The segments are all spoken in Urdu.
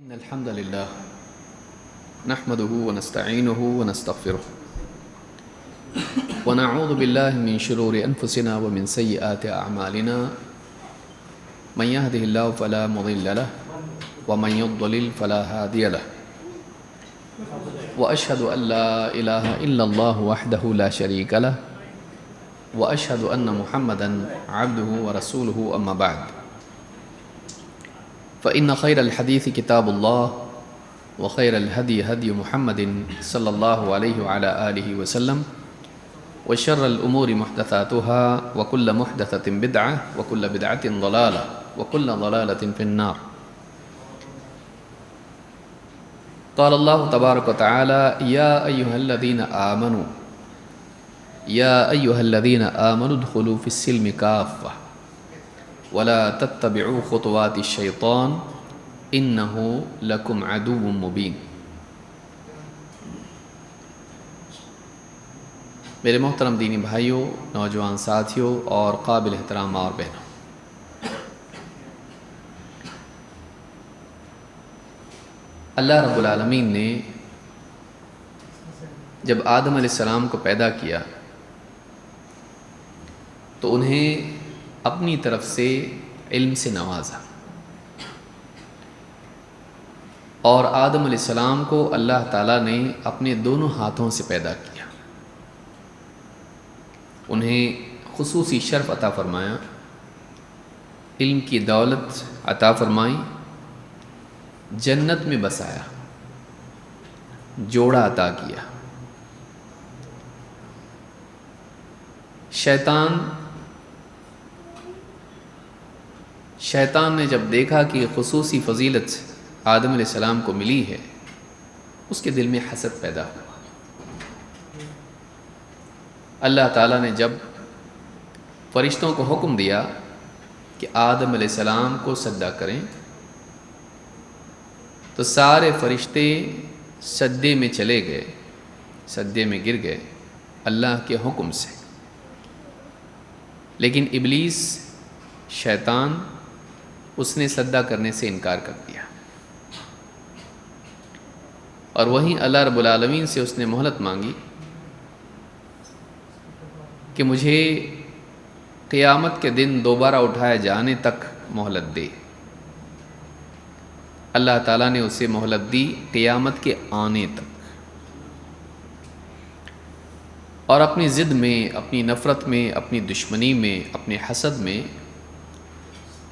إن الحمد لله نحمده ونستعينه ونستغفره ونعوذ بالله من شرور أنفسنا ومن سيئات أعمالنا من يهده الله فلا مضل له ومن يضلل فلا هادي له وأشهد أن لا إله إلا الله وحده لا شريك له وأشهد أن محمدا عبده ورسوله أما بعد فإن خير الحديث كتاب الله وخير الهدي هدي محمد صلى الله عليه وعلى آله وسلم وشر الأمور محدثاتها وكل محدثة بدعة وكل بدعة ضلالة وكل ضلالة في النار. قال الله تبارك وتعالى يا أيها الذين آمنوا ادخلوا في السلم كافة ولا تتبعوا خطوات الشيطان إنه لكم عدو مبين. میرے محترم دینی بھائیوں، نوجوان ساتھیوں اور قابل احترام ماں اور بہنوں، اللہ رب العالمین نے جب آدم علیہ السلام کو پیدا کیا تو انہیں اپنی طرف سے علم سے نوازا، اور آدم علیہ السلام کو اللہ تعالیٰ نے اپنے دونوں ہاتھوں سے پیدا کیا، انہیں خصوصی شرف عطا فرمایا، علم کی دولت عطا فرمائی، جنت میں بسایا، جوڑا عطا کیا۔ شیطان نے جب دیکھا کہ یہ خصوصی فضیلت آدم علیہ السلام کو ملی ہے، اس کے دل میں حسد پیدا ہوا۔ اللہ تعالیٰ نے جب فرشتوں کو حکم دیا کہ آدم علیہ السلام کو سجدہ کریں، تو سارے فرشتے سجدے میں چلے گئے، سجدے میں گر گئے اللہ کے حکم سے، لیکن ابلیس شیطان اس نے سجدہ کرنے سے انکار کر دیا، اور وہیں اللہ رب العالمین سے اس نے مہلت مانگی کہ مجھے قیامت کے دن دوبارہ اٹھائے جانے تک مہلت دے۔ اللہ تعالیٰ نے اسے مہلت دی قیامت کے آنے تک، اور اپنی ضد میں، اپنی نفرت میں، اپنی دشمنی میں، اپنے حسد میں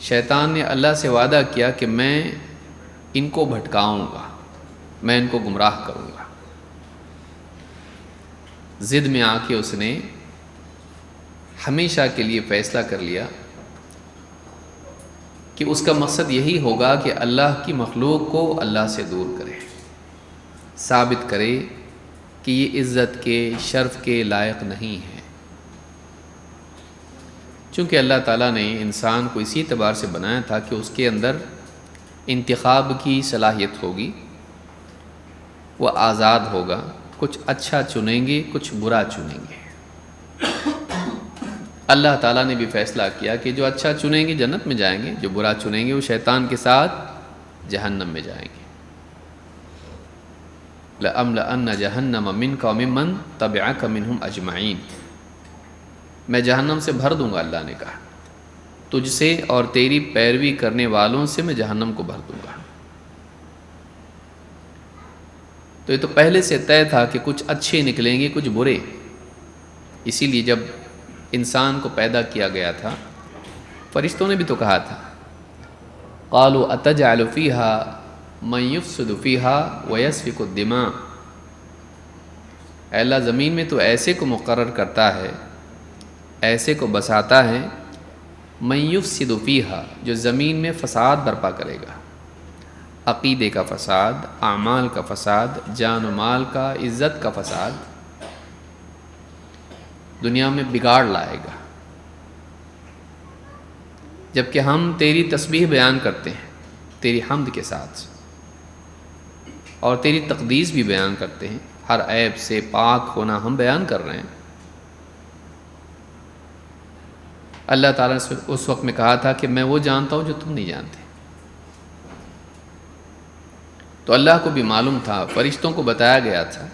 شیطان نے اللہ سے وعدہ کیا کہ میں ان کو بھٹکاؤں گا، میں ان کو گمراہ کروں گا۔ ضد میں آ کے اس نے ہمیشہ کے لیے فیصلہ کر لیا کہ اس کا مقصد یہی ہوگا کہ اللہ کی مخلوق کو اللہ سے دور کرے، ثابت کرے کہ یہ عزت کے، شرف کے لائق نہیں ہے۔ چونکہ اللہ تعالیٰ نے انسان کو اسی اعتبار سے بنایا تھا کہ اس کے اندر انتخاب کی صلاحیت ہوگی، وہ آزاد ہوگا، کچھ اچھا چنیں گے، کچھ برا چنیں گے۔ اللہ تعالیٰ نے بھی فیصلہ کیا کہ جو اچھا چنیں گے جنت میں جائیں گے، جو برا چنیں گے وہ شیطان کے ساتھ جہنم میں جائیں گے۔ لَأَمْلَأَنَّ جَهَنَّمَ مِنْكَ وَمِمَّنْ تَبِعَكَ مِنْهُمْ أَجْمَعِينَ، میں جہنم سے بھر دوں گا، اللہ نے کہا، تجھ سے اور تیری پیروی کرنے والوں سے میں جہنم کو بھر دوں گا۔ تو یہ تو پہلے سے طے تھا کہ کچھ اچھے نکلیں گے، کچھ برے۔ اسی لیے جب انسان کو پیدا کیا گیا تھا، فرشتوں نے بھی تو کہا تھا قالوا اتجعل فيها من يفسد فيها ويسفك الدماء، اے اللہ زمین میں تو ایسے کو مقرر کرتا ہے، ایسے کو بساتا ہے، من يفسد فيها، جو زمین میں فساد برپا کرے گا، عقیدے کا فساد، اعمال کا فساد، جان و مال کا، عزت کا فساد، دنیا میں بگاڑ لائے گا۔ جبکہ ہم تیری تسبیح بیان کرتے ہیں تیری حمد کے ساتھ، اور تیری تقدیس بھی بیان کرتے ہیں، ہر عیب سے پاک ہونا ہم بیان کر رہے ہیں۔ اللہ تعالیٰ نے اس وقت میں کہا تھا کہ میں وہ جانتا ہوں جو تم نہیں جانتے۔ تو اللہ کو بھی معلوم تھا، فرشتوں کو بتایا گیا تھا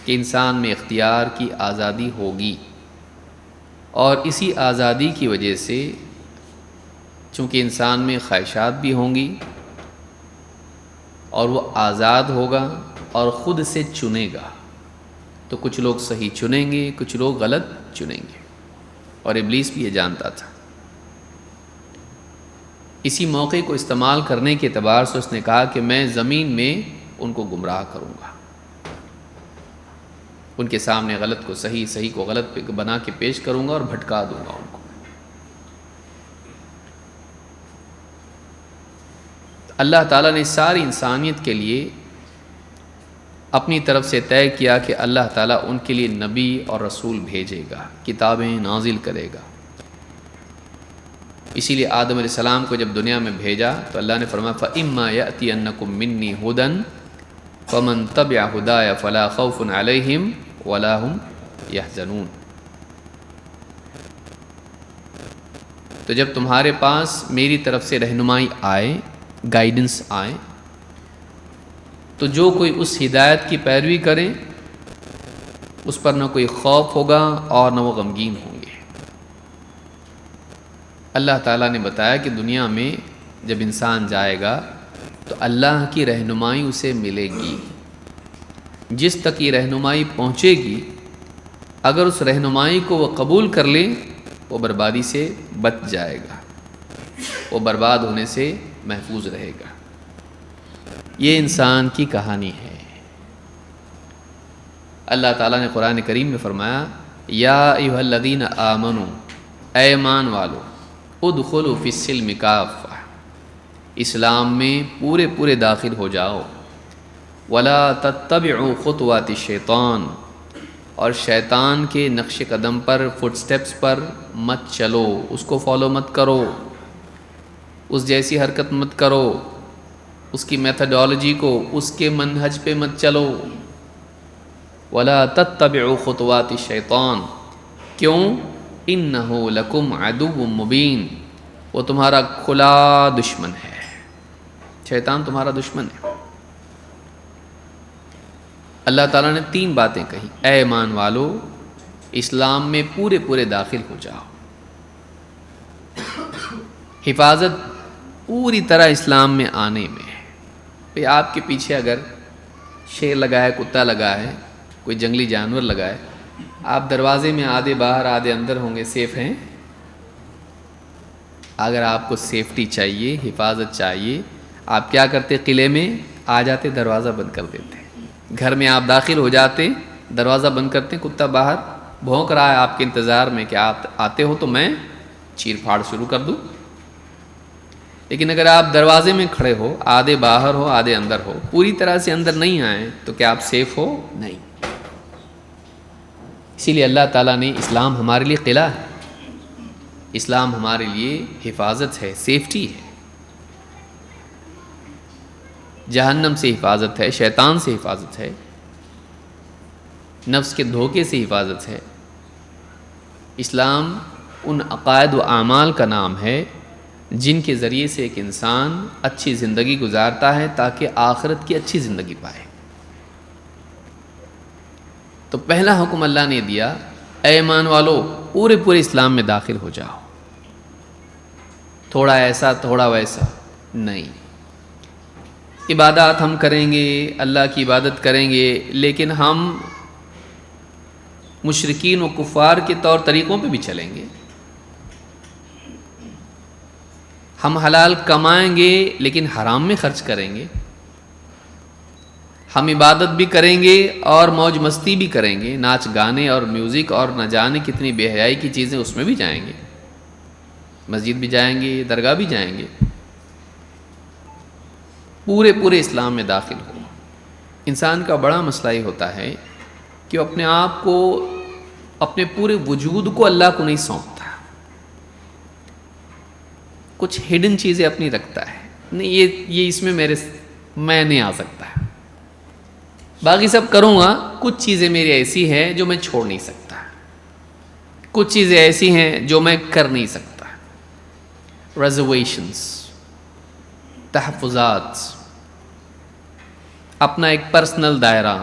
کہ انسان میں اختیار کی آزادی ہوگی، اور اسی آزادی کی وجہ سے چونکہ انسان میں خواہشات بھی ہوں گی اور وہ آزاد ہوگا اور خود سے چنے گا، تو کچھ لوگ صحیح چنیں گے، کچھ لوگ غلط چنیں گے، اور ابلیس بھی یہ جانتا تھا۔ اسی موقع کو استعمال کرنے کے اعتبار سے اس نے کہا کہ میں زمین میں ان کو گمراہ کروں گا، ان کے سامنے غلط کو صحیح، صحیح کو غلط بنا کے پیش کروں گا اور بھٹکا دوں گا ان کو۔ اللہ تعالیٰ نے ساری انسانیت کے لیے اپنی طرف سے طے کیا کہ اللہ تعالیٰ ان کے لیے نبی اور رسول بھیجے گا، کتابیں نازل کرے گا۔ اسی لیے آدم علیہ السلام کو جب دنیا میں بھیجا تو اللہ نے فرمایا فَإِمَّا يَأْتِيَنَّكُم مِّنِّي هُدًى فَمَن تَبِعَ هُدَايَ فَلَا خَوْفٌ عَلَيْهِمْ وَلَا هُمْ يَحْزَنُونَ۔ تو جب تمہارے پاس میری طرف سے رہنمائی آئے، گائیڈنس آئے، تو جو کوئی اس ہدایت کی پیروی کرے اس پر نہ کوئی خوف ہوگا اور نہ وہ غمگین ہوں گے۔ اللہ تعالیٰ نے بتایا کہ دنیا میں جب انسان جائے گا تو اللہ کی رہنمائی اسے ملے گی، جس تک یہ رہنمائی پہنچے گی اگر اس رہنمائی کو وہ قبول کر لے وہ بربادی سے بچ جائے گا، وہ برباد ہونے سے محفوظ رہے گا۔ یہ انسان کی کہانی ہے۔ اللہ تعالیٰ نے قرآن کریم میں فرمایا یا ایھا الذین آمنوا، اے ایمان والو، ادخلوا فی السلم کافہ، اسلام میں پورے پورے داخل ہو جاؤ، ولا تتبعوا خطوات الشیطان، اور شیطان کے نقش قدم پر، فٹ سٹیپس پر مت چلو، اس کو فالو مت کرو، اس جیسی حرکت مت کرو، اس کی میتھڈالوجی کو، اس کے منہج پہ مت چلو۔ ولا تتبعوا خطوات الشیطان، کیوں؟ انہ لکم عدو مبین، وہ تمہارا کھلا دشمن ہے، شیطان تمہارا دشمن ہے۔ اللہ تعالیٰ نے 3 باتیں کہی، اے ایمان والو اسلام میں پورے پورے داخل ہو جاؤ، حفاظت پوری طرح اسلام میں آنے میں ہے۔ بھئی آپ کے پیچھے اگر شیر لگا ہے، کتا لگا ہے، کوئی جنگلی جانور لگا ہے، آپ دروازے میں آدھے باہر آدھے اندر ہوں گے، سیف ہیں؟ اگر آپ کو سیفٹی چاہیے، حفاظت چاہیے، آپ کیا کرتے؟ قلعے میں آ جاتے، دروازہ بند کر دیتے، گھر میں آپ داخل ہو جاتے، دروازہ بند کرتے، کتا باہر بھونک رہا ہے آپ کے انتظار میں کہ آپ آتے ہو تو میں چیر پھاڑ شروع کر دوں۔ لیکن اگر آپ دروازے میں کھڑے ہو، آدھے باہر ہو آدھے اندر ہو، پوری طرح سے اندر نہیں آئیں تو کیا آپ سیف ہو؟ نہیں۔ اسی لیے اللہ تعالیٰ نے اسلام ہمارے لیے قلعہ ہے، اسلام ہمارے لیے حفاظت ہے، سیفٹی ہے، جہنم سے حفاظت ہے، شیطان سے حفاظت ہے، نفس کے دھوکے سے حفاظت ہے۔ اسلام ان عقائد و اعمال کا نام ہے جن کے ذریعے سے ایک انسان اچھی زندگی گزارتا ہے تاکہ آخرت کی اچھی زندگی پائے۔ تو پہلا حکم اللہ نے دیا، اے ایمان والو پورے پورے اسلام میں داخل ہو جاؤ، تھوڑا ایسا تھوڑا ویسا نہیں۔ عبادات ہم کریں گے، اللہ کی عبادت کریں گے، لیکن ہم مشرکین و کفار کے طور طریقوں پہ بھی چلیں گے، ہم حلال کمائیں گے لیکن حرام میں خرچ کریں گے، ہم عبادت بھی کریں گے اور موج مستی بھی کریں گے، ناچ گانے اور میوزک اور نہ جانے کتنی بے حیائی کی چیزیں اس میں بھی جائیں گے، مسجد بھی جائیں گے، درگاہ بھی جائیں گے، پورے پورے اسلام میں داخل ہو۔ انسان کا بڑا مسئلہ یہ ہوتا ہے کہ وہ اپنے آپ کو، اپنے پورے وجود کو اللہ کو نہیں سونپتا، کچھ ہڈن چیزیں اپنی رکھتا ہے، نہیں یہ اس میں میں نہیں آ سکتا، باقی سب کروں گا، کچھ چیزیں میری ایسی ہیں جو میں چھوڑ نہیں سکتا، کچھ چیزیں ایسی ہیں جو میں کر نہیں سکتا، ریزرویشنز، تحفظات۔ اپنا ایک پرسنل دائرہ،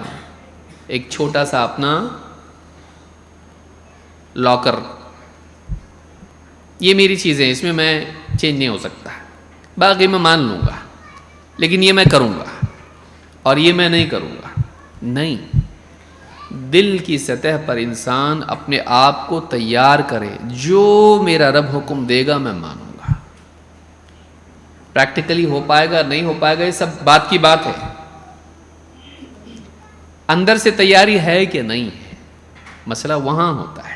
ایک چھوٹا سا اپنا لاکر، یہ میری چیزیں، اس میں میں چینج نہیں ہو سکتا، باقی میں مان لوں گا، لیکن یہ میں کروں گا اور یہ میں نہیں کروں گا. نہیں، دل کی سطح پر انسان اپنے آپ کو تیار کرے، جو میرا رب حکم دے گا میں مانوں گا. پریکٹیکلی ہو پائے گا نہیں ہو پائے گا یہ سب بات کی بات ہے، اندر سے تیاری ہے کہ نہیں ہے، مسئلہ وہاں ہوتا ہے.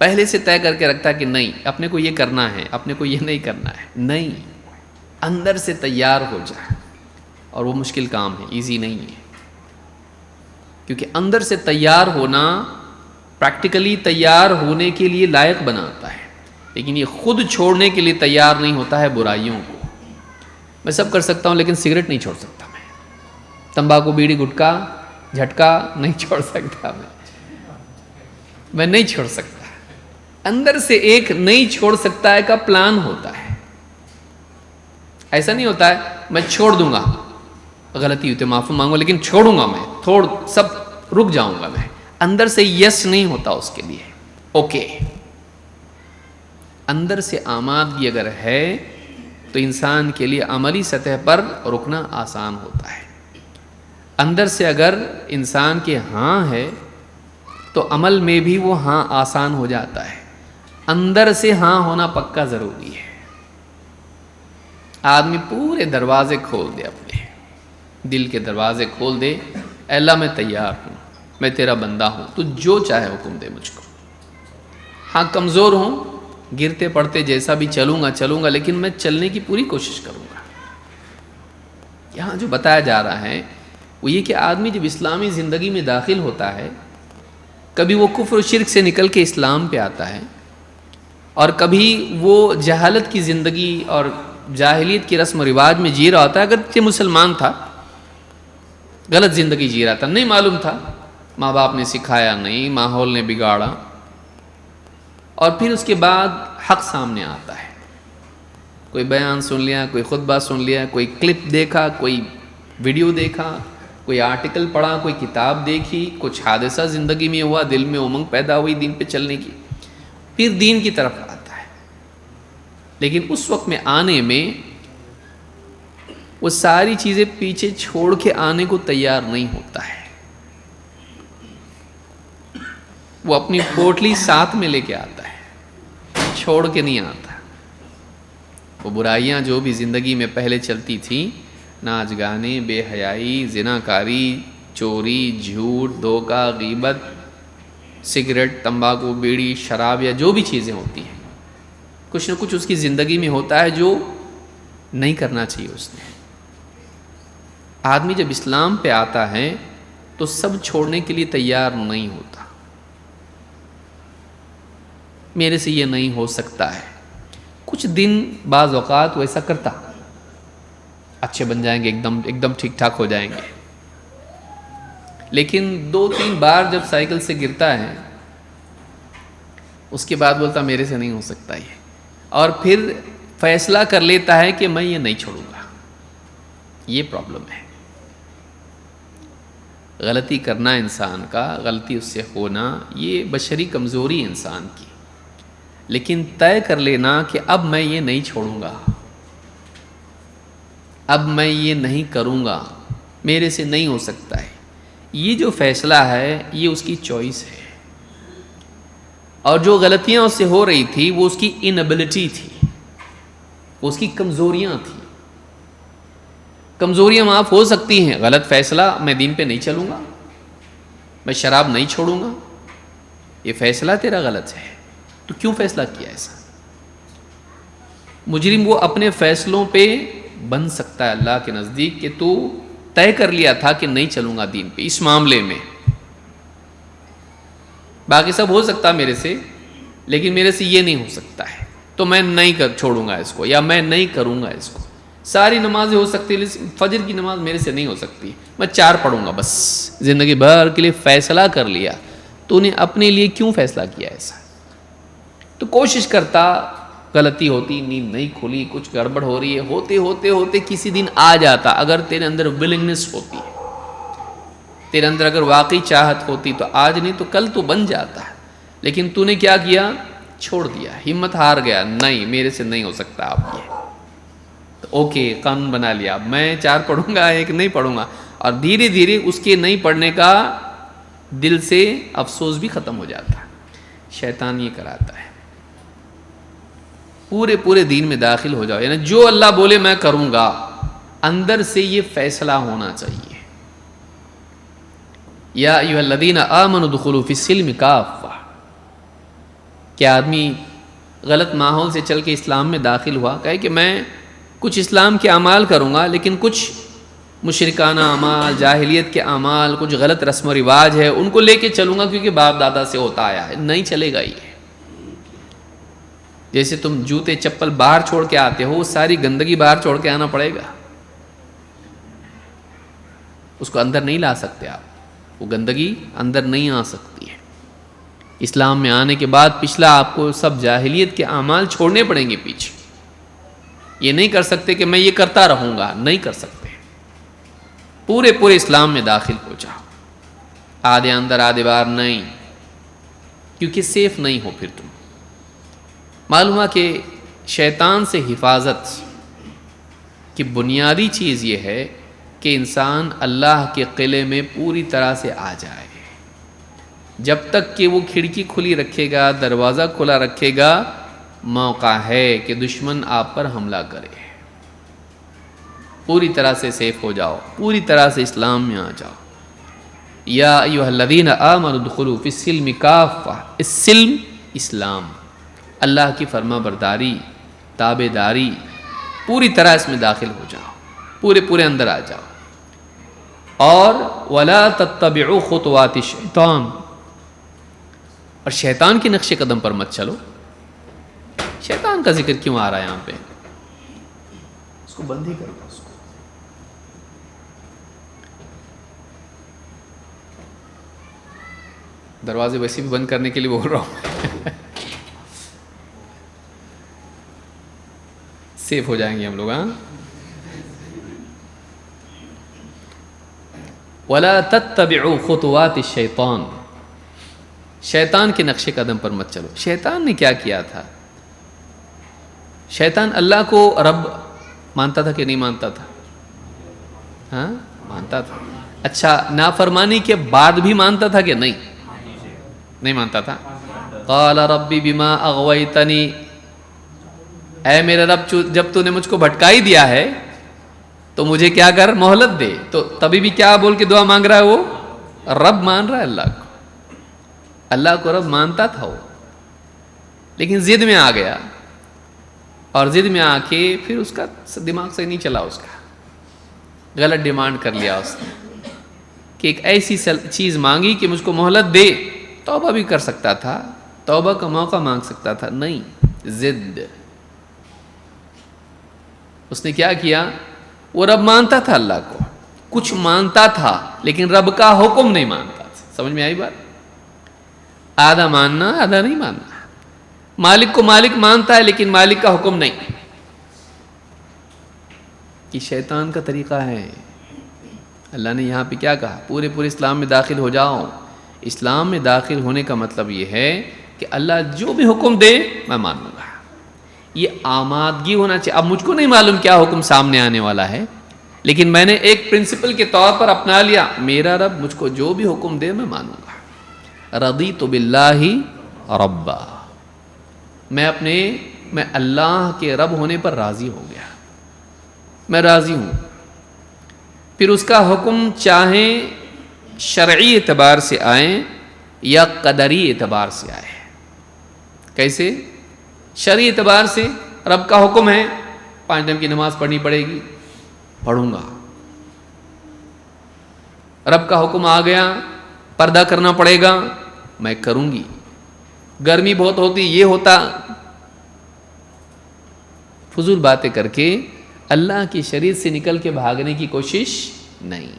پہلے سے طے کر کے رکھتا ہے کہ نہیں اپنے کو یہ کرنا ہے، اپنے کو یہ نہیں کرنا ہے، نہیں، اندر سے تیار ہو جائے. اور وہ مشکل کام ہے، ایزی نہیں ہے، کیونکہ اندر سے تیار ہونا پریکٹیکلی تیار ہونے کے لیے لائق بناتا ہے، لیکن یہ خود چھوڑنے کے لیے تیار نہیں ہوتا ہے برائیوں کو. میں سب کر سکتا ہوں لیکن سگریٹ نہیں چھوڑ سکتا، میں تمباکو بیڑی گٹکا جھٹکا نہیں چھوڑ سکتا، میں نہیں چھوڑ سکتا. اندر سے ایک نہیں چھوڑ سکتا ہے کا پلان ہوتا ہے. ایسا نہیں ہوتا ہے میں چھوڑ دوں گا، غلطی ہوئی تو معافی مانگو لیکن چھوڑوں گا، میں سب رک جاؤں گا. میں اندر سے یس نہیں ہوتا اس کے لیے. اوکے، اندر سے آمادگی اگر ہے تو انسان کے لیے عملی سطح پر رکنا آسان ہوتا ہے. اندر سے اگر انسان کے ہاں ہے تو عمل میں بھی وہ ہاں آسان ہو جاتا ہے. اندر سے ہاں ہونا پکا ضروری ہے. آدمی پورے دروازے کھول دے، اپنے دل کے دروازے کھول دے، اے اللہ میں تیار ہوں، میں تیرا بندہ ہوں، تو جو چاہے حکم دے مجھ کو. ہاں کمزور ہوں، گرتے پڑتے جیسا بھی چلوں گا لیکن میں چلنے کی پوری کوشش کروں گا. یہاں جو بتایا جا رہا ہے وہ یہ کہ آدمی جب اسلامی زندگی میں داخل ہوتا ہے، کبھی وہ کفر و شرک سے نکل کے اسلام پہ آتا ہے، اور کبھی وہ جہالت کی زندگی اور جاہلیت کی رسم و رواج میں جی رہا ہوتا ہے. اگرچہ مسلمان تھا، غلط زندگی جی رہا تھا، نہیں معلوم تھا، ماں باپ نے سکھایا نہیں، ماحول نے بگاڑا، اور پھر اس کے بعد حق سامنے آتا ہے. کوئی بیان سن لیا، کوئی خطبہ سن لیا، کوئی کلپ دیکھا، کوئی ویڈیو دیکھا، کوئی آرٹیکل پڑھا، کوئی کتاب دیکھی، کچھ حادثہ زندگی میں ہوا، دل میں امنگ پیدا ہوئی دین پہ چلنے کی، پھر دین کی طرف آتا ہے. لیکن اس وقت میں آنے میں وہ ساری چیزیں پیچھے چھوڑ کے آنے کو تیار نہیں ہوتا ہے. وہ اپنی پوٹلی ساتھ میں لے کے آتا ہے، چھوڑ کے نہیں آتا. وہ برائیاں جو بھی زندگی میں پہلے چلتی تھیں، ناچ گانے، بے حیائی، زناکاری، چوری، جھوٹ، دھوکہ، غیبت، سگریٹ، تمباکو، بیڑی، شراب، یا جو بھی چیزیں ہوتی ہیں، کچھ نہ کچھ اس کی زندگی میں ہوتا ہے جو نہیں کرنا چاہیے اس نے. آدمی جب اسلام پہ آتا ہے تو سب چھوڑنے کے لیے تیار نہیں ہوتا. میرے سے یہ نہیں ہو سکتا ہے. کچھ دن بعض اوقات وہ ایسا کرتا، اچھے بن جائیں گے، ایک دم ٹھیک ٹھاک ہو جائیں گے. لیکن 2-3 بار جب سائیکل سے گرتا ہے، اس کے بعد بولتا میرے سے نہیں ہو سکتا یہ، اور پھر فیصلہ کر لیتا ہے کہ میں یہ نہیں چھوڑوں گا. یہ پرابلم ہے. غلطی کرنا انسان کا، غلطی اس سے ہونا، یہ بشری کمزوری انسان کی. لیکن طے کر لینا کہ اب میں یہ نہیں چھوڑوں گا، اب میں یہ نہیں کروں گا، میرے سے نہیں ہو سکتا ہے، یہ جو فیصلہ ہے یہ اس کی چوائس ہے. اور جو غلطیاں اس سے ہو رہی تھی وہ اس کی انیبلٹی تھی، وہ اس کی کمزوریاں تھیں. کمزوریاں معاف ہو سکتی ہیں. غلط فیصلہ، میں دین پہ نہیں چلوں گا، میں شراب نہیں چھوڑوں گا، یہ فیصلہ تیرا غلط ہے. تو کیوں فیصلہ کیا ایسا؟ مجرم وہ اپنے فیصلوں پہ بن سکتا ہے اللہ کے نزدیک کہ تو طے کر لیا تھا کہ نہیں چلوں گا دین پہ اس معاملے میں، باقی سب ہو سکتا میرے سے، لیکن میرے سے یہ نہیں ہو سکتا ہے، تو میں نہیں چھوڑوں گا اس کو، یا میں نہیں کروں گا اس کو. ساری نمازیں ہو سکتی، فجر کی نماز میرے سے نہیں ہو سکتی، میں 4 پڑھوں گا بس. زندگی بھر کے لیے فیصلہ کر لیا. تو نے اپنے لیے کیوں فیصلہ کیا ایسا؟ تو کوشش کرتا غلطی ہوتی، نیند نہیں کھلی، کچھ گڑبڑ ہو رہی ہے، ہوتے ہوتے ہوتے کسی دن آ جاتا. اگر تیرے اندر ولنگنس ہوتی ہے، تیرے اندر اگر واقعی چاہت ہوتی تو آج نہیں تو کل تو بن جاتا ہے. لیکن تو نے کیا کیا؟ چھوڑ دیا، ہمت ہار گیا، نہیں میرے سے نہیں ہو سکتا اب یہ. تو اوکے، قانون بنا لیا، میں 4 پڑھوں گا، 1 نہیں پڑھوں گا. اور دھیرے دھیرے اس کے نہیں پڑھنے کا دل سے افسوس بھی ختم ہو جاتا ہے. شیطان یہ کراتا ہے. پورے دین میں داخل ہو جاؤ، یعنی جو اللہ بولے میں کروں گا، اندر سے یہ فیصلہ ہونا چاہیے. یا ایھا الذین آمنوا ادخلوا فی السلم کافہ. کیا آدمی غلط ماحول سے چل کے اسلام میں داخل ہوا، کہے کہ میں کچھ اسلام کے اعمال کروں گا لیکن کچھ مشرکانہ اعمال، جاہلیت کے اعمال، کچھ غلط رسم و رواج ہے ان کو لے کے چلوں گا کیونکہ باپ دادا سے ہوتا آیا ہے. نہیں چلے گا یہ. جیسے تم جوتے چپل باہر چھوڑ کے آتے ہو، وہ ساری گندگی باہر چھوڑ کے آنا پڑے گا. اس کو اندر نہیں لا سکتے آپ، وہ گندگی اندر نہیں آ سکتی ہے. اسلام میں آنے کے بعد پچھلا آپ کو سب جاہلیت کے اعمال چھوڑنے پڑیں گے پیچھے. یہ نہیں کر سکتے کہ میں یہ کرتا رہوں گا، نہیں کر سکتے. پورے اسلام میں داخل ہو جاؤ، آدھے اندر آدھے باہر نہیں، کیونکہ سیف نہیں ہو پھر تم. معلوم ہوا کہ شیطان سے حفاظت کی بنیادی چیز یہ ہے کہ انسان اللہ کے قلعے میں پوری طرح سے آ جائے. جب تک کہ وہ کھڑکی کھلی رکھے گا، دروازہ کھلا رکھے گا، موقع ہے کہ دشمن آپ پر حملہ کرے. پوری طرح سے سیف ہو جاؤ، پوری طرح سے اسلام میں آ جاؤ. یا ایھا الذین آمنوا ادخلوا فی السلم کافہ. السلم اسلام، اللہ کی فرما برداری، تابع داری، پوری طرح اس میں داخل ہو جاؤ، پورے اندر آ جاؤ. اور ولا تتبعوا خطوات الشیطان، اور شیطان کے نقش قدم پر مت چلو. شیطان کا ذکر کیوں آ رہا ہے یہاں پہ؟ اس کو بند ہی کر دو. اس کو دروازے ویسے بھی بند کرنے کے لیے بول رہا ہوں. سیف ہو جائیں گے ہم لوگ. ہاں، وَلَا تَتَّبِعُوا خُطُوَاتِ الشَّيْطَانِ، شیطان کے نقش قدم پر مت چلو. شیطان نے کیا کیا تھا؟ شیطان اللہ کو رب مانتا تھا کہ نہیں مانتا تھا؟ ہاں، مانتا تھا. اچھا، نافرمانی کے بعد بھی مانتا تھا کہ نہیں مانتا تھا؟ قال ربی بما اغویتنی، اے میرے رب جب تو نے مجھ کو بھٹکا ہی دیا ہے تو مجھے کیا کر، مہلت دے. تو تبھی بھی کیا بول کے دعا مانگ رہا ہے؟ وہ رب مان رہا ہے اللہ کو. اللہ کو رب مانتا تھا وہ، لیکن ضد میں آ گیا، اور ضد میں آ کے پھر اس کا دماغ سے نہیں چلا، اس کا غلط ڈیمانڈ کر لیا اس نے کہ ایک ایسی چیز مانگی کہ مجھ کو مہلت دے. توبہ بھی کر سکتا تھا، توبہ کا موقع مانگ سکتا تھا، نہیں، ضد. اس نے کیا کیا؟ وہ رب مانتا تھا، اللہ کو کچھ مانتا تھا لیکن رب کا حکم نہیں مانتا تھا. سمجھ میں آئی بات؟ آدھا ماننا، آدھا نہیں ماننا. مالک کو مالک مانتا ہے لیکن مالک کا حکم نہیں. کہ شیطان کا طریقہ ہے. اللہ نے یہاں پہ کیا کہا؟ پورے اسلام میں داخل ہو جاؤ. اسلام میں داخل ہونے کا مطلب یہ ہے کہ اللہ جو بھی حکم دے میں مانوں گا. یہ آمادگی ہونا چاہیے. اب مجھ کو نہیں معلوم کیا حکم سامنے آنے والا ہے، لیکن میں نے ایک پرنسپل کے طور پر اپنا لیا، میرا رب مجھ کو جو بھی حکم دے میں مانوں گا. رضیت باللہ ربا، میں اللہ کے رب ہونے پر راضی ہو گیا، میں راضی ہوں. پھر اس کا حکم چاہے شرعی اعتبار سے آئیں یا قدری اعتبار سے آئے. کیسے؟ شرعی اعتبار سے رب کا حکم ہے 5 ٹائم کی نماز پڑھنی پڑے گی، پڑھوں گا. رب کا حکم آ گیا پردہ کرنا پڑے گا، میں کروں گی. گرمی بہت ہوتی، یہ ہوتا، فضول باتیں کر کے اللہ کی شریعت سے نکل کے بھاگنے کی کوشش نہیں.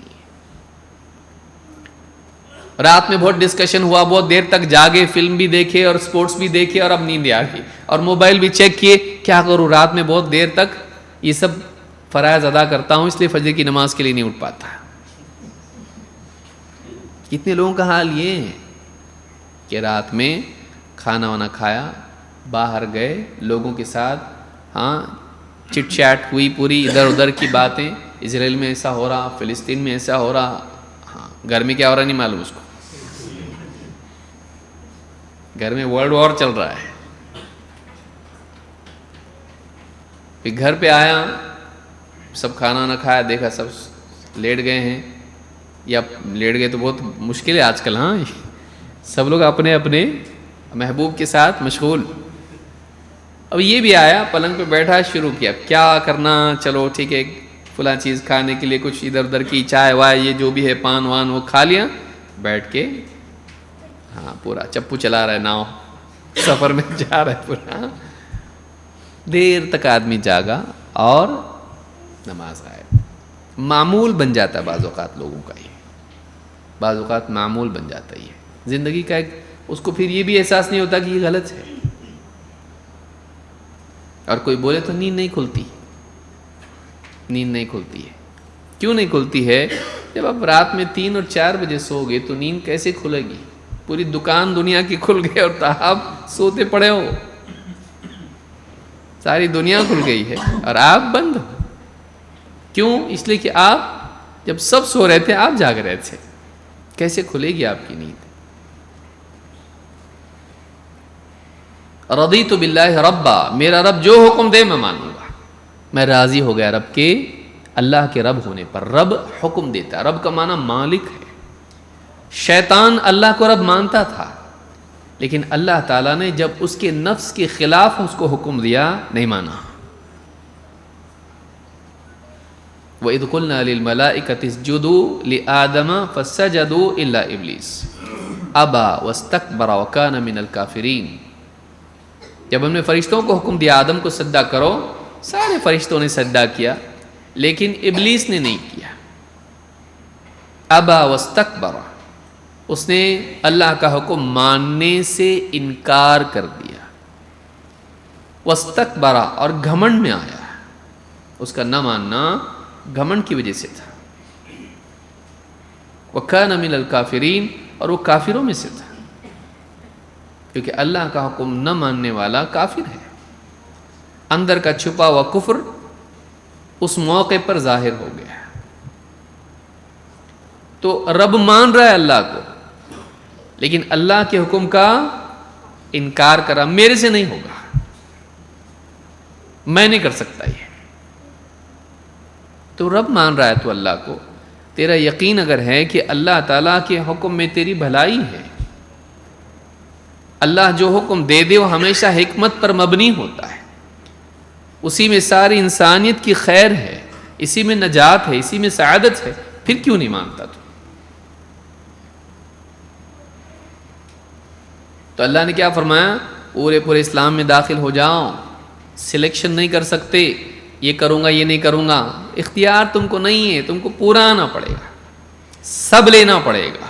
رات میں بہت ڈسکشن ہوا، بہت دیر تک جاگے، فلم بھی دیکھے اور سپورٹس بھی دیکھے، اور اب نیند آ گئی، اور موبائل بھی چیک کیے، کیا کروں، رات میں بہت دیر تک یہ سب فرائض ادا کرتا ہوں، اس لیے فجر کی نماز کے لیے نہیں اٹھ پاتا۔ کتنے لوگوں کا حال یہ ہے کہ رات میں کھانا وانا کھایا، باہر گئے لوگوں کے ساتھ، چٹ چیٹ ہوئی، پوری ادھر ادھر کی باتیں، اسرائیل میں ایسا ہو رہا، فلسطین میں ایسا ہو رہا، گھر میں کیا ہو رہا نہیں معلوم اس کو، گھر میں ورلڈ وار چل رہا ہے۔ پھر گھر پہ آیا، سب کھانا نہ کھایا، دیکھا سب لیٹ گئے ہیں، یا لیٹ گئے تو بہت مشکل ہے آج کل، سب لوگ اپنے اپنے محبوب کے ساتھ مشغول۔ اب یہ بھی آیا، پلنگ پہ بیٹھا، شروع کیا کیا کرنا، چلو ٹھیک ہے فلاں چیز کھانے کے لیے کچھ ادھر ادھر کی چائے وائے، یہ جو بھی ہے پان وان وہ کھا لیا، بیٹھ کے پورا چپو چلا رہا ہے، ناؤ سفر میں جا رہا ہے پورا، دیر تک آدمی جاگا اور نماز آئے۔ معمول بن جاتا ہے بعض اوقات لوگوں کا، یہ بعض اوقات معمول بن جاتا ہے یہ زندگی کا ایک، اس کو پھر یہ بھی احساس نہیں ہوتا کہ یہ غلط ہے، اور کوئی بولے تو نیند نہیں کھلتی، نیند نہیں کھلتی ہے۔ کیوں نہیں کھلتی ہے؟ جب آپ رات میں 3 اور 4 بجے سو گے تو نیند کیسے کھلے گی؟ پوری دکان دنیا کی کھل گئی اور آپ سوتے پڑے ہو، ساری دنیا کھل گئی ہے اور آپ بند ہو۔ کیوں؟ اس لیے کہ آپ جب سب سو رہے تھے آپ جاگ رہے تھے، کیسے کھلے گی آپ کی نیند؟ رضیت باللہ ربا، میرا رب جو حکم دے میں مانوں گا، میں راضی ہو گیا رب کے، اللہ کے رب ہونے پر۔ رب حکم دیتا ہے، رب کا معنی مالک ہے۔ شیطان اللہ کو رب مانتا تھا، لیکن اللہ تعالیٰ نے جب اس کے نفس کے خلاف اس کو حکم دیا نہیں مانا۔ وَإِذْ قُلْنَا لِلْمَلَائِكَةِ اسْجُدُوا لِآدَمَ فَسَجَدُوا إِلَّا إِبْلِيسَ أَبَى وَاسْتَكْبَرَ وَكَانَ مِنَ الْكَافِرِينَ۔ جب ہم نے فرشتوں کو حکم دیا آدم کو سجدہ کرو، سارے فرشتوں نے سجدہ کیا، لیکن ابلیس نے نہیں کیا۔ ابا واستکبر، اس نے اللہ کا حکم ماننے سے انکار کر دیا۔ واستکبر، اور گھمنڈ میں آیا، اس کا نہ ماننا گھمنڈ کی وجہ سے تھا۔ وَكَانَ مِنَ الْكَافِرِينَ، اور وہ کافروں میں سے تھا، کیونکہ اللہ کا حکم نہ ماننے والا کافر ہے۔ اندر کا چھپا ہوا کفر اس موقع پر ظاہر ہو گیا۔ تو رب مان رہا ہے اللہ کو، لیکن اللہ کے حکم کا انکار کرا، میرے سے نہیں ہوگا، میں نہیں کر سکتا یہ۔ تو رب مان رہا ہے تو اللہ کو، تیرا یقین اگر ہے کہ اللہ تعالیٰ کے حکم میں تیری بھلائی ہے، اللہ جو حکم دے دے وہ ہمیشہ حکمت پر مبنی ہوتا ہے، اسی میں ساری انسانیت کی خیر ہے، اسی میں نجات ہے، اسی میں سعادت ہے، پھر کیوں نہیں مانتا تو اللہ نے کیا فرمایا؟ پورے اسلام میں داخل ہو جاؤ، سلیکشن نہیں کر سکتے، یہ کروں گا یہ نہیں کروں گا، اختیار تم کو نہیں ہے، تم کو پورا آنا پڑے گا، سب لینا پڑے گا،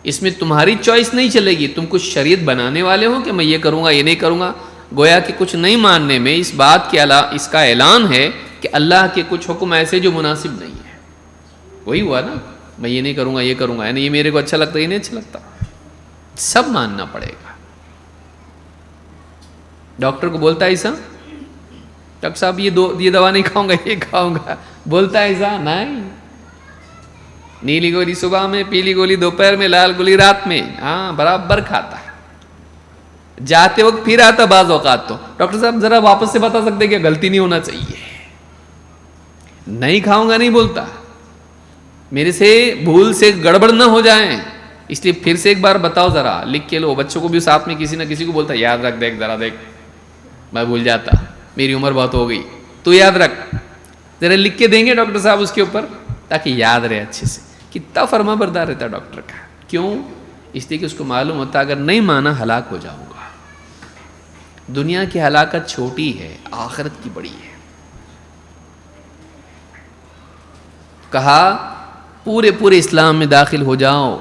اس میں تمہاری چوائس نہیں چلے گی۔ تم کچھ شریعت بنانے والے ہو کہ میں یہ کروں گا یہ نہیں کروں گا، گویا کہ کچھ نہیں ماننے میں اس بات کے اس کا اعلان ہے کہ اللہ کے کچھ حکم ایسے جو مناسب نہیں ہے۔ وہی ہوا نا، میں یہ نہیں کروں گا یہ کروں گا، یعنی یہ میرے کو اچھا لگتا ہے یہ نہیں اچھا لگتا، سب ماننا پڑے گا۔ ڈاکٹر کو بولتا ہے ایسا، ڈاکٹر صاحب یہ دوا نہیں کھاؤں گا یہ کھاؤں گا، بولتا ہے ایسا نہیں، نیلی گولی صبح میں، پیلی گولی دوپہر میں، لال گولی رات میں، برابر کھاتا ہے۔ جاتے وقت پھر آتا بعض اوقات تو ڈاکٹر صاحب ذرا واپس سے بتا سکتے کہ غلطی نہیں ہونا چاہیے، نہیں کھاؤں گا نہیں بولتا، میرے سے بھول سے گڑبڑ نہ ہو جائیں، اس لیے پھر سے ایک بار بتاؤ، ذرا لکھ کے لو۔ بچوں کو بھی ساتھ میں کسی نہ کسی کو بولتا یاد رکھ، دیکھ ذرا دیکھ، میں بھول جاتا، میری عمر بہت ہو گئی، تو یاد رکھ، ذرا لکھ کے دیں گے ڈاکٹر صاحب اس کے اوپر تاکہ یاد رہے اچھے سے۔ کتنا فرما بردار رہتا ہے ڈاکٹر کا، کیوں؟ اس لیے کہ اس کو معلوم ہوتا اگر نہیں مانا ہلاک ہو جاؤں گا۔ دنیا کی ہلاکت چھوٹی ہے، آخرت کی بڑی ہے۔ کہا پورے اسلام میں داخل ہو جاؤ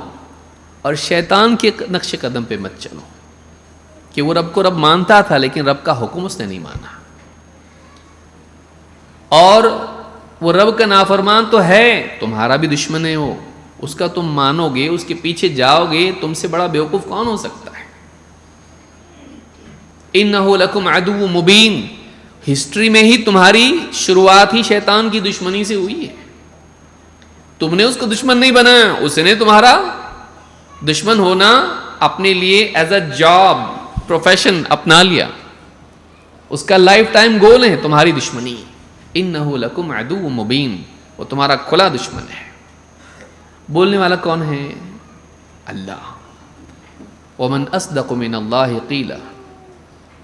اور شیطان کے نقش قدم پہ مت چلو، کہ وہ رب کو رب مانتا تھا لیکن رب کا حکم اس نے نہیں مانا۔ اور وہ رب کا نافرمان تو ہے، تمہارا بھی دشمن ہے وہ، اس کا تم مانو گے، اس کے پیچھے جاؤ گے، تم سے بڑا بیوقوف کون ہو سکتا ہے؟ انہ لکم عدو مبین، ہسٹری میں ہی تمہاری شروعات ہی شیطان کی دشمنی سے ہوئی ہے. تم نے اس کو دشمن نہیں بنایا، اس نے تمہارا دشمن ہونا اپنے لیے ایز اے جاب پروفیشن اپنا لیا، اس کا لائف ٹائم گول ہے تمہاری دشمنی. انہ لکم عدو مبین، وہ تمہارا کھلا دشمن ہے. بولنے والا کون ہے؟ اللہ. ومن اصدق من اللہ قیلا،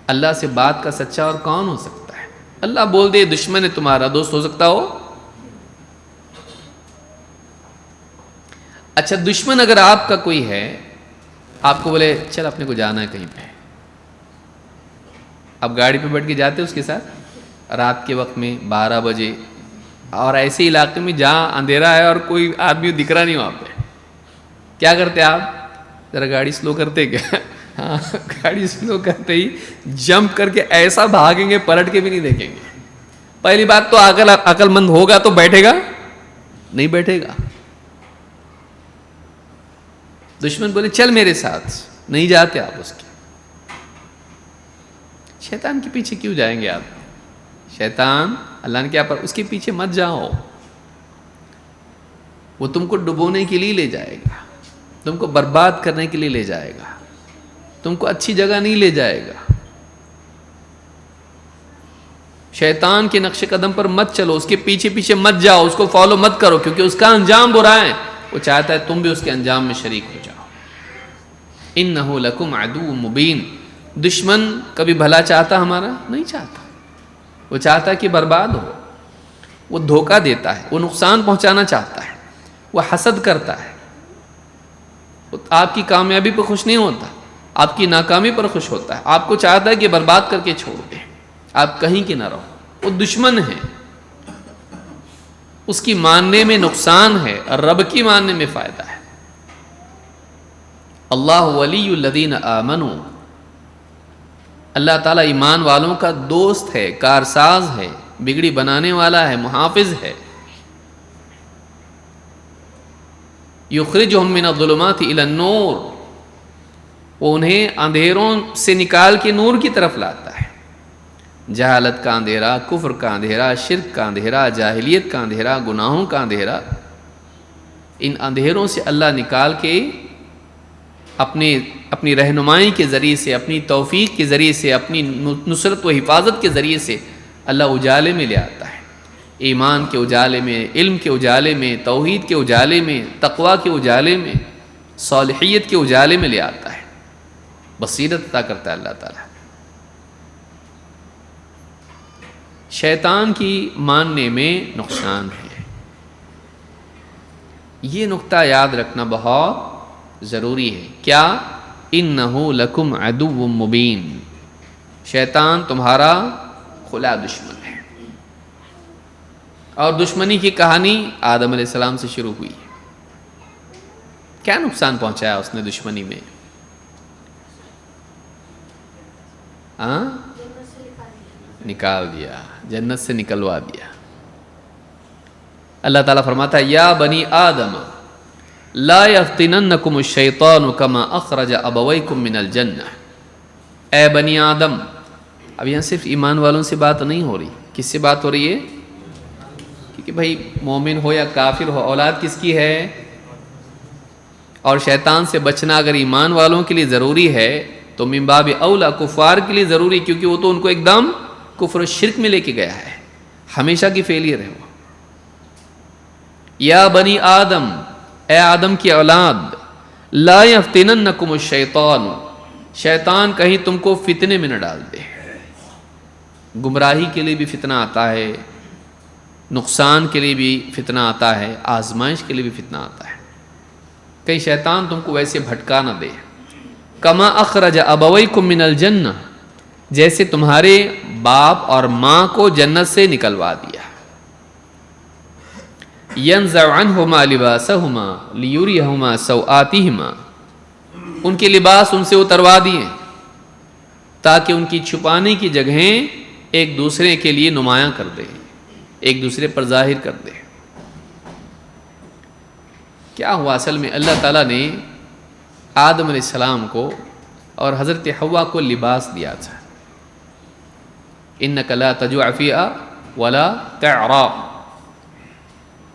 اللہ سے بات کا سچا اور کون ہو سکتا ہے؟ اللہ بول دے دشمن ہے تمہارا، دوست ہو سکتا ہو؟ اچھا دشمن اگر آپ کا کوئی ہے، آپ کو بولے چل اپنے کو جانا ہے کہیں پہ، آپ گاڑی پہ بیٹھ کے جاتے اس کے ساتھ رات کے وقت میں 12 بجے، اور ایسے علاقے میں جہاں اندھیرا ہے اور کوئی آدمی دکھ رہا نہیں وہاں پہ، کیا کرتے آپ؟ ذرا گاڑی سلو کرتے کیا؟ ہاں گاڑی سلو کرتے ہی جمپ کر کے ایسا بھاگیں گے پلٹ کے بھی نہیں دیکھیں گے. پہلی بات تو عقل مند ہوگا تو بیٹھے گا نہیں، بیٹھے گا. دشمن بولے چل میرے ساتھ، نہیں جاتے آپ اس کے. شیطان کے پیچھے کیوں جائیں گے آپ؟ شیطان اللہ نے کیا پر اس کے پیچھے مت جاؤ، وہ تم کو ڈبونے کے لیے لے جائے گا، تم کو برباد کرنے کے لیے لے جائے گا، تم کو اچھی جگہ نہیں لے جائے گا. شیطان کے نقش قدم پر مت چلو، اس کے پیچھے پیچھے مت جاؤ، اس کو فالو مت کرو، کیونکہ اس کا انجام برا ہے. وہ چاہتا ہے تم بھی اس کے انجام میں شریک ہو جاؤ. انہ لکم عدو مبین. دشمن کبھی بھلا چاہتا ہمارا؟ نہیں چاہتا، وہ چاہتا ہے کہ برباد ہو. وہ دھوکہ دیتا ہے، وہ نقصان پہنچانا چاہتا ہے، وہ حسد کرتا ہے، وہ آپ کی کامیابی پر خوش نہیں ہوتا، آپ کی ناکامی پر خوش ہوتا ہے، آپ کو چاہتا ہے کہ برباد کر کے چھوڑ دیں، آپ کہیں کہ نہ رہو. وہ دشمن ہے، اس کی ماننے میں نقصان ہے اور رب کی ماننے میں فائدہ ہے. اللہ ولی الذین آمنوا، اللہ تعالیٰ ایمان والوں کا دوست ہے، کارساز ہے، بگڑی بنانے والا ہے، محافظ ہے. یخرجہم من الظلمات الی النور، وہ انہیں اندھیروں سے نکال کے نور کی طرف لاتا ہے. جہالت کا اندھیرا، کفر کا اندھیرا، شرک کا اندھیرا، جاہلیت کا اندھیرا، گناہوں کا اندھیرا، ان اندھیروں سے اللہ نکال کے اپنی رہنمائی کے ذریعے سے، اپنی توفیق کے ذریعے سے، اپنی نصرت و حفاظت کے ذریعے سے اللہ اجالے میں لے آتا ہے. ایمان کے اجالے میں، علم کے اجالے میں، توحید کے اجالے میں، تقوی کے اجالے میں، صالحیت کے اجالے میں لے آتا ہے. بصیرت عطا کرتا ہے اللہ تعالیٰ. شیطان کی ماننے میں نقصان ہے، یہ نقطہ یاد رکھنا بہت ضروری ہے. کیا؟ انہ لکم عدو مبین، شیطان تمہارا کھلا دشمن ہے. اور دشمنی کی کہانی آدم علیہ السلام سے شروع ہوئی. کیا نقصان پہنچایا اس نے دشمنی میں؟ نکال دیا، جنت سے نکلوا دیا. اللہ تعالیٰ فرماتا ہے یا بنی آدم لا یفتننکم الشیطان کما اخرج ابویکم من الجنہ. اے بنی آدم، اب یہاں صرف ایمان والوں سے بات نہیں ہو رہی. کس سے بات ہو رہی ہے؟ کیونکہ بھائی مومن ہو یا کافر ہو، اولاد کس کی ہے؟ اور شیطان سے بچنا اگر ایمان والوں کے لیے ضروری ہے تو من باب اولا کفار کے لیے ضروری، کیونکہ وہ تو ان کو ایک دم کفر و شرک میں لے کے گیا ہے، ہمیشہ کی فیلئر ہے وہ. یا بنی آدم، اے آدم کی اولاد، لا یفتننکم الشیطان، شیطان کہیں تم کو فتنے میں نہ ڈال دے. گمراہی کے لیے بھی فتنہ آتا ہے، نقصان کے لیے بھی فتنہ آتا ہے، آزمائش کے لیے بھی فتنہ آتا ہے. کہیں شیطان تم کو ویسے بھٹکا نہ دے. کما اخرج ابویکم من الجنہ، جیسے تمہارے باپ اور ماں کو جنت سے نکلوا دیا. ینزع عنہما لباسہما لیریہما سوآتہما، ان کے لباس ان سے اتروا دیے تاکہ ان کی چھپانے کی جگہیں ایک دوسرے کے لیے نمایاں کر دیں. ایک دوسرے پر ظاہر کر دے۔ کیا ہوا اصل میں، اللہ تعالیٰ نے آدم علیہ السلام کو اور حضرت حوا کو لباس دیا تھا۔ اِنَّكَ لَا تَجُوعُ فِيهَا وَلَا تَعْرَىٰ،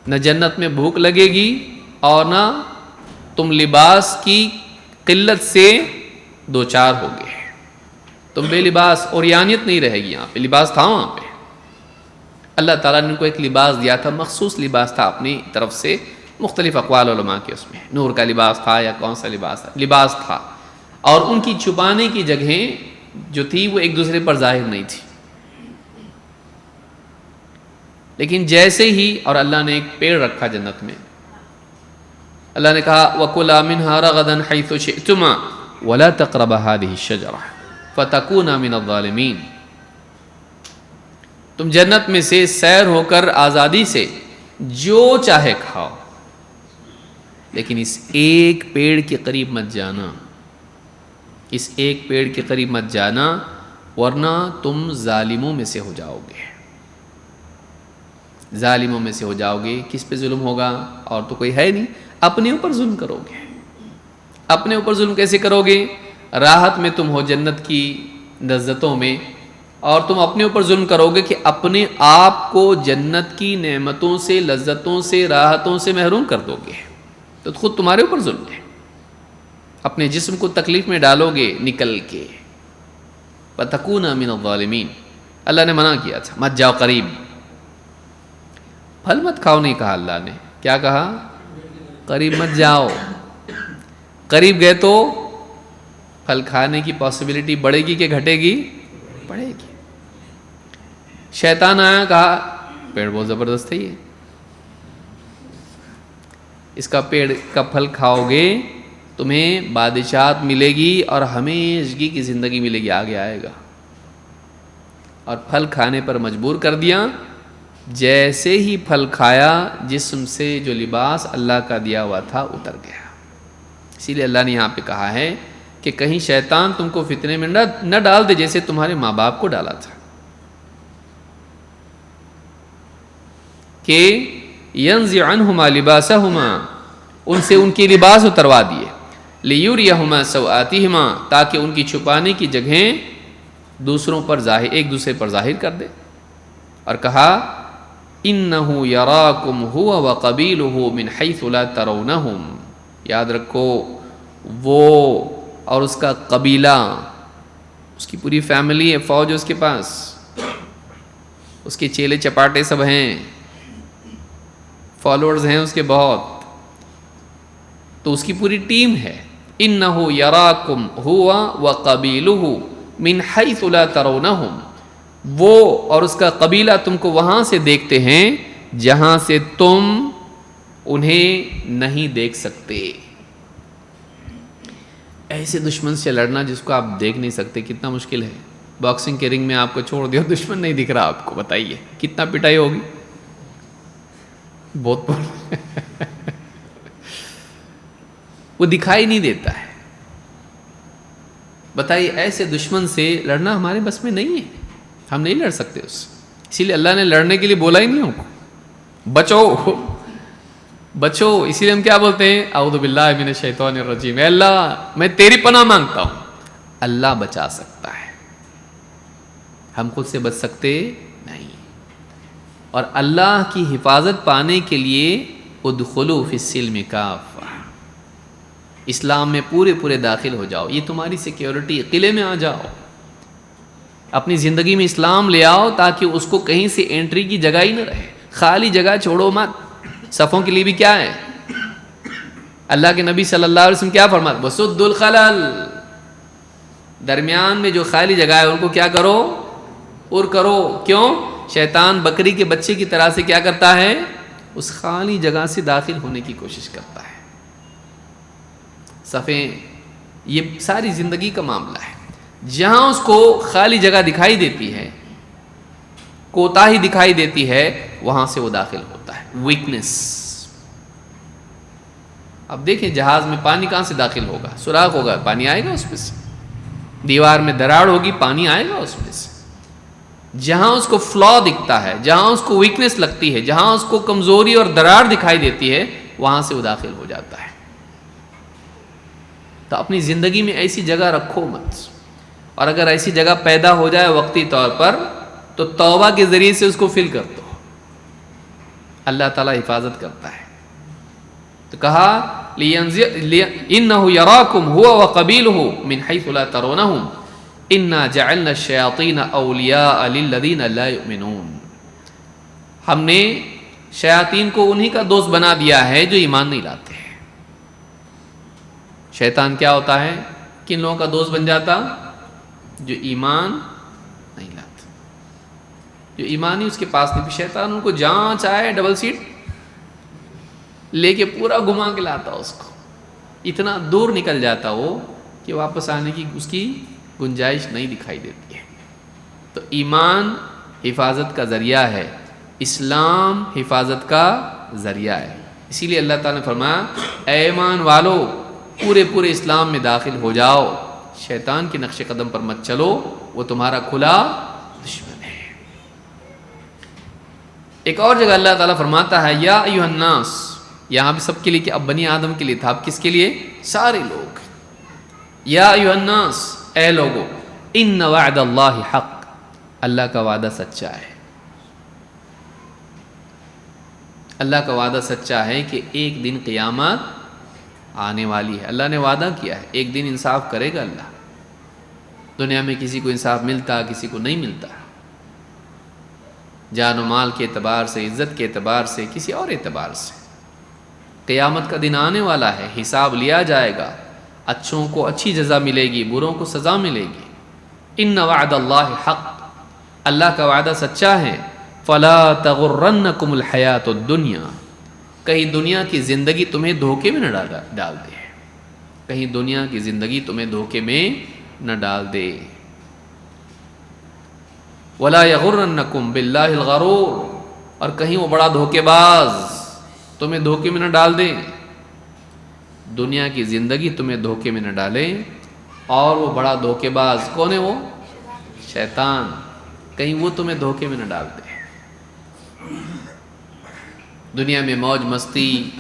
نہ جنت میں بھوک لگے گی اور نہ تم لباس کی قلت سے دوچار ہوگے، تم بے لباس، اوریانیت نہیں رہے گی، یہاں پہ لباس تھا۔ وہاں پہ اللہ تعالیٰ نے ان کو ایک لباس دیا تھا، مخصوص لباس تھا اپنی طرف سے، مختلف اقوال علماء کے، اس میں نور کا لباس تھا یا کون سا لباس تھا، اور ان کی چھپانے کی جگہیں جو تھی وہ ایک دوسرے پر ظاہر نہیں تھی۔ لیکن جیسے ہی، اور اللہ نے ایک پیڑ رکھا جنت میں، اللہ نے کہا وَكُلَا مِنْهَا رَغَدًا حَيْثُ شِئْتُمَا وَلَا تَقْرَبَا هَٰذِهِ الشَّجَرَةَ فَتَكُونَا مِنَ الظَّالِمِينَ، تم جنت میں سے سیر ہو کر آزادی سے جو چاہے کھاؤ، لیکن اس ایک پیڑ کے قریب مت جانا، اس ایک پیڑ کے قریب مت جانا، ورنہ تم ظالموں میں سے ہو جاؤ گے، ظالموں میں سے ہو جاؤ گے۔ کس پہ ظلم ہوگا؟ اور تو کوئی ہے نہیں، اپنے اوپر ظلم کرو گے۔ اپنے اوپر ظلم کیسے کرو گے؟ راحت میں تم ہو جنت کی لذتوں میں، اور تم اپنے اوپر ظلم کرو گے کہ اپنے آپ کو جنت کی نعمتوں سے، لذتوں سے، راحتوں سے محروم کر دو گے، تو خود تمہارے اوپر ظلم ہے۔ اپنے جسم کو تکلیف میں ڈالو گے نکل کے۔ وَتَكُونَ مِنَ الظَّالِمِينَ، اللہ نے منع کیا تھا مت جاؤ قریب، پھل مت کھاؤ نہیں کہا اللہ نے، کیا کہا؟ قریب مت جاؤ۔ قریب گئے تو پھل کھانے کی پاسبلٹی بڑھے گی کہ گھٹے گی؟ بڑھے گی۔ شیطان آیا، کہا پیڑ بہت زبردست ہے، یہ اس کا پیڑ کا پھل کھاؤ گے تمہیں بادشاہت ملے گی اور ہمیشگی کی زندگی ملے گی، آگے آئے گا، اور پھل کھانے پر مجبور کر دیا۔ جیسے ہی پھل کھایا، جسم سے جو لباس اللہ کا دیا ہوا تھا اتر گیا۔ اسی لیے اللہ نے یہاں پہ کہا ہے کہ کہیں شیطان تم کو فتنے میں نہ ڈال دے جیسے تمہارے ماں باپ کو ڈالا تھا، کہ يَنزِعْ عَنْهُمَا لِبَاسَهُمَا، ان سے ان کی لباس اتروا دیے، لِيُرِيَهُمَا سَوْآتِهِمَا، تاکہ ان کی چھپانے کی جگہیں دوسروں پر ظاہر، ایک دوسرے پر ظاہر کر دے۔ اور کہا إِنَّهُ يَرَاكُمْ هُوَ وَقَبِيلُهُ مِنْ حَيْثُ لَا تَرَوْنَهُمْ، یاد رکھو وہ اور اس کا قبیلہ، اس کی پوری فیملی ہے، فوج اس کے پاس، اس کے چیلے چپاٹے سب ہیں، فالوورز ہیں اس کے بہت، تو اس کی پوری ٹیم ہے۔ إِنَّهُ يَرَاكُمْ هُوَ وَقَبِيلُهُ مِنْ حَيْثُ لَا تَرَوْنَهُمْ، وہ اور اس کا قبیلہ تم کو وہاں سے دیکھتے ہیں جہاں سے تم انہیں نہیں دیکھ سکتے۔ ایسے دشمن سے لڑنا جس کو آپ دیکھ نہیں سکتے کتنا مشکل ہے۔ باکسنگ کے رنگ میں آپ کو چھوڑ دیا، دشمن نہیں دکھ رہا آپ کو، بتائیے کتنا پٹائی ہوگی؟ بہت وہ دکھائی نہیں دیتا ہے۔ بتائیے ایسے دشمن سے لڑنا ہمارے بس میں نہیں ہے، ہم نہیں لڑ سکتے اس سے، اسی لیے اللہ نے لڑنے کے لیے بولا ہی نہیں ہم کو، بچو بچو۔ اسی لیے ہم کیا بولتے ہیں؟ اعوذ باللہ من الشیطان الرجیم، اے اللہ میں تیری پناہ مانگتا ہوں۔ اللہ بچا سکتا ہے، ہم خود سے بچ سکتے نہیں۔ اور اللہ کی حفاظت پانے کے لیے ادخلوا فی السلم کافہ، اسلام میں پورے داخل ہو جاؤ، یہ تمہاری سیکیورٹی، قلعے میں آ جاؤ، اپنی زندگی میں اسلام لے آؤ تاکہ اس کو کہیں سے انٹری کی جگہ ہی نہ رہے، خالی جگہ چھوڑو مت۔ صفوں کے لیے بھی کیا ہے؟ اللہ کے نبی صلی اللہ علیہ وسلم کیا فرماتے؟ وَسُدُّ الْخَلَلْ، درمیان میں جو خالی جگہ ہے ان کو کیا کرو؟ پر کرو۔ کیوں؟ شیطان بکری کے بچے کی طرح سے کیا کرتا ہے؟ اس خالی جگہ سے داخل ہونے کی کوشش کرتا ہے۔ صفیں یہ ساری زندگی کا معاملہ ہے، جہاں اس کو خالی جگہ دکھائی دیتی ہے، کوتاہی دکھائی دیتی ہے، وہاں سے وہ داخل ہوتا ہے۔ ویکنس۔ اب دیکھیں جہاز میں پانی کہاں سے داخل ہوگا؟ سوراخ ہوگا، پانی آئے گا اس میں سے، دیوار میں دراڑ ہوگی، پانی آئے گا اس میں سے۔ جہاں اس کو فلا دکھتا ہے، جہاں اس کو ویکنس لگتی ہے، جہاں اس کو کمزوری اور درار دکھائی دیتی ہے، وہاں سے وہ داخل ہو جاتا ہے۔ تو اپنی زندگی میں ایسی جگہ رکھو مت، اور اگر ایسی جگہ پیدا ہو جائے وقتی طور پر تو توبہ کے ذریعے سے اس کو فل کر دو، اللہ تعالیٰ حفاظت کرتا ہے۔ تو کہا إِنَّهُ يَرَاكُمْ هُوَ وَقَبِيلُهُ مِنْ حَيْثُ لَا تَرَوْنَهُمْ إِنَّا جَعَلْنَا الشَّيَاطِينَ أَوْلِيَاءَ لِلَّذِينَ لَا يُؤْمِنُونَ، ہم نے شیاطین کو انہی کا دوست بنا دیا ہے جو ایمان نہیں لاتے ہیں۔ شیطان کیا ہوتا ہے؟ کن لوگوں کا دوست بن جاتا؟ جو ایمان نہیں لاتے، جو ایمان ہی اس کے پاس نہیں۔ شیطان ان کو جہاں چاہے ڈبل سیٹ لے کے پورا گھما کے لاتا اس کو، اتنا دور نکل جاتا وہ کہ واپس آنے کی اس کی گنجائش نہیں دکھائی دیتی ہے۔ تو ایمان حفاظت کا ذریعہ ہے، اسلام حفاظت کا ذریعہ ہے۔ اسی لیے اللہ تعالیٰ نے فرمایا اے ایمان والو پورے اسلام میں داخل ہو جاؤ، شیطان کے نقش قدم پر مت چلو، وہ تمہارا کھلا دشمن ہے۔ ایک اور جگہ اللہ تعالیٰ فرماتا ہے یا ایھا الناس، یہاں بھی سب کے لیے کہ اب بنی آدم کے لیے تھا، اب کس کے لیے؟ سارے لوگ۔ یا ایھا الناس، اے لوگو، ان وعد اللہ حق، اللہ کا وعدہ سچا ہے۔ اللہ کا وعدہ سچا ہے کہ ایک دن قیامت آنے والی ہے، اللہ نے وعدہ کیا ہے ایک دن انصاف کرے گا اللہ۔ دنیا میں کسی کو انصاف ملتا، کسی کو نہیں ملتا، جان و مال کے اعتبار سے، عزت کے اعتبار سے، کسی اور اعتبار سے۔ قیامت کا دن آنے والا ہے، حساب لیا جائے گا، اچھوں کو اچھی جزا ملے گی، بروں کو سزا ملے گی۔ ان وعد اللہ حق، اللہ کا وعدہ سچا ہے۔ فلا تغرنکم الحیات الدنیا، کہیں دنیا کی زندگی تمہیں دھوکے میں نہ ڈال دے، کہیں دنیا کی زندگی تمہیں دھوکے میں نہ ڈال دے۔ ولا یغرنکم باللہ الغرور، اور کہیں وہ بڑا دھوکے باز تمہیں دھوکے میں نہ ڈال دے، دنیا کی زندگی تمہیں دھوکے میں نہ ڈالے۔ اور وہ بڑا دھوکے باز کون ہے؟ وہ شیطان، کہیں وہ تمہیں دھوکے میں نہ ڈال دے۔ دنیا میں موج مستی،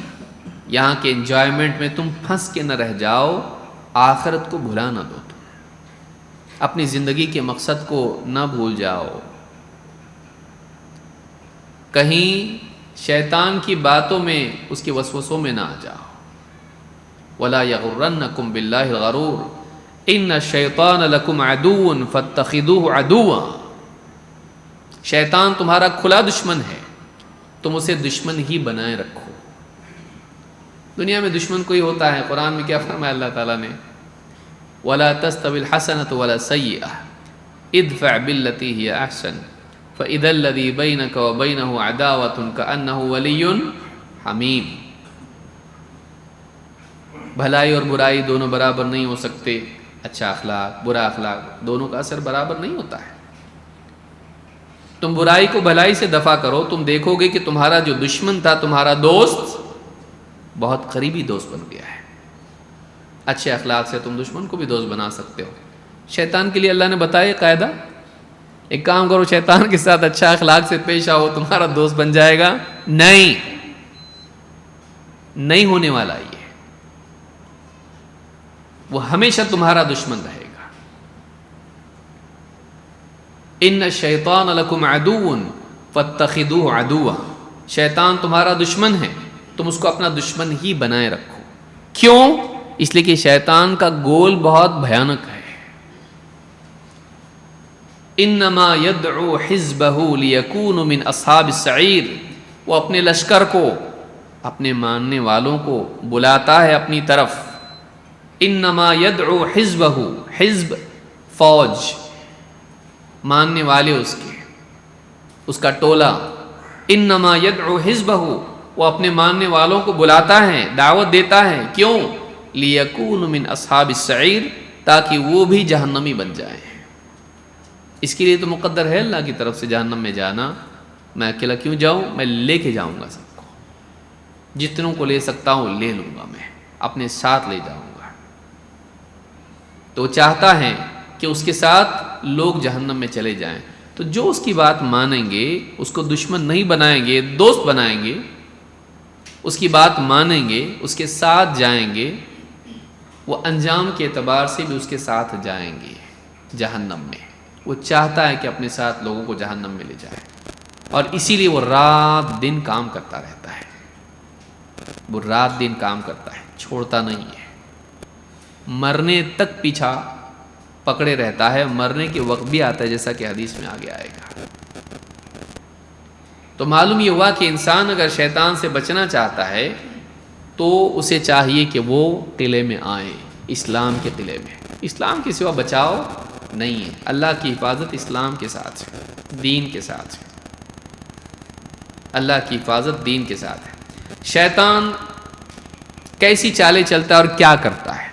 یہاں کے انجوائمنٹ میں تم پھنس کے نہ رہ جاؤ، آخرت کو بھلا نہ دو، تم اپنی زندگی کے مقصد کو نہ بھول جاؤ، کہیں شیطان کی باتوں میں، اس کے وسوسوں میں نہ آ جاؤ۔ ولا یغرنکم باللہ الغرور ان الشیطان لکم عدو فاتخذوہ عدوا، شیطان تمہارا کھلا دشمن ہے، تم اسے دشمن ہی بنائے رکھو۔ دنیا میں دشمن کوئی ہوتا ہے، قرآن میں کیا فرمایا اللہ تعالیٰ نے؟ وَلَا تَسْتَوِي الْحَسَنَةُ وَلَا السَّيِّئَةُ اِدْفَعْ بِالَّتِي هِيَ أَحْسَنُ فَإِذَا الَّذِي بَيْنَكَ وَبَيْنَهُ عَدَاوَةٌ كَأَنَّهُ وَلِيٌّ حَمِيمٌ۔ بھلائی اور برائی دونوں برابر نہیں ہو سکتے، اچھا اخلاق برا اخلاق دونوں کا اثر برابر نہیں ہوتا ہے۔ تم برائی کو بھلائی سے دفع کرو، تم دیکھو گے کہ تمہارا جو دشمن تھا، تمہارا دوست بہت قریبی دوست بن گیا ہے۔ اچھے اخلاق سے تم دشمن کو بھی دوست بنا سکتے ہو۔ شیطان کے لیے اللہ نے بتایا قاعدہ، ایک کام کرو شیطان کے ساتھ اچھا اخلاق سے پیش آؤ، تمہارا دوست بن جائے گا؟ نہیں ہونے والا یہ، وہ ہمیشہ تمہارا دشمن رہے گا۔ ان الشیطان لکم عدو فاتخذوہ عدوا، شیطان تمہارا دشمن ہے، تم اس کو اپنا دشمن ہی بنائے رکھو۔ کیوں؟ اس لیے کہ شیطان کا گول بہت بھیانک ہے۔ انما یدعو حزبہ لیکونوا من اصحاب السعیر، وہ اپنے لشکر کو، اپنے ماننے والوں کو بلاتا ہے اپنی طرف۔ انما یدعو حزبہ، حزب فوج، ماننے والے اس کے، اس کا ٹولہ۔ انما یدعو حزبہ، وہ اپنے ماننے والوں کو بلاتا ہے، دعوت دیتا ہے، کیوں؟ لیکونوا من اصحاب السعیر، تاکہ وہ بھی جہنمی بن جائیں۔ اس کے لیے تو مقدر ہے اللہ کی طرف سے جہنم میں جانا۔ میں اکیلا کیوں جاؤں؟ میں لے کے جاؤں گا سب کو، جتنوں کو لے سکتا ہوں لے لوں گا، میں اپنے ساتھ لے جاؤں گا۔ تو چاہتا ہے کہ اس کے ساتھ لوگ جہنم میں چلے جائیں، تو جو اس کی بات مانیں گے، اس کو دشمن نہیں بنائیں گے، دوست بنائیں گے، اس کی بات مانیں گے، اس کے ساتھ جائیں گے، وہ انجام کے اعتبار سے بھی اس کے ساتھ جائیں گے جہنم میں۔ وہ چاہتا ہے کہ اپنے ساتھ لوگوں کو جہنم میں لے جائے، اور اسی لیے وہ رات دن کام کرتا رہتا ہے، وہ رات دن کام کرتا ہے، چھوڑتا نہیں ہے، مرنے تک پیچھا پکڑے رہتا ہے، مرنے کے وقت بھی آتا ہے، جیسا کہ حدیث میں آگے آئے گا۔ تو معلوم یہ ہوا کہ انسان اگر شیطان سے بچنا چاہتا ہے تو اسے چاہیے کہ وہ قلعے میں آئے، اسلام کے قلعے میں۔ اسلام کے سوا بچاؤ نہیں ہے، اللہ کی حفاظت اسلام کے ساتھ ہے، دین کے ساتھ ہے، اللہ کی حفاظت دین کے ساتھ ہے۔ شیطان کیسی چالیں چلتا ہے اور کیا کرتا ہے،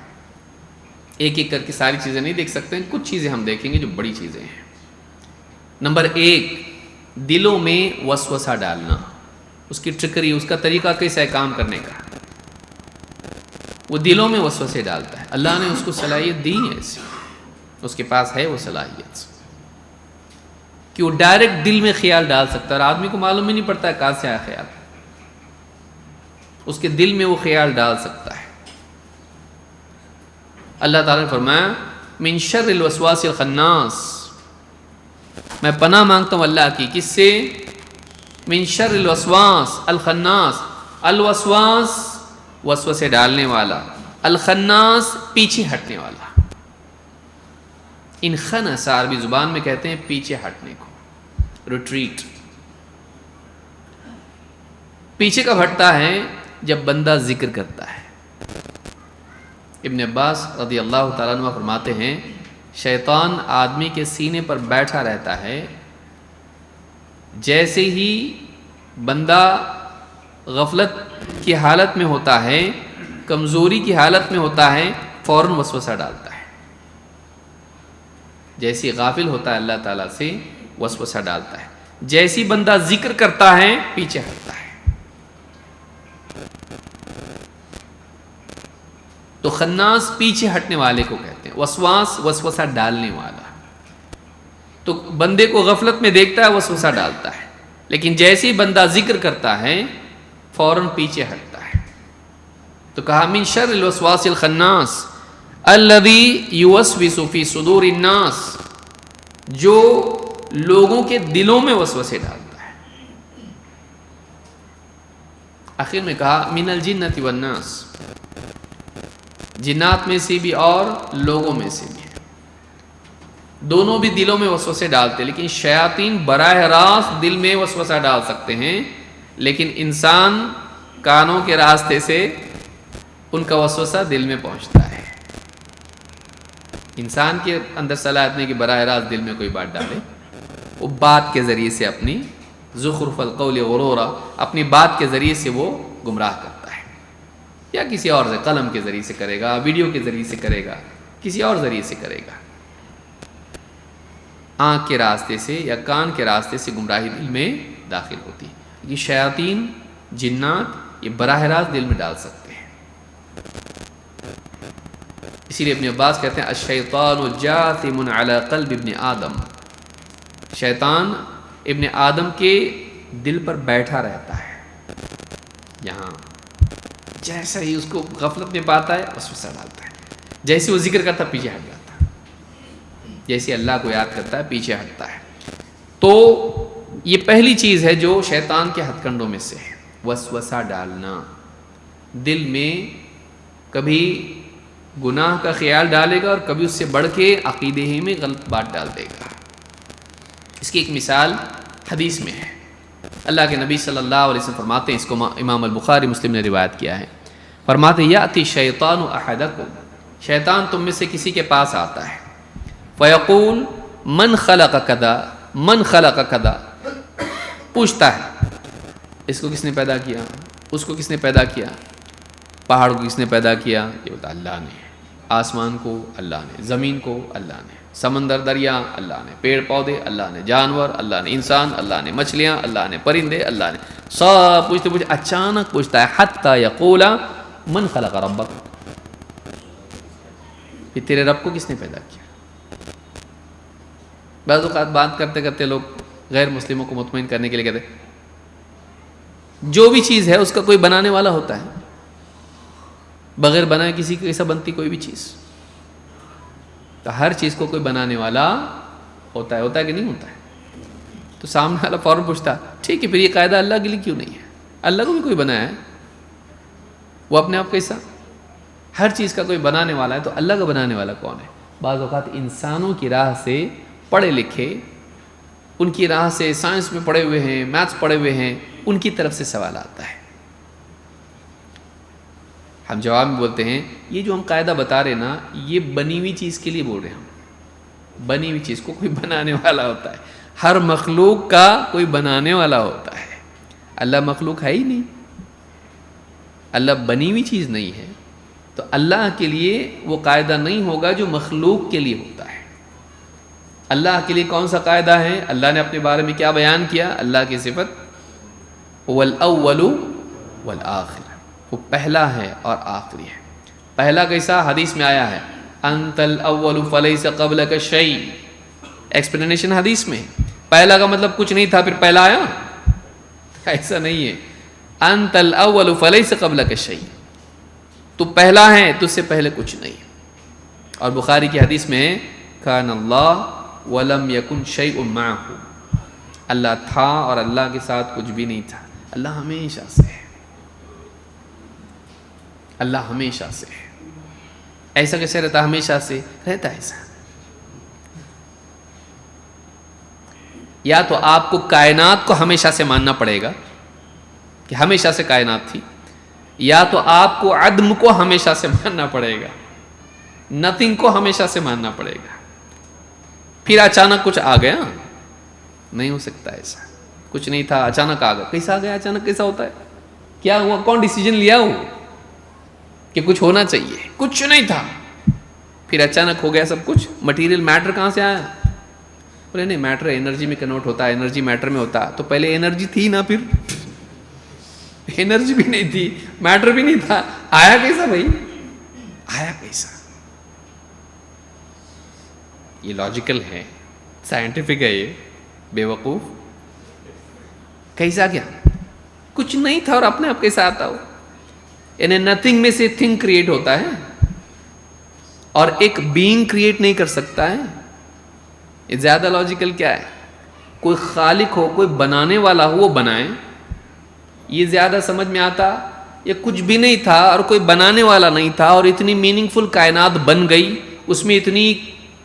ایک ایک کر کے ساری چیزیں نہیں دیکھ سکتے ہیں، کچھ چیزیں ہم دیکھیں گے جو بڑی چیزیں ہیں۔ نمبر 1، دلوں میں وسوسہ ڈالنا، اس کی ٹرکری، اس کا طریقہ کیسا ہے کام کرنے کا، وہ دلوں میں وسوسے ڈالتا ہے۔ اللہ نے اس کو صلاحیت دی ہے، ایسی اس کے پاس ہے وہ صلاحیت کہ وہ ڈائریکٹ دل میں خیال ڈال سکتا ہے، اور آدمی کو معلوم ہی نہیں پڑتا ہے کہاں سے آیا خیال، اس کے دل میں وہ خیال ڈال سکتا ہے۔ اللہ تعالیٰ نے فرمایا من شر الوسواس الخناس، میں پناہ مانگتا ہوں اللہ کی، کس سے؟ من شر الوسواس الخناس، الوسواس وسوسے ڈالنے والا، الخناس پیچھے ہٹنے والا۔ ان خنس عربی زبان میں کہتے ہیں پیچھے ہٹنے کو، ریٹریٹ۔ پیچھے کب ہٹتا ہے؟ جب بندہ ذکر کرتا ہے۔ ابن عباس رضی اللہ تعالیٰ عنہ فرماتے ہیں شیطان آدمی کے سینے پر بیٹھا رہتا ہے، جیسے ہی بندہ غفلت کی حالت میں ہوتا ہے، کمزوری کی حالت میں ہوتا ہے، فوراً وسوسہ ڈالتا ہے۔ جیسی غافل ہوتا ہے اللہ تعالیٰ سے، وسوسہ ڈالتا ہے، جیسی بندہ ذکر کرتا ہے پیچھے ہٹتا ہے۔ تو خناس پیچھے ہٹنے والے کو کہتے ہیں، وسواس وسوسہ ڈالنے والا۔ تو بندے کو غفلت میں دیکھتا ہے، وسوسہ ڈالتا ہے، لیکن جیسے ہی بندہ ذکر کرتا ہے فوراً پیچھے ہٹتا ہے۔ تو کہا من شر الوسواس الخناس الذی یوسوس فی صدور الناس، جو لوگوں کے دلوں میں وسوسے ڈالتا ہے۔ آخر میں کہا من الجنۃ والناس، جنات میں سے بھی اور لوگوں میں سے بھی، دونوں بھی دلوں میں وسوسے ڈالتے، لیکن شیاطین براہ راست دل میں وسوسہ ڈال سکتے ہیں، لیکن انسان کانوں کے راستے سے ان کا وسوسہ دل میں پہنچتا ہے۔ انسان کے اندر صلاحیت نہیں کہ براہ راست دل میں کوئی بات ڈالے، وہ بات کے ذریعے سے، اپنی زخرف القول غرورا، اپنی بات کے ذریعے سے وہ گمراہ کرتا ہے، یا کسی اور سے، قلم کے ذریعے سے کرے گا، ویڈیو کے ذریعے سے کرے گا، کسی اور ذریعے سے کرے گا۔ آنکھ کے راستے سے یا کان کے راستے سے گمراہی دل میں داخل ہوتی ہے۔ یہ شیاطین، جنات، یہ براہ راست دل میں ڈال سکتے ہیں۔ اسی لیے ابن عباس کہتے ہیں الشیطان جاثم علی قلب ابن آدم، شیطان ابن آدم کے دل پر بیٹھا رہتا ہے، یہاں جیسا ہی اس کو غفلت میں پاتا ہے وسوسہ ڈالتا ہے، جیسے وہ ذکر کرتا ہے پیچھے ہٹ جاتا ہے، جیسے اللہ کو یاد کرتا ہے پیچھے ہٹتا ہے۔ تو یہ پہلی چیز ہے جو شیطان کے ہتھ کنڈوں میں سے ہے، وسوسہ ڈالنا۔ دل میں کبھی گناہ کا خیال ڈالے گا اور کبھی اس سے بڑھ کے عقیدے ہی میں غلط بات ڈال دے گا۔ اس کی ایک مثال حدیث میں ہے، اللہ کے نبی صلی اللہ علیہ وسلم فرماتے ہیں، اس کو امام البخاری مسلم نے روایت کیا ہے، فرماتے ہیں یأتی شیطان احدکم، شیطان تم میں سے کسی کے پاس آتا ہے، فیقول من خلق کذا من خلق کذا، پوچھتا ہے اس کو کس نے پیدا کیا، اس کو کس نے پیدا کیا، پہاڑ کو کس نے پیدا کیا، یہ بتا اللہ نے، آسمان کو اللہ نے، زمین کو اللہ نے، سمندر دریا اللہ نے، پیڑ پودے اللہ نے، جانور اللہ نے، انسان اللہ نے، مچھلیاں اللہ نے، پرندے اللہ نے، سب پوچھتے پوچھتے اچانک پوچھتا ہے حتی یقول من خلق ربک، کہ تیرے رب کو کس نے پیدا کیا۔ بعض اوقات بات کرتے کرتے لوگ غیر مسلموں کو مطمئن کرنے کے لیے کہتے ہیں جو بھی چیز ہے اس کا کوئی بنانے والا ہوتا ہے، بغیر بنائے کسی کو کیسا بنتی کوئی بھی چیز؟ تو ہر چیز کو کوئی بنانے والا ہوتا ہے کہ نہیں ہوتا ہے؟ تو سامنے والا فوراً پوچھتا ٹھیک ہے پھر یہ قاعدہ اللہ کے لیے کیوں نہیں ہے؟ اللہ کو بھی کوئی بنایا ہے، وہ اپنے آپ کیسا؟ ہر چیز کا کوئی بنانے والا ہے، تو اللہ کا بنانے والا کون ہے؟ بعض اوقات انسانوں کی راہ سے پڑھے لکھے، ان کی راہ سے سائنس میں پڑھے ہوئے ہیں، میتھس پڑھے ہوئے ہیں، ان کی طرف سے سوال آتا ہے، ہم جواب میں بولتے ہیں یہ جو ہم قاعدہ بتا رہے نا یہ بنی ہوئی چیز کے لیے بول رہے ہیں ہم، بنی ہوئی چیز کو کوئی بنانے والا ہوتا ہے، ہر مخلوق کا کوئی بنانے والا ہوتا ہے، اللہ مخلوق ہے ہی نہیں، اللہ بنی ہوئی چیز نہیں ہے، تو اللہ کے لیے وہ قاعدہ نہیں ہوگا جو مخلوق کے لیے ہوتا ہے۔ اللہ کے لیے کون سا قاعدہ ہے؟ اللہ نے اپنے بارے میں کیا بیان کیا؟ اللہ کی صفت والاول والآخر، وہ پہلا ہے اور آخری ہے۔ پہلا کیسا؟ حدیث میں آیا ہے انت الاول فلیس قبلک شیء، ایکسپلینیشن حدیث میں، پہلا کا مطلب کچھ نہیں تھا پھر پہلا آیا، ایسا نہیں ہے، انت الاول فلیس قبلک شیء، تو پہلا ہے تجھ سے پہلے کچھ نہیں۔ اور بخاری کی حدیث میں کان اللہ ولم یکن شیء معہ، اللہ تھا اور اللہ کے ساتھ کچھ بھی نہیں تھا، اللہ ہمیشہ سے ہے، اللہ ہمیشہ سے ہے۔ ایسا کیسے رہتا؟ ہمیشہ سے رہتا ہے ایسا۔ یا تو آپ کو کائنات کو ہمیشہ سے ماننا پڑے گا کہ ہمیشہ سے کائنات تھی، یا تو آپ کو عدم کو ہمیشہ سے ماننا پڑے گا، نتھنگ کو ہمیشہ سے ماننا پڑے گا، پھر اچانک کچھ آ گیا، نہیں ہو سکتا ایسا، کچھ نہیں تھا اچانک آ گیا، کیسا آ گیا اچانک؟ کیسا ہوتا ہے؟ کیا ہوا؟ کون ڈیسیجن لیا ہو کہ کچھ ہونا چاہیے؟ کچھ نہیں تھا پھر اچانک ہو گیا سب کچھ۔ مٹیریل میٹر کہاں سے آیا؟ بولے نہیں، میٹر انرجی میں کنورٹ ہوتا ہے، انرجی میٹر میں ہوتا، تو پہلے انرجی تھی نا، پھر انرجی بھی نہیں تھی، میٹر بھی نہیں تھا، آیا کیسا بھائی؟ آیا کیسا؟ یہ لاجیکل ہے، سائنٹیفک ہے، یہ بے وقوف کیسا کیا؟ کچھ نہیں تھا اور اپنے آپ کیسا آتا ہو؟ یعنی نتھنگ میں سے تھنگ کریٹ ہوتا ہے اور ایک بینگ کریٹ نہیں کر سکتا ہے، یہ زیادہ لاجیکل کیا ہے؟ کوئی خالق ہو، کوئی بنانے والا ہو، وہ بنائے، یہ زیادہ سمجھ میں آتا؟ یہ کچھ بھی نہیں تھا اور کوئی بنانے والا نہیں تھا اور اتنی میننگ فل کائنات بن گئی، اس میں اتنی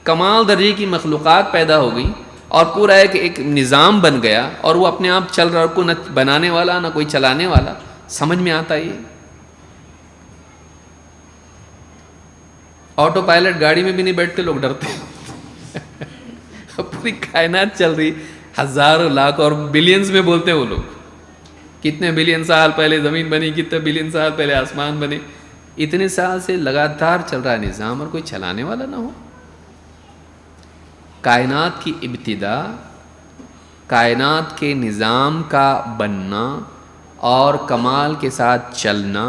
کمال درجے کی مخلوقات پیدا ہو گئی اور پورا ایک نظام بن گیا اور وہ اپنے آپ چل رہا، کوئی نہ بنانے والا نہ کوئی چلانے والا، سمجھ میں آتا؟ یہ آٹو پائلٹ گاڑی میں بھی نہیں بیٹھتے لوگ، ڈرتے پوری کائنات چل رہی، ہزاروں لاکھ اور بلینز میں بولتے ہیں وہ لوگ، کتنے بلین سال پہلے زمین بنی، کتنے بلین سال پہلے آسمان بنے، اتنے سال سے لگاتار چل رہا ہے نظام اور کوئی چلانے والا نہ ہو۔ کائنات کی ابتدا، کائنات کے نظام کا بننا اور کمال کے ساتھ چلنا،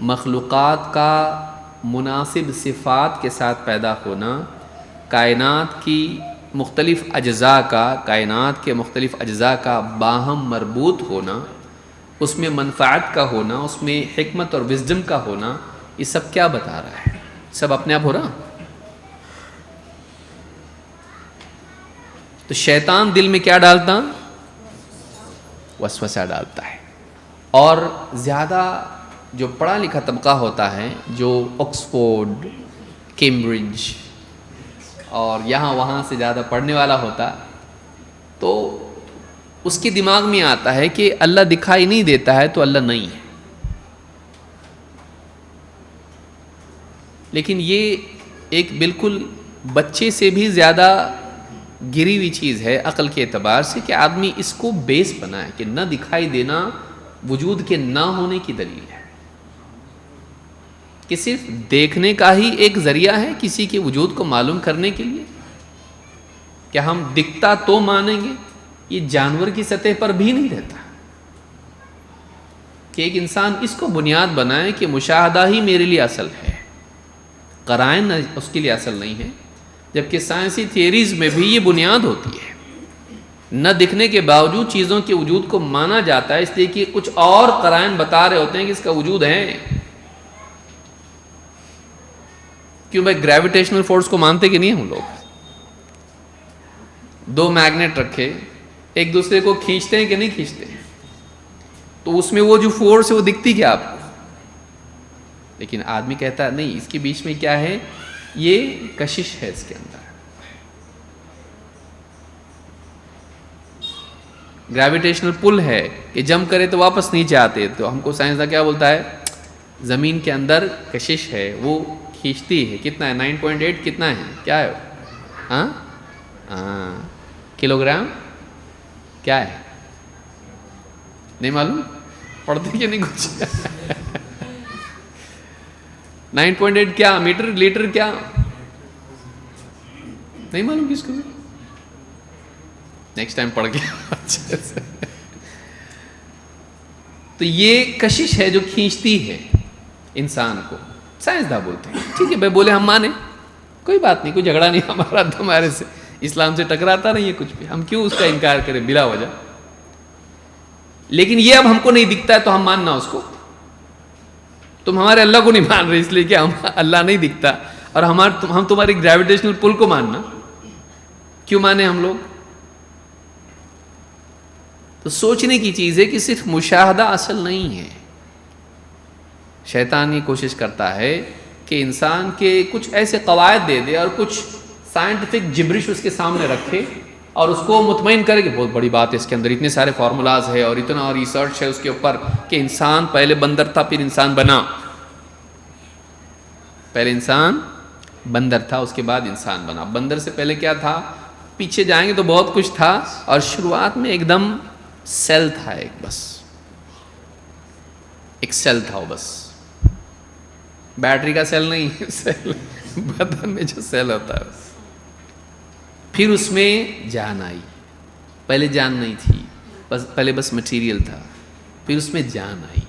مخلوقات کا مناسب صفات کے ساتھ پیدا ہونا، کائنات کی مختلف اجزاء کا، کائنات کے مختلف اجزاء کا باہم مربوط ہونا، اس میں منفعت کا ہونا، اس میں حکمت اور وزڈم کا ہونا، یہ سب کیا بتا رہا ہے؟ سب اپنے آپ ہو رہا۔ تو شیطان دل میں کیا ڈالتا؟ وسوسہ ڈالتا ہے، اور زیادہ جو پڑھا لکھا طبقہ ہوتا ہے، جو آکسفورڈ، کیمبرج اور یہاں وہاں سے زیادہ پڑھنے والا ہوتا، تو اس کے دماغ میں آتا ہے کہ اللہ دکھائی نہیں دیتا ہے تو اللہ نہیں ہے۔ لیکن یہ ایک بالکل بچے سے بھی زیادہ گری ہوئی چیز ہے عقل کے اعتبار سے، کہ آدمی اس کو بیس بنائے کہ نہ دکھائی دینا وجود کے نہ ہونے کی دلیل ہے، کہ صرف دیکھنے کا ہی ایک ذریعہ ہے کسی کے وجود کو معلوم کرنے کے لیے، کیا ہم دکھتا تو مانیں گے؟ یہ جانور کی سطح پر بھی نہیں رہتا کہ ایک انسان اس کو بنیاد بنائے کہ مشاہدہ ہی میرے لیے اصل ہے، قرائن اس کے لیے اصل نہیں ہے، جبکہ سائنسی تھیوریز میں بھی یہ بنیاد ہوتی ہے. نہ دکھنے کے باوجود چیزوں کے وجود کو مانا جاتا ہے، اس لیے کہ کچھ اور قرائن بتا رہے ہوتے ہیں کہ اس کا وجود ہے. کیوں بھائی گریویٹیشنل فورس کو مانتے کہ نہیں ہم لوگ؟ دو میگنیٹ رکھے ایک دوسرے کو کھینچتے ہیں کہ نہیں کھینچتے؟ تو اس میں وہ جو فورس ہے وہ دکھتی کیا آپ کو؟ لیکن آدمی کہتا ہے نہیں، اس کے بیچ میں کیا ہے؟ یہ کشش ہے اس کے اندر. گریویٹیشنل پل ہے کہ جم کرے تو واپس نیچے آتے. تو ہم کو سائنسداں کیا بولتا ہے؟ زمین کے اندر کشش ہے، وہ کھینچتی ہے. کتنا ہے؟ 9.8 کتنا ہے؟ کیا ہے؟ ہاں کلو گرام کیا ہے؟ نہیں معلوم؟ پڑھتے کہ نہیں کچھ؟ 9.8 کیا؟ میٹر لیٹر کیا؟ نہیں معلوم کس کو؟ نیکسٹ ٹائم پڑھ کے اچھے سے. تو یہ کشش ہے جو کھینچتی ہے انسان کو. سائنسداں بولتے ہیں ٹھیک ہے بھائی، بولے ہم مانے، کوئی بات نہیں، کوئی جھگڑا نہیں ہمارا تمہارے سے، اسلام سے ٹکراتا نہیں ہے کچھ بھی، ہم کیوں اس کا انکار کریں بلا وجہ. لیکن یہ اب ہم کو نہیں دکھتا ہے تو ہم ماننا اس کو. تم ہمارے اللہ کو نہیں مان رہے اس لیے کہ ہم اللہ نہیں دکھتا، اور ہم تمہاری گریویٹیشنل پل کو ماننا کیوں مانے ہم لوگ؟ تو سوچنے کی چیز ہے کہ صرف مشاہدہ اصل نہیں ہے. شیطان یہ کوشش کرتا ہے کہ انسان کے کچھ ایسے قواعد دے دے اور کچھ سائنٹیفک جبرش اس کے سامنے رکھے اور اس کو مطمئن کرے کہ بہت بڑی بات ہے اس کے اندر، اتنے سارے فارمولاز ہے اور اتنا ریسرچ ہے اس کے اوپر کہ انسان پہلے بندر تھا پھر انسان بنا. پہلے انسان بندر تھا اس کے بعد انسان بنا. بندر سے پہلے کیا تھا؟ پیچھے جائیں گے تو بہت کچھ تھا، اور شروعات میں ایک دم سیل تھا، ایک سیل تھا وہ، بس بیٹری کا سیل نہیں، سیل بدن میں جو سیل ہوتا ہے. پھر اس میں جان آئی. پہلے جان نہیں تھی، پہلے بس مٹیریل تھا. پھر اس میں جان آئی.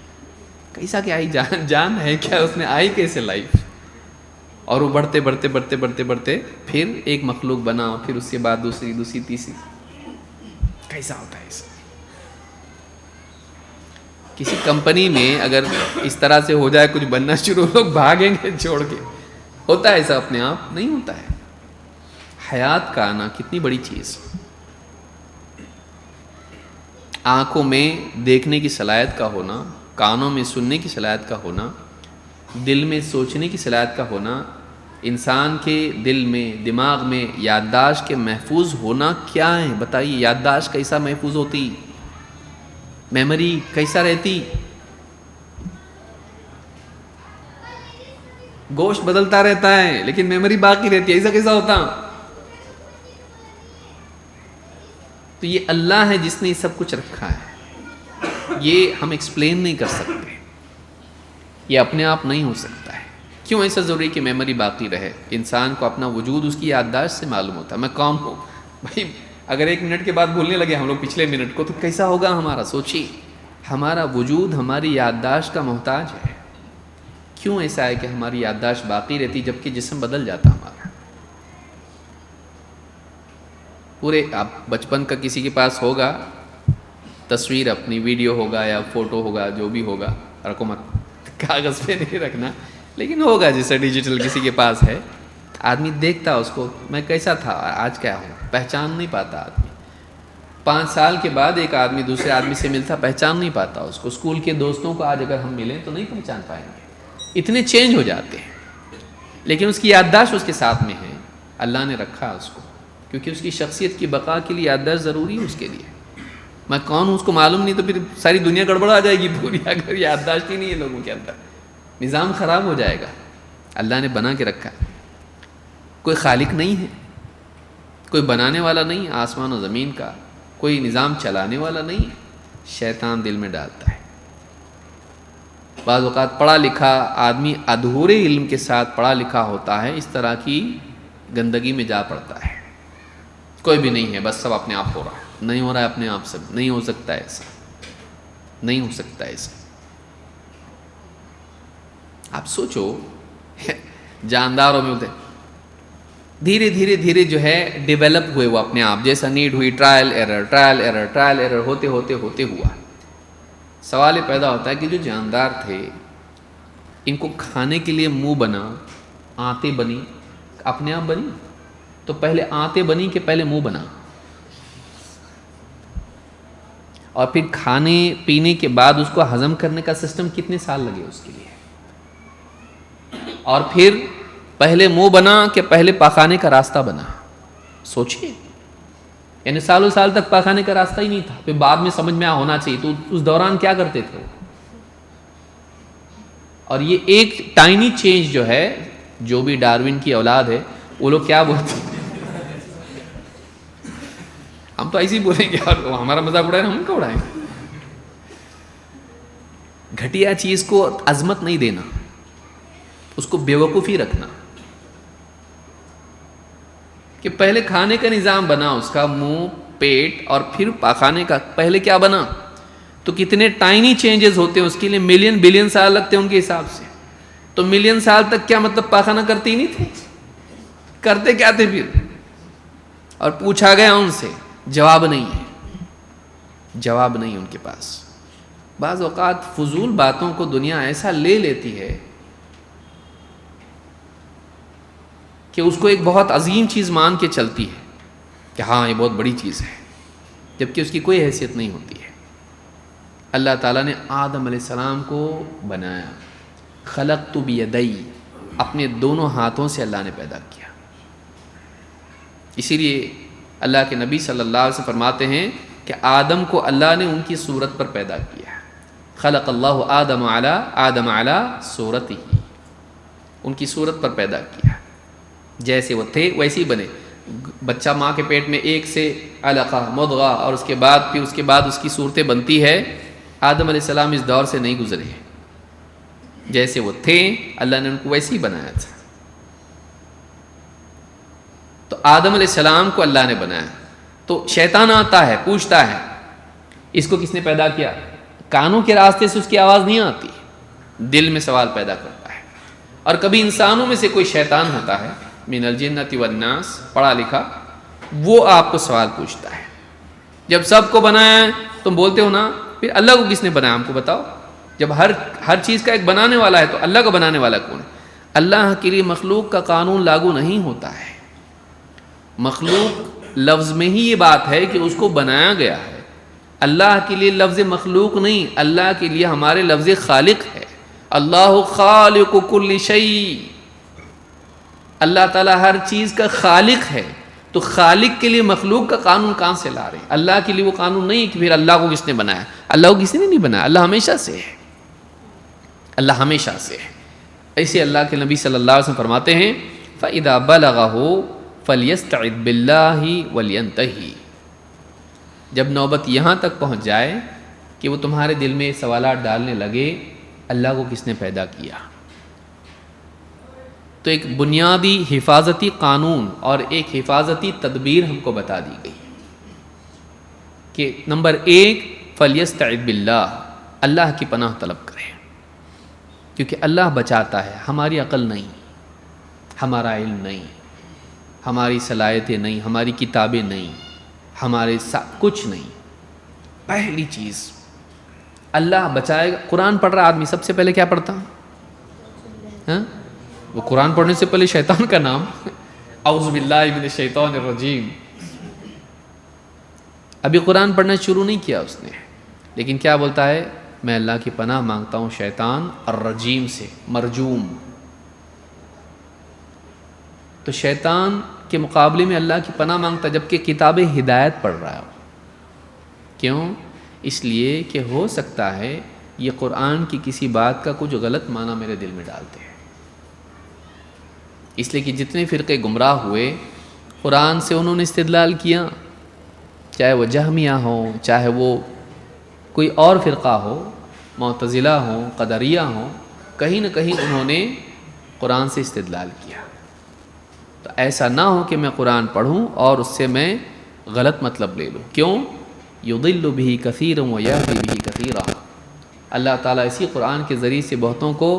کیسا کہ آئی جان ہے کیا؟ اس میں آئی کیسے لائف؟ اور وہ بڑھتے بڑھتے بڑھتے بڑھتے بڑھتے پھر ایک مخلوق بنا، پھر اس کے بعد دوسری تیسری. کیسا ہوتا ہے اس؟ کسی کمپنی میں اگر اس طرح سے ہو جائے کچھ بننا شروع، لوگ بھاگیں گے چھوڑ کے. ہوتا ہے ایسا اپنے آپ؟ نہیں ہوتا ہے. حیات کا آنا کتنی بڑی چیز. آنکھوں میں دیکھنے کی صلاحیت کا ہونا، کانوں میں سننے کی صلاحیت کا ہونا، دل میں سوچنے کی صلاحیت کا ہونا، انسان کے دل میں دماغ میں یادداشت کے محفوظ ہونا کیا ہے؟ بتائیے یادداشت کیسا محفوظ ہوتی؟ میموری کیسا رہتی؟ گوشت بدلتا رہتا ہے لیکن میموری باقی رہتی ہے، ایسا کیسا ہوتا؟ تو یہ اللہ ہے جس نے یہ سب کچھ رکھا ہے. یہ ہم ایکسپلین نہیں کر سکتے، یہ اپنے آپ نہیں ہو سکتا ہے. کیوں ایسا ضروری کہ میموری باقی رہے؟ انسان کو اپنا وجود اس کی یادداشت سے معلوم ہوتا ہے. میں کون ہوں بھائی؟ اگر 1 منٹ کے بعد بھولنے لگے ہم لوگ پچھلے منٹ کو تو کیسا ہوگا ہمارا؟ سوچیے. ہمارا وجود ہماری یادداشت کا محتاج ہے. کیوں ایسا ہے کہ ہماری یادداشت باقی رہتی جبکہ جسم بدل جاتا ہمارا؟ پورے آپ بچپن کا کسی کے پاس ہوگا تصویر، اپنی ویڈیو ہوگا یا فوٹو ہوگا، جو بھی ہوگا، رقم کاغذ پہ نہیں رکھنا لیکن ہوگا جیسے ڈیجیٹل کسی کے پاس ہے. آدمی دیکھتا اس کو، میں کیسا تھا آج کیا ہوں، پہچان نہیں پاتا آدمی. 5 سال کے بعد ایک آدمی دوسرے آدمی سے ملتا، پہچان نہیں پاتا اس کو. اسکول کے دوستوں کو آج اگر ہم ملیں تو نہیں پہچان پائیں گے، اتنے چینج ہو جاتے ہیں. لیکن اس کی یادداشت اس کے ساتھ میں ہے، اللہ نے رکھا اس کو، کیونکہ اس کی شخصیت کی بقا کے لیے یادداشت ضروری ہے اس کے لیے. میں کون ہوں اس کو معلوم نہیں تو پھر ساری دنیا گڑبڑا جائے گی پوری. اگر یادداشت ہی نہیں ہے لوگوں کے اندر، نظام خراب ہو جائے گا. اللہ نے بنا کے رکھا. کوئی خالق نہیں ہے، کوئی بنانے والا نہیں آسمان و زمین کا، کوئی نظام چلانے والا نہیں. شیطان دل میں ڈالتا ہے. بعض اوقات پڑھا لکھا آدمی ادھورے علم کے ساتھ پڑھا لکھا ہوتا ہے، اس طرح کی گندگی میں جا پڑتا ہے. کوئی بھی نہیں ہے، بس سب اپنے آپ ہو رہا ہے. نہیں ہو رہا ہے اپنے آپ سے، نہیں ہو سکتا ایسا، نہیں ہو سکتا ایسا. آپ سوچو جانداروں میں ہوتے دھیرے دھیرے دھیرے جو ہے ڈیولپ ہوئے وہ اپنے آپ، جیسا نیڈ ہوئی ٹرائل ایرر ہوتے ہوتے ہوا۔ سوال یہ پیدا ہوتا ہے کہ جو جاندار تھے ان کو کھانے کے لیے منہ بنا، آنتیں بنی، اپنے آپ بنی؟ تو پہلے آنتیں بنی کہ پہلے منہ بنا؟ اور پھر کھانے پینے کے بعد اس کو ہضم کرنے کا سسٹم کتنے سال لگے اس کے لیے؟ اور پھر پہلے منہ بنا کہ پہلے پاخانے کا راستہ بنا؟ سوچئے، یعنی سالوں سال تک پاخانے کا راستہ ہی نہیں تھا، پھر بعد میں سمجھ میں ہونا چاہیے، تو اس دوران کیا کرتے تھے؟ اور یہ ایک ٹائنی چینج جو ہے، جو بھی ڈاروین کی اولاد ہے وہ لوگ کیا بولتے ہیں؟ ہم تو ایسے ہی بولیں گے، اور ہمارا مذاق اڑائے ہم کو اڑائیں۔ گھٹیا چیز کو عظمت نہیں دینا، اس کو بیوقوفی رکھنا، کہ پہلے کھانے کا نظام بنا، اس کا منہ، پیٹ، اور پھر پاخانے کا پہلے کیا بنا؟ تو کتنے ٹائنی چینجز ہوتے ہیں اس کے لیے، ملین بلین سال لگتے ہیں ان کے حساب سے۔ تو ملین سال تک کیا مطلب پاخانہ کرتے ہی نہیں تھے؟ کرتے کیا تھے پھر؟ اور پوچھا گیا ان سے، جواب نہیں ہے، جواب نہیں ان کے پاس۔ بعض اوقات فضول باتوں کو دنیا ایسا لے لیتی ہے کہ اس کو ایک بہت عظیم چیز مان کے چلتی ہے کہ ہاں یہ بہت بڑی چیز ہے، جبکہ اس کی کوئی حیثیت نہیں ہوتی ہے۔ اللہ تعالیٰ نے آدم علیہ السلام کو بنایا، خلقت بیدی، اپنے دونوں ہاتھوں سے اللہ نے پیدا کیا۔ اسی لیے اللہ کے نبی صلی اللہ علیہ وسلم فرماتے ہیں کہ آدم کو اللہ نے ان کی صورت پر پیدا کیا، خلق اللہ آدم علی صورتہ، ان کی صورت پر پیدا کیا، جیسے وہ تھے ویسے ہی بنے۔ بچہ ماں کے پیٹ میں ایک سے علقہ، مضغہ، اور اس کے بعد اس کی صورتیں بنتی ہے۔ آدم علیہ السلام اس دور سے نہیں گزرے، جیسے وہ تھے اللہ نے ان کو ویسے ہی بنایا تھا۔ تو آدم علیہ السلام کو اللہ نے بنایا، تو شیطان آتا ہے، پوچھتا ہے اس کو کس نے پیدا کیا؟ کانوں کے راستے سے اس کی آواز نہیں آتی، دل میں سوال پیدا کرتا ہے۔ اور کبھی انسانوں میں سے کوئی شیطان ہوتا ہے، من الجنۃ والناس، پڑھا لکھا، وہ آپ کو سوال پوچھتا ہے۔ جب سب کو بنایا تم بولتے ہو نا، پھر اللہ کو کس نے بنایا ہم کو بتاؤ؟ جب ہر چیز کا ایک بنانے والا ہے تو اللہ کو بنانے والا کون ہے؟ اللہ کے لیے مخلوق کا قانون لاگو نہیں ہوتا ہے۔ مخلوق لفظ میں ہی یہ بات ہے کہ اس کو بنایا گیا ہے، اللہ کے لیے لفظ مخلوق نہیں، اللہ کے لیے ہمارے لفظ خالق ہے۔ اللہ خالق کل شیء، اللہ تعالیٰ ہر چیز کا خالق ہے، تو خالق کے لیے مخلوق کا قانون کہاں سے لا رہے ہیں؟ اللہ کے لیے وہ قانون نہیں کہ پھر اللہ کو کس نے بنایا؟ اللہ کو کسی نے نہیں بنایا، اللہ ہمیشہ سے ہے، اللہ ہمیشہ سے ہے۔ ایسے اللہ کے نبی صلی اللہ علیہ وسلم فرماتے ہیں فَإِذَا بَلَغَهُ فَلْيَسْتَعِذْ بِاللَّهِ وَلْيَنْتَهِ، جب نوبت یہاں تک پہنچ جائے کہ وہ تمہارے دل میں سوالات ڈالنے لگے اللہ کو کس نے پیدا کیا، تو ایک بنیادی حفاظتی قانون اور ایک حفاظتی تدبیر ہم کو بتا دی گئی کہ نمبر 1 فَلْيَسْتَعِذْ بِاللَّهِ، اللہ کی پناہ طلب کرے، کیونکہ اللہ بچاتا ہے، ہماری عقل نہیں، ہمارا علم نہیں، ہماری صلاحیتیں نہیں، ہماری کتابیں نہیں، ہمارے کچھ نہیں۔ پہلی چیز اللہ بچائے گا۔ قرآن پڑھ رہا آدمی سب سے پہلے کیا پڑھتا؟ وہ قرآن پڑھنے سے پہلے شیطان کا نام، اعوذ باللہ من الشیطان الرجیم، ابھی قرآن پڑھنا شروع نہیں کیا اس نے، لیکن کیا بولتا ہے؟ میں اللہ کی پناہ مانگتا ہوں شیطان الرجیم سے، مرجوم۔ تو شیطان کے مقابلے میں اللہ کی پناہ مانگتا جبکہ کتاب ہدایت پڑھ رہا ہے۔ کیوں؟ اس لیے کہ ہو سکتا ہے یہ قرآن کی کسی بات کا کچھ غلط معنی میرے دل میں ڈالتے ہیں، اس لیے کہ جتنے فرقے گمراہ ہوئے قرآن سے انہوں نے استدلال کیا، چاہے وہ جہمیہ ہوں، چاہے وہ کوئی اور فرقہ ہو، معتزلہ ہوں، قدریہ ہوں، کہیں نہ کہیں انہوں نے قرآن سے استدلال کیا۔ تو ایسا نہ ہو کہ میں قرآن پڑھوں اور اس سے میں غلط مطلب لے لوں۔ کیوں؟ یضل بہ کثیرا ویہدی بہ کثیرا، اللہ تعالیٰ اسی قرآن کے ذریعے سے بہتوں کو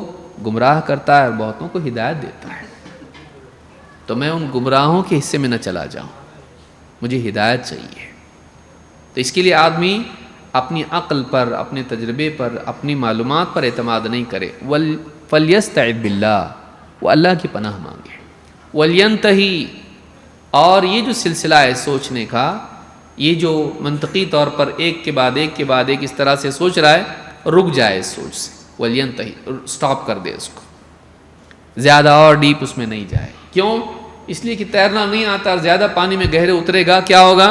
گمراہ کرتا ہے اور بہتوں کو ہدایت دیتا ہے۔ تو میں ان گمراہوں کے حصے میں نہ چلا جاؤں، مجھے ہدایت چاہیے۔ تو اس کے لیے آدمی اپنی عقل پر، اپنے تجربے پر، اپنی معلومات پر اعتماد نہیں کرے۔ فَلْيَسْتَعِذْ بِاللَّهِ، وہ اللہ کی پناہ مانگے۔ وَلْيَنْتَهِ، اور یہ جو سلسلہ ہے سوچنے کا، یہ جو منطقی طور پر ایک کے بعد ایک کے بعد ایک اس طرح سے سوچ رہا ہے، رک جائے اس سوچ سے۔ وَلْيَنْتَهِ، سٹاپ کر دے اس کو، زیادہ اور ڈیپ اس میں نہیں جائے۔ کیوں؟ اس لیے کہ تیرنا نہیں آتا اور زیادہ پانی میں گہرے اترے گا، کیا ہوگا؟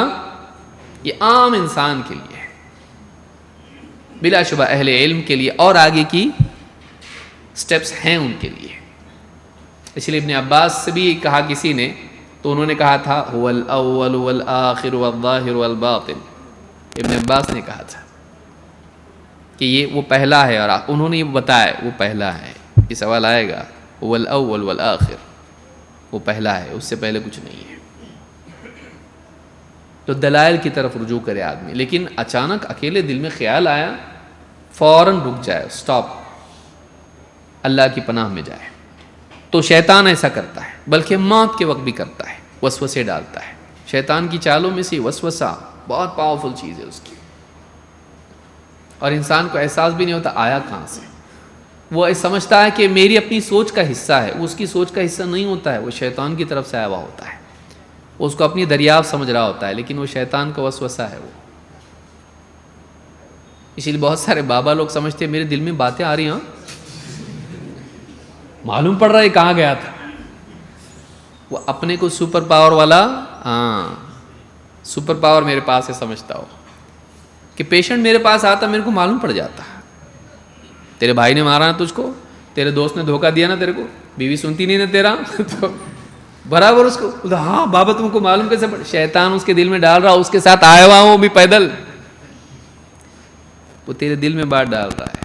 یہ عام انسان کے لیے ہے، بلا شبہ اہل علم کے لیے اور آگے کی سٹیپس ہیں ان کے لیے۔ اس لیے ابن عباس سے بھی کہا کسی نے، تو انہوں نے کہا تھا هو الاول والآخر والظاہر والباطن، ابن عباس نے کہا تھا کہ یہ وہ پہلا ہے، اور انہوں نے یہ بتایا وہ پہلا ہے۔ یہ سوال آئے گا، هو الاول والآخر، وہ پہلا ہے، اس سے پہلے کچھ نہیں ہے۔ تو دلائل کی طرف رجوع کرے آدمی، لیکن اچانک اکیلے دل میں خیال آیا، فوراً رک جائے، سٹاپ، اللہ کی پناہ میں جائے۔ تو شیطان ایسا کرتا ہے، بلکہ موت کے وقت بھی کرتا ہے، وسوسے ڈالتا ہے۔ شیطان کی چالوں میں سے وسوسہ بہت پاورفل چیز ہے اس کی، اور انسان کو احساس بھی نہیں ہوتا آیا کہاں سے۔ وہ سمجھتا ہے کہ میری اپنی سوچ کا حصہ ہے، وہ اس کی سوچ کا حصہ نہیں ہوتا ہے، وہ شیطان کی طرف سے آیا ہوا ہوتا ہے۔ وہ اس کو اپنی دریافت سمجھ رہا ہوتا ہے، لیکن وہ شیطان کا وسوسہ ہے وہ۔ اسی لیے بہت سارے بابا لوگ سمجھتے ہیں میرے دل میں باتیں آ رہی ہیں، معلوم پڑ رہا ہے کہاں گیا تھا۔ وہ اپنے کو سپر پاور والا، سپر پاور میرے پاس ہے سمجھتا ہو، کہ پیشنٹ میرے پاس آتا میرے کو معلوم پڑ جاتا، تیرے بھائی نے مارا نا تجھ کو، تیرے دوست نے دھوکہ دیا نا تیرے کو، بیوی سنتی نہیں نا تیرا تو برابر اس کو، ہاں بابا تم کو معلوم کیسے پڑ؟ شیطان اس کے دل میں ڈال رہا، اس کے ساتھ آیا ہوا ہوں بھی پیدل، وہ تیرے دل میں بات ڈال رہا ہے،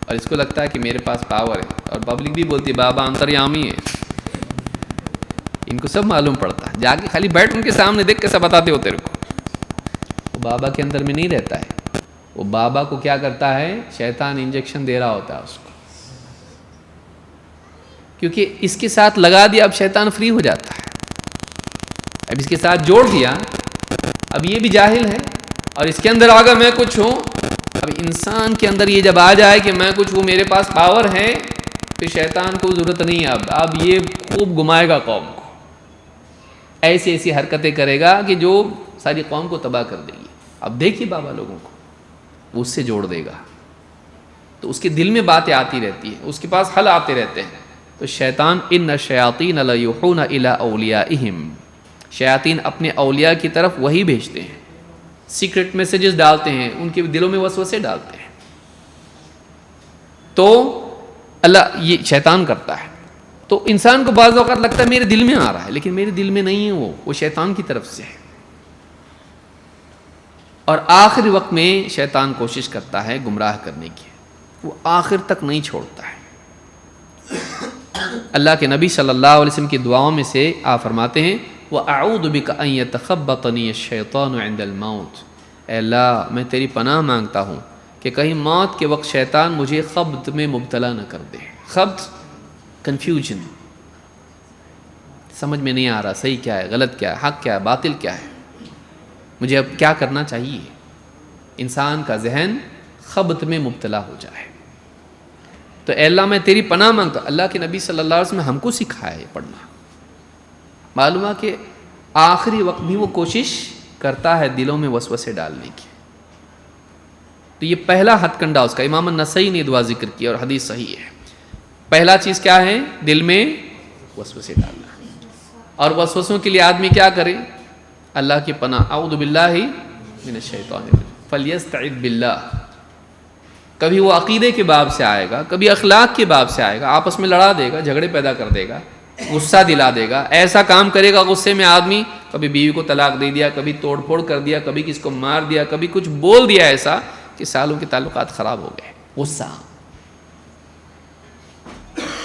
اور اس کو لگتا ہے کہ میرے پاس پاور ہے، اور پبلک بھی بولتی ہے بابا انتریامی ہے، ان کو سب معلوم پڑتا ہے، جا کے خالی بیٹھ ان کے سامنے دیکھ کیسا بتاتے ہو تیرے کو۔ وہ بابا کے اندر میں نہیں رہتا ہے، وہ بابا کو کیا کرتا ہے، شیطان انجیکشن دے رہا ہوتا ہے اس کو، کیونکہ اس کے ساتھ لگا دیا، اب شیطان فری ہو جاتا ہے، اب اس کے ساتھ جوڑ دیا، اب یہ بھی جاہل ہے، اور اس کے اندر آگا میں کچھ ہوں۔ اب انسان کے اندر یہ جب آ جائے کہ میں کچھ ہوں، میرے پاس پاور ہے، پھر شیطان کو ضرورت نہیں ہے، اب یہ خوب گھمائے گا قوم کو، ایسی ایسی حرکتیں کرے گا کہ جو ساری قوم کو تباہ کر دے گی۔ اب دیکھیے بابا لوگوں کو، وہ اس سے جوڑ دے گا، تو اس کے دل میں باتیں آتی رہتی ہیں، اس کے پاس حل آتے رہتے ہیں۔ تو شیطان ان الشیاطین لیوحون الی اولیائہم، شیاطین اپنے اولیاء کی طرف وہی بھیجتے ہیں، سیکرٹ میسیجز ڈالتے ہیں، ان کے دلوں میں وسوسے ڈالتے ہیں۔ تو اللہ یہ شیطان کرتا ہے، تو انسان کو بعض اوقات لگتا ہے میرے دل میں آ رہا ہے، لیکن میرے دل میں نہیں ہے، وہ شیطان کی طرف سے ہے۔ اور آخری وقت میں شیطان کوشش کرتا ہے گمراہ کرنے کی، وہ آخر تک نہیں چھوڑتا ہے۔ اللہ کے نبی صلی اللہ علیہ وسلم کی دعاؤں میں سے آپ فرماتے ہیں وَأَعُوذُ بِكَ أَن يَتَخَبَّطَنِيَ الشَّيْطَانُ عِنْدَ الْمَوْتِ، اے اللہ میں تیری پناہ مانگتا ہوں کہ کہیں موت کے وقت شیطان مجھے خبط میں مبتلا نہ کر دے۔ خبط، کنفیوژن، سمجھ میں نہیں آ رہا صحیح کیا ہے، غلط کیا ہے، حق کیا ہے، باطل کیا ہے، مجھے اب کیا کرنا چاہیے۔ انسان کا ذہن خبط میں مبتلا ہو جائے، تو اے اللہ میں تیری پناہ مانگتا ہوں۔ اللہ کے نبی صلی اللہ علیہ وسلم نے ہم کو سکھایا ہے پڑھنا، معلوم ہے کہ آخری وقت بھی وہ کوشش کرتا ہے دلوں میں وسوسے ڈالنے کی۔ تو یہ پہلا ہتھ کنڈا اس کا، امام النسائی نے دعا ذکر کی اور حدیث صحیح ہے۔ پہلا چیز کیا ہے؟ دل میں وسوسے ڈالنا، اور وسوسوں کے لیے آدمی کیا کرے؟ اللہ کی پناہ، اعوذ باللہ من الشیطان الرجیم، فلیستعذ باللہ۔ کبھی وہ عقیدے کے باب سے آئے گا، کبھی اخلاق کے باب سے آئے گا، آپس میں لڑا دے گا، جھگڑے پیدا کر دے گا، غصہ دلا دے گا، ایسا کام کرے گا غصے میں آدمی، کبھی بیوی کو طلاق دے دیا، کبھی توڑ پھوڑ کر دیا، کبھی کس کو مار دیا، کبھی کچھ بول دیا ایسا کہ سالوں کے تعلقات خراب ہو گئے۔ غصہ،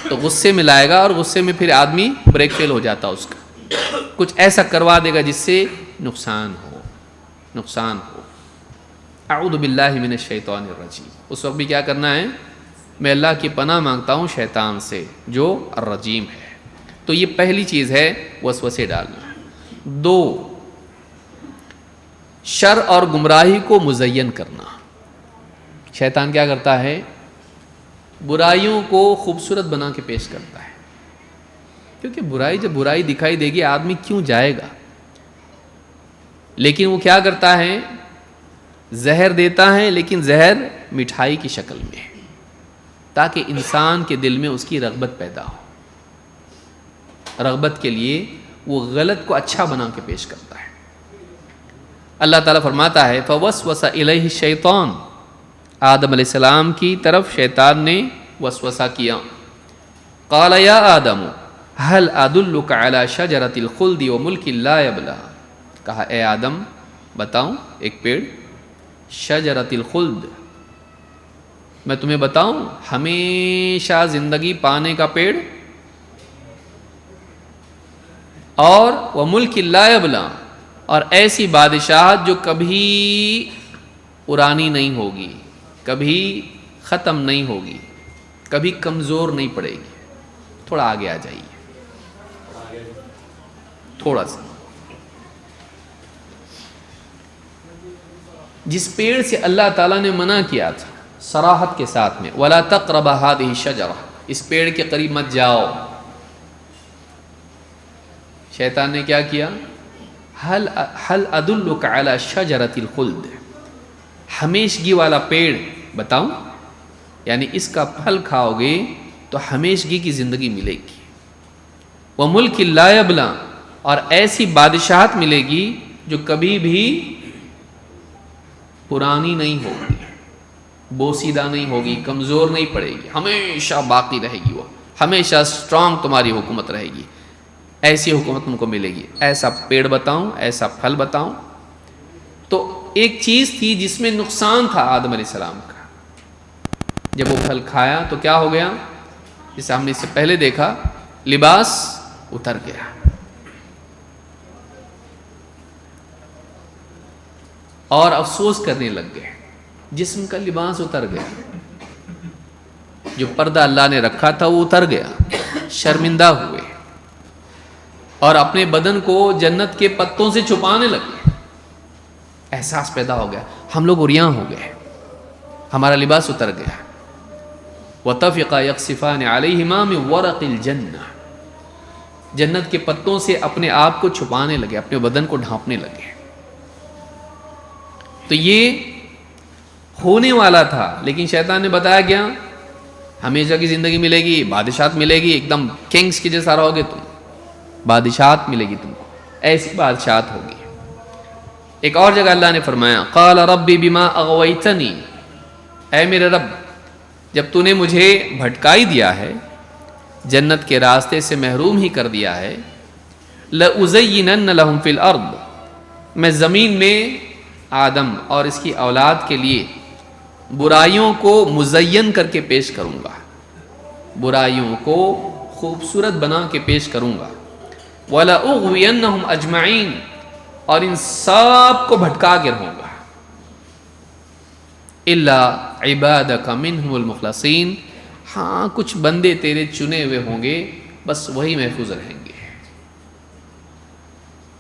تو غصے میں لائے گا، اور غصے میں پھر آدمی بریک فیل ہو جاتا اس کا، کچھ ایسا کروا دے گا جس سے نقصان ہو۔ اعوذ باللہ من الشیطان الرجیم، اس وقت بھی کیا کرنا ہے؟ میں اللہ کی پناہ مانگتا ہوں شیطان سے جو الرجیم ہے۔ تو تو یہ پہلی چیز ہے وسوسے ڈالنا۔ 2، شر اور گمراہی کو مزین کرنا۔ شیطان کیا کرتا ہے؟ برائیوں کو خوبصورت بنا کے پیش کرتا ہے، کیونکہ برائی جب برائی دکھائی دے گی آدمی کیوں جائے گا؟ لیکن وہ کیا کرتا ہے؟ زہر دیتا ہے، لیکن زہر مٹھائی کی شکل میں، تاکہ انسان کے دل میں اس کی رغبت پیدا ہو۔ رغبت کے لیے وہ غلط کو اچھا بنا کے پیش کرتا ہے۔ اللہ تعالیٰ فرماتا ہے فوسوس الیہ الشیطان، آدم علیہ السلام کی طرف شیطان نے وسوسہ کیا۔ قال یا آدم هل ادلک علی شجرۃ الخلد وملک لا یبلی، کہا اے آدم بتاؤں ایک پیڑ، شجرۃ الخلد، میں تمہیں بتاؤں ہمیشہ زندگی پانے کا پیڑ، اور وملک لا یبلی، اور ایسی بادشاہت جو کبھی پرانی نہیں ہوگی، کبھی ختم نہیں ہوگی، کبھی کمزور نہیں پڑے گی۔ تھوڑا آگے آ جائیے، تھوڑا سا۔ جس پیڑ سے اللہ تعالیٰ نے منع کیا تھا صراحت کے ساتھ میں، وَلَا تَقْرَبَ هَٰذِهِ الشَّجَرَةَ، اس پیڑ کے قریب مت جاؤ، شیطان نے کیا کیا؟ هل ادلک علی شجرۃ الخلد، ہمیشگی والا پیڑ بتاؤں، یعنی اس کا پھل کھاؤ گے تو ہمیشگی کی زندگی ملے گی، وملک لا یبلی، اور ایسی بادشاہت ملے گی جو کبھی بھی پرانی نہیں ہوگی، بوسیدہ نہیں ہوگی، کمزور نہیں پڑے گی، ہمیشہ باقی رہے گی، وہ ہمیشہ اسٹرانگ تمہاری حکومت رہے گی، ایسی حکومت تم کو ملے گی۔ ایسا پیڑ بتاؤں، ایسا پھل بتاؤں؟ تو ایک چیز تھی جس میں نقصان تھا آدم علیہ السلام کا، جب وہ پھل کھایا تو کیا ہو گیا؟ جسے ہم نے اس سے پہلے دیکھا، لباس اتر گیا۔ اور افسوس کرنے لگ گئے، جسم کا لباس اتر گیا، جو پردہ اللہ نے رکھا تھا وہ اتر گیا، شرمندہ ہوئے، اور اپنے بدن کو جنت کے پتوں سے چھپانے لگے۔ احساس پیدا ہو گیا ہم لوگ عریاں ہو گئے، ہمارا لباس اتر گیا۔ وَطَفِقَا يَقْصِفَانِ عَلَيْهِمَا مِنْ وَرَقِ الْجَنَّةِ، جنت کے پتوں سے اپنے آپ کو چھپانے لگے، اپنے بدن کو ڈھانپنے لگے۔ تو یہ ہونے والا تھا، لیکن شیطان نے بتایا کیا؟ ہمیشہ کی زندگی ملے گی، بادشاہت ملے گی، ایک دم کنگز کے جیسا رہو گے تم، بادشاہت ملے گی تم کو، ایسی بادشاہت ہوگی۔ ایک اور جگہ اللہ نے فرمایا قال ربی بما اغویتنی، اے میرے رب جب تو نے مجھے بھٹکائی دیا ہے، جنت کے راستے سے محروم ہی کر دیا ہے، لَأُزَيِّنَنَّ لَهُمْ فِي الْأَرْضِ، میں زمین میں آدم اور اس کی اولاد کے لیے برائیوں کو مزین کر کے پیش کروں گا، برائیوں کو خوبصورت بنا کے پیش کروں گا، وَلَأُغْوِيَنَّهُمْ أَجْمَعِينَ، اور ان سب کو بھٹکا کے رہوں گا، إِلَّا عِبَادَكَ مِنْهُمُ الْمُخْلَصِينَ، ہاں کچھ بندے تیرے چنے ہوئے ہوں گے، بس وہی محفوظ رہیں گے،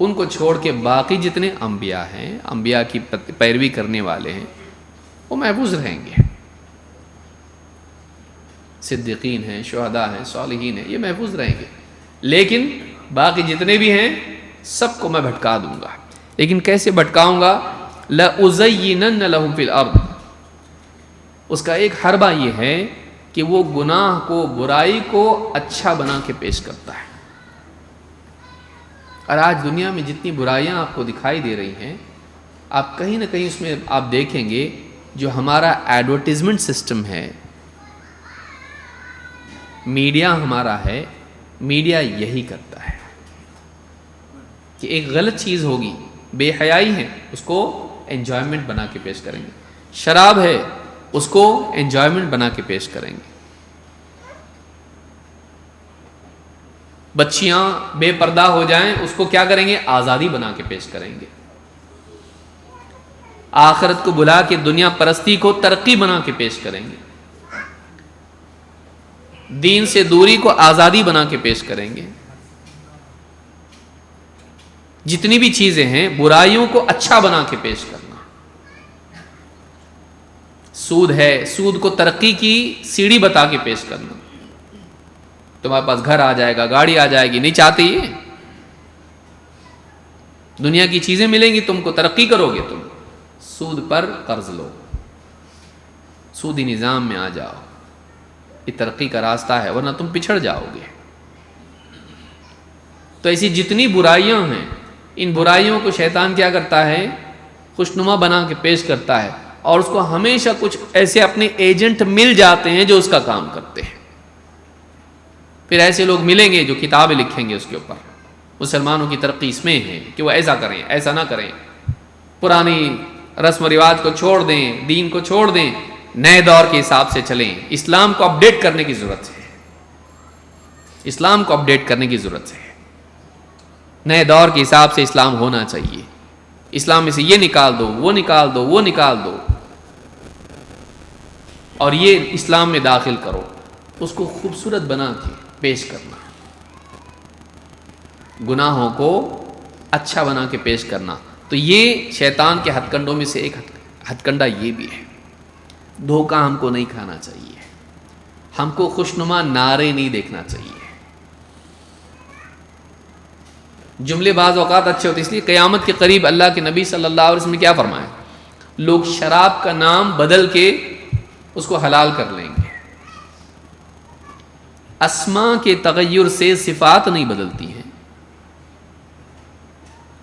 ان کو چھوڑ کے باقی جتنے انبیاء ہیں، انبیاء کی پیروی کرنے والے ہیں، وہ محفوظ رہیں گے، صدیقین ہیں، شہداء ہیں، صالحین ہیں، یہ محفوظ رہیں گے، لیکن باقی جتنے بھی ہیں سب کو میں بھٹکا دوں گا۔ لیکن کیسے بھٹکاؤں گا؟ لَأُزَيِّنَنَّ لَهُمْ فِي الْأَرْضِ، اس کا ایک حربہ یہ ہے کہ وہ گناہ کو، برائی کو اچھا بنا کے پیش کرتا ہے۔ اور آج دنیا میں جتنی برائیاں آپ کو دکھائی دے رہی ہیں، آپ کہیں نہ کہیں اس میں آپ دیکھیں گے جو ہمارا ایڈورٹیزمنٹ سسٹم ہے، میڈیا ہمارا ہے، میڈیا یہی کرتا ہے کہ ایک غلط چیز ہوگی، بے حیائی ہے، اس کو انجوائمنٹ بنا کے پیش کریں گے، شراب ہے اس کو انجوائمنٹ بنا کے پیش کریں گے، بچیاں بے پردہ ہو جائیں اس کو کیا کریں گے؟ آزادی بنا کے پیش کریں گے، آخرت کو بلا کے دنیا پرستی کو ترقی بنا کے پیش کریں گے، دین سے دوری کو آزادی بنا کے پیش کریں گے، جتنی بھی چیزیں ہیں برائیوں کو اچھا بنا کے پیش کرنا. سود ہے، سود کو ترقی کی سیڑھی بتا کے پیش کرنا. تمہارے پاس گھر آ جائے گا، گاڑی آ جائے گی، نہیں چاہتے یہ؟ دنیا کی چیزیں ملیں گی تم کو، ترقی کرو گے تم. سود پر قرض لو، سودی نظام میں آ جاؤ، یہ ترقی کا راستہ ہے، ورنہ تم پچھڑ جاؤ گے. تو ایسی جتنی برائیاں ہیں، ان برائیوں کو شیطان کیا کرتا ہے؟ خوشنما بنا کے پیش کرتا ہے، اور اس کو ہمیشہ کچھ ایسے اپنے ایجنٹ مل جاتے ہیں جو اس کا کام کرتے ہیں. پھر ایسے لوگ ملیں گے جو کتابیں لکھیں گے اس کے اوپر، مسلمانوں کی ترقی اس میں ہے کہ وہ ایسا کریں، ایسا نہ کریں، پرانی رسم و رواج کو چھوڑ دیں، دین کو چھوڑ دیں، نئے دور کے حساب سے چلیں. اسلام کو اپڈیٹ کرنے کی ضرورت ہے، اسلام کو اپڈیٹ کرنے کی ضرورت ہے. نئے دور کے حساب سے اسلام ہونا چاہیے. اسلام میں سے یہ نکال دو، وہ نکال دو، وہ نکال دو، اور یہ اسلام میں داخل کرو. اس کو خوبصورت بنا کے پیش کرنا، گناہوں کو اچھا بنا کے پیش کرنا. تو یہ شیطان کے ہتھ کنڈوں میں سے ایک ہتھ کنڈا یہ بھی ہے. دھوکہ ہم کو نہیں کھانا چاہیے، ہم کو خوشنما نعرے نہیں دیکھنا چاہیے. جملے بعض اوقات اچھے ہوتے، اس لیے قیامت کے قریب اللہ کے نبی صلی اللہ علیہ وسلم نے کیا فرمایا؟ لوگ شراب کا نام بدل کے اس کو حلال کر لیں گے. اسماء کے تغیر سے صفات نہیں بدلتی ہیں.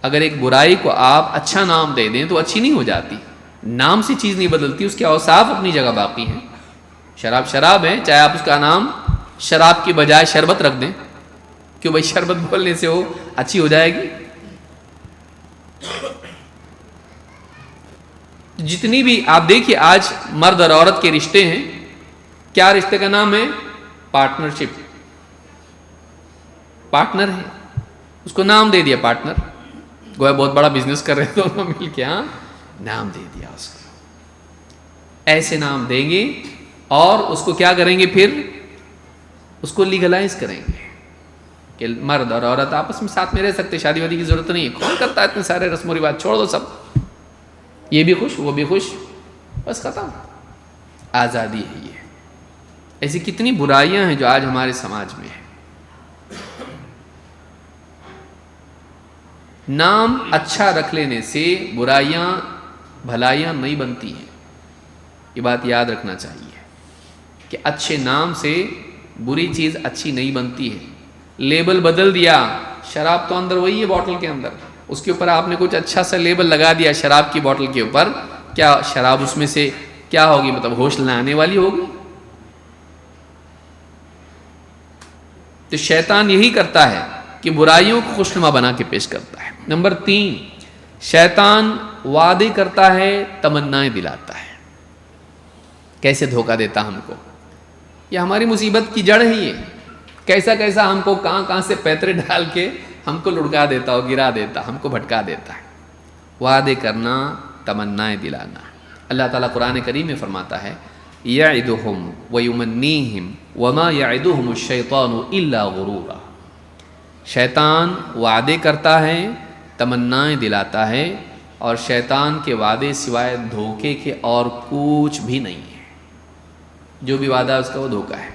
اگر ایک برائی کو آپ اچھا نام دے دیں تو اچھی نہیں ہو جاتی. نام سے چیز نہیں بدلتی، اس کے اوصاف اپنی جگہ باقی ہیں. شراب شراب ہے، چاہے آپ اس کا نام شراب کی بجائے شربت رکھ دیں، کیوں بھائی شربت بولنے سے وہ اچھی ہو جائے گی. جتنی بھی آپ دیکھیے آج مرد اور عورت کے رشتے ہیں، کیا رشتے کا نام ہے؟ پارٹنرشپ. پارٹنر ہے، اس کو نام دے دیا پارٹنر. گویا بہت بڑا بزنس کر رہے تھے دونوں مل کے، ہاں نام دے دیا اس کو. ایسے نام دیں گے اور اس کو کیا کریں گے؟ پھر اس کو لیگلائز کریں گے کہ مرد اور عورت آپس میں ساتھ میں رہ سکتے، شادی وادی کی ضرورت نہیں ہے. کون کرتا ہے اتنے سارے رسم و رواج؟ چھوڑ دو سب، یہ بھی خوش وہ بھی خوش، بس ختم. آزادی ہے یہ. ایسی کتنی برائیاں ہیں جو آج ہمارے سماج میں ہیں. نام اچھا رکھ لینے سے برائیاں بھلائیاں نہیں بنتی ہیں. یہ بات یاد رکھنا چاہیے کہ اچھے نام سے بری چیز اچھی نہیں بنتی ہے. لیبل بدل دیا، شراب تو اندر وہی ہے بوتل کے اندر، اس کے اوپر آپ نے کچھ اچھا سا لیبل لگا دیا شراب کی بوتل کے اوپر، کیا شراب اس میں سے کیا ہوگی؟ مطلب ہوش لانے والی ہوگی. تو شیطان یہی کرتا ہے کہ برائیوں کو خوشنما بنا کے پیش کرتا ہے. نمبر 3، شیطان وعدے کرتا ہے، تمنائیں دلاتا ہے. کیسے دھوکہ دیتا ہم کو؟ یہ ہماری مصیبت کی جڑ ہے. یہ کیسا کیسا ہم کو کہاں کہاں سے پیترے ڈال کے ہم کو لڑکا دیتا اور گرا دیتا، ہم کو بھٹکا دیتا ہے. وعدے کرنا، تمنائیں دلانا. اللہ تعالیٰ قرآن کریم میں فرماتا ہے یعدہم ویمنیہم وما یعدہم الشیطان الا غرورا. شیطان وعدے کرتا ہے، تمنائیں دلاتا ہے، اور شیطان کے وعدے سوائے دھوکے کے اور کچھ بھی نہیں ہے. جو بھی وعدہ اس کا وہ دھوکہ ہے.